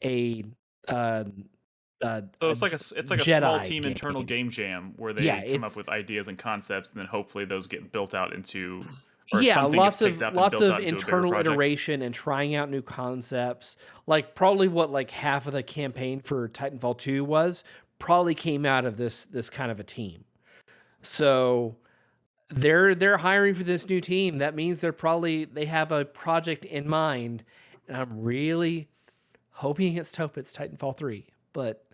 a So it's like a Jedi small team game. internal game jam where they come up with ideas and concepts, and then hopefully those get built out into lots of internal iteration and trying out new concepts. Like probably what like half of the campaign for Titanfall 2 was probably came out of this kind of a team. So they're hiring for this new team. That means they have a project in mind, and I'm really hoping it's Titanfall 3. But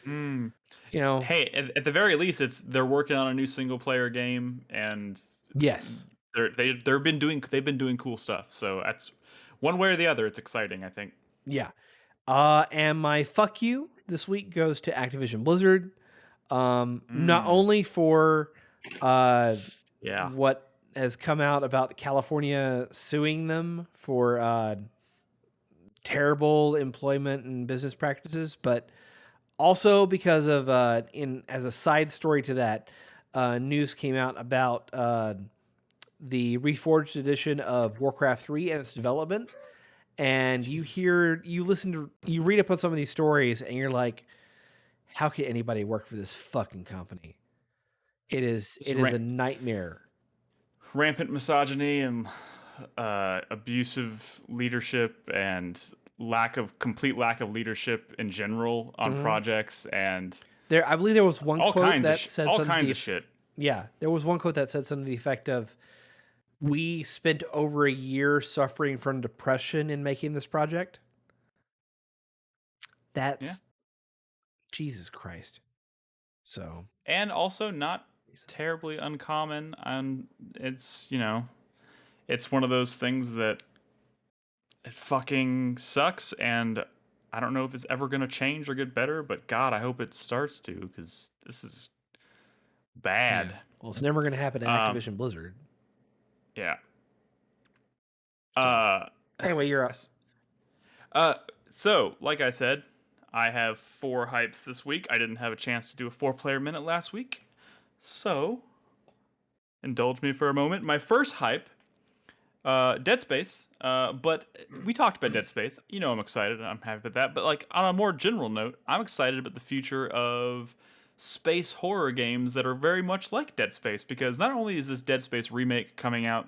you know, hey, at the very least, they're working on a new single player game, and yes, they've been doing cool stuff. So that's one way or the other. It's exciting, I think. Yeah. And my fuck you this week goes to Activision Blizzard. Not only for what has come out about California suing them for terrible employment and business practices, but also because of as a side story to that, news came out about the reforged edition of Warcraft 3 and its development. And you read up on some of these stories, and you're like, how can anybody work for this fucking company? It is a nightmare. Rampant misogyny and abusive leadership and complete lack of leadership in general on projects, and I believe there was one quote that said all something kinds of shit. Yeah, there was one quote that said something to the effect of, "We spent over a year suffering from depression in making this project." That's Jesus Christ. So, and also not terribly uncommon, and it's it's one of those things that it fucking sucks, and I don't know if it's ever going to change or get better, but God, I hope it starts to, because this is bad. Yeah. Well, it's never going to happen to Activision Blizzard. Yeah. Anyway, you're up. So, like I said, I have 4 hypes this week. I didn't have a chance to do a 4-player minute last week, so indulge me for a moment. My first hype, Dead Space. But we talked about Dead Space. I'm excited. I'm happy about that. But like on a more general note, I'm excited about the future of space horror games that are very much like Dead Space, because not only is this Dead Space remake coming out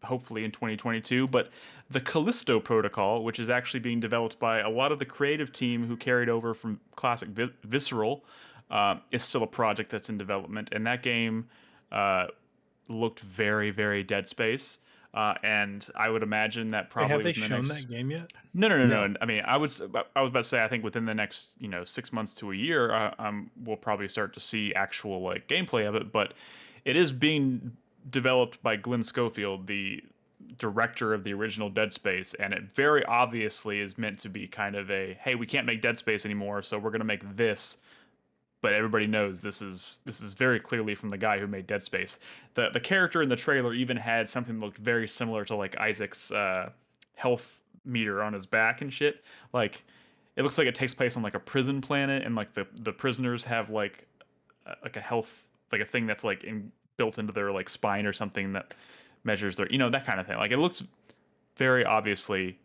hopefully in 2022, but the Callisto Protocol, which is actually being developed by a lot of the creative team who carried over from classic Visceral, is still a project that's in development, and that game looked very, very Dead Space. And I would imagine that probably have they shown that game yet? No. I mean, I was about to say, I think within the next 6 months to a year, we'll probably start to see actual like gameplay of it. But it is being developed by Glenn Schofield, the director of the original Dead Space, and it very obviously is meant to be kind of a, hey, we can't make Dead Space anymore, so we're gonna make this. But everybody knows this is very clearly from the guy who made Dead Space. The character in the trailer even had something that looked very similar to like Isaac's health meter on his back and shit. Like it looks like it takes place on like a prison planet, and like the prisoners have like a health, like a thing that's like built into their like spine or something that measures their that kind of thing. Like it looks very obviously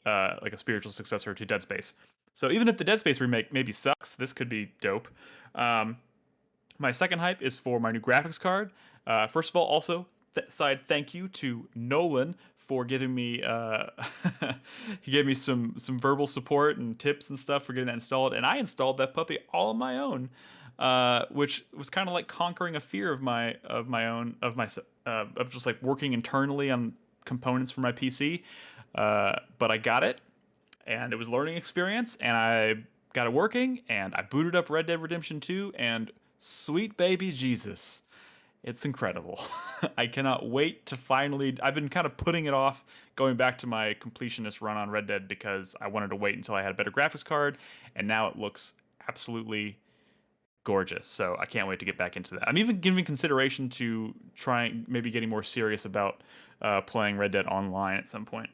like a spiritual successor to Dead Space. So even if the Dead Space remake maybe sucks, this could be dope. My second hype is for my new graphics card. First of all, also thank you to Nolan for giving me he gave me some verbal support and tips and stuff for getting that installed, and I installed that puppy all on my own. which was kind of like conquering a fear of my own of just like working internally on components for my PC. But I got it, and it was a learning experience, and I got it working, and I booted up Red Dead Redemption 2, and sweet baby Jesus, it's incredible. I cannot wait to finally. I've been kind of putting it off, going back to my completionist run on Red Dead because I wanted to wait until I had a better graphics card, and now it looks absolutely gorgeous. So I can't wait to get back into that. I'm even giving consideration to trying, maybe getting more serious about playing Red Dead Online at some point.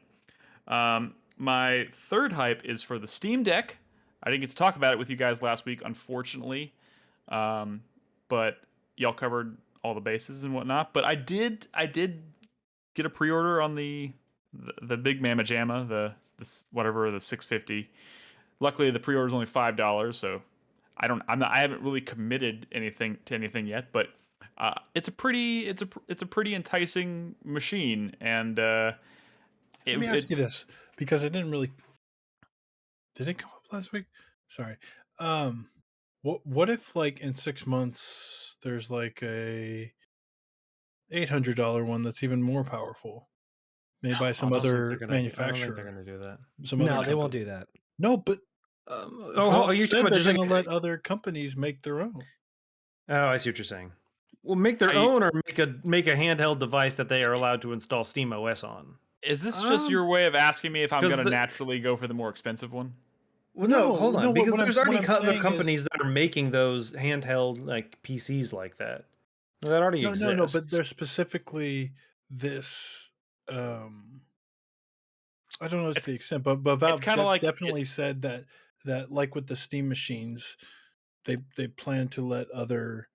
My third hype is for the Steam Deck. I didn't get to talk about it with you guys last week, unfortunately, but y'all covered all the bases and whatnot. But I did get a pre-order on the big mamma jamma, the whatever, the 650. Luckily, the pre-order is only $5, so I haven't really committed anything to anything yet, but it's a pretty enticing machine, and Let me ask you this, because it didn't really. Did it come up last week? Sorry. What if like in 6 months there's like a $800 one that's even more powerful, made by some other I don't think they're manufacturer? gonna do that. Some other No, they won't company. do that. No, but Are you talking said about they're just going to like? let other companies make their own. Oh, I see what you're saying. Well, make their own, or make a handheld device that they are allowed to install Steam OS on. Is this just your way of asking me if I'm 'cause going to the- naturally go for the more expensive one? Well, no, hold on, because what there's I'm already other saying is companies that are making those handheld like PCs like that. That already exists. no, but there's specifically this. I don't know what's the extent, but It's Valve kind of like definitely said that like with the Steam machines, they plan to let other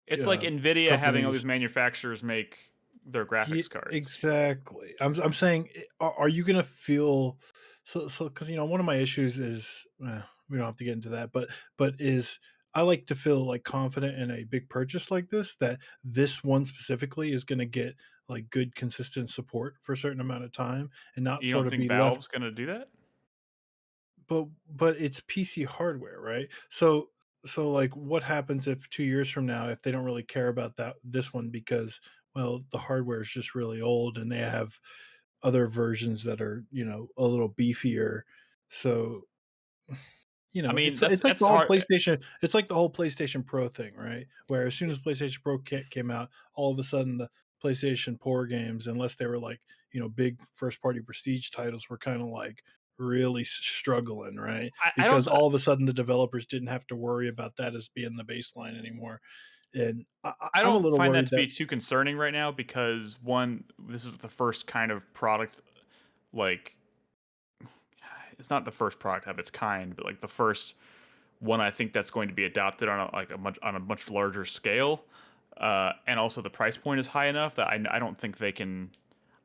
it's like Nvidia having all these companies. manufacturers make their graphics cards. Exactly. I'm saying, are you gonna feel so? Because one of my issues is we don't have to get into that, but is I like to feel like confident in a big purchase like this, that this one specifically is going to get like good consistent support for a certain amount of time and not You sort don't of think be Valve's left. going to do that? But it's PC hardware, right? So like what happens if 2 years from now, if they don't really care about this one because, well, the hardware is just really old and they have other versions that are a little beefier. So I mean, it's like that's the whole hard. PlayStation. It's like the whole PlayStation Pro thing, right? Where as soon as PlayStation Pro came out, all of a sudden the PlayStation Poor games, unless they were like big first party prestige titles, were kind of like really struggling, right? I don't. Because all of a sudden the developers didn't have to worry about that as being the baseline anymore. And I I'm a don't little find that worried to be too concerning right now because one, this is the first kind of product, like it's not the first product of its kind, but like the first one I think that's going to be adopted on a much larger scale, and also the price point is high enough that I don't think they can.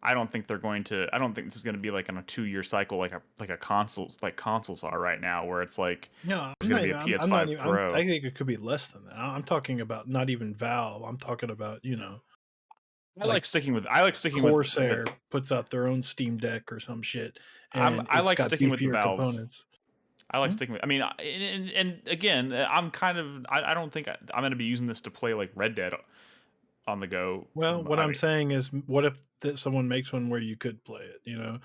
I don't think they're going to. I don't think this is going to be like on a 2-year cycle like a consoles are right now, where it's like No, there's going to be a I'm not PS5 even. Pro. I think it could be less than that. I'm talking about not even Valve. I'm talking about like I like sticking Corsair with puts out their own Steam Deck or some shit, I'm and I it's like got sticking with the beefier Valve. components. I like sticking with. I mean, and again, I'm kind of. I don't think I'm going to be using this to play like Red Dead on the go. Well, what I I'm mean, saying is, what if someone makes one where you could play it?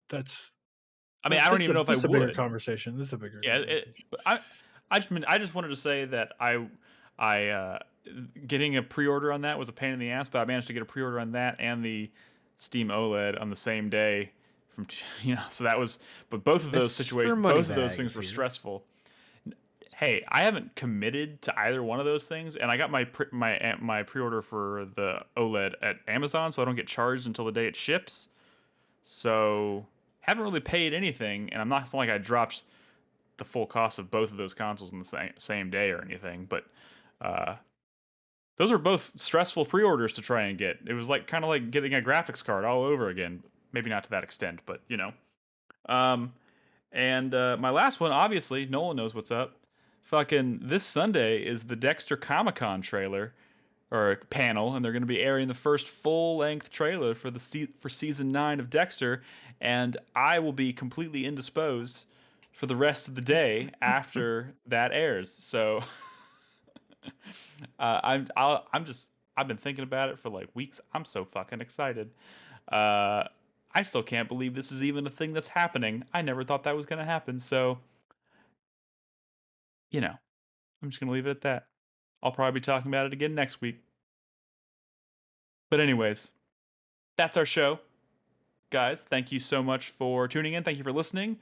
That's I don't even know if I this is a bigger would. conversation. This is a bigger Yeah, conversation. but I just wanted to say that I getting a pre-order on that was a pain in the ass, but I managed to get a pre-order on that and the Steam OLED on the same day from so that was, but both of those Mr. situations, both of those Moneybags, things were Caesar. stressful. Hey, I haven't committed to either one of those things, and I got my my pre-order for the OLED at Amazon, so I don't get charged until the day it ships. So haven't really paid anything, and it's not like I dropped the full cost of both of those consoles in the same day or anything. But uh, those were both stressful pre-orders to try and get. It was like kind of like getting a graphics card all over again. Maybe not to that extent, but Um, and my last one, obviously, Nolan knows what's up. Fucking this Sunday is the Dexter Comic Con trailer or panel, and they're going to be airing the first full-length trailer for for season 9 of Dexter, and I will be completely indisposed for the rest of the day after that airs. So I've been thinking about it for like weeks. I'm so fucking excited. I still can't believe this is even a thing that's happening. I never thought that was going to happen. So, I'm just going to leave it at that. I'll probably be talking about it again next week. But anyways, that's our show. Guys, thank you so much for tuning in. Thank you for listening.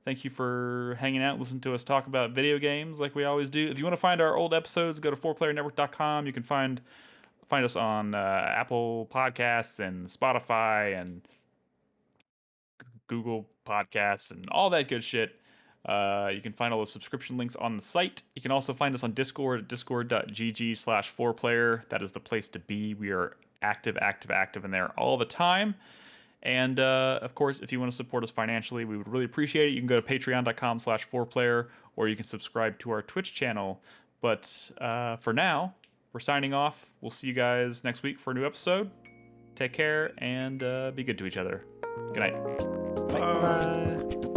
Thank you for hanging out, listening to us talk about video games like we always do. If you want to find our old episodes, go to 4playernetwork.com. You can find us on Apple Podcasts and Spotify and Google Podcasts and all that good shit. You can find all the subscription links on the site. You can also find us on Discord at discord.gg/4player. That is the place to be. We are active in there all the time. And of course, if you want to support us financially, we would really appreciate it. You can go to patreon.com/4player, or you can subscribe to our Twitch channel. But for now, we're signing off. We'll see you guys next week for a new episode. Take care and be good to each other. Good night. Bye.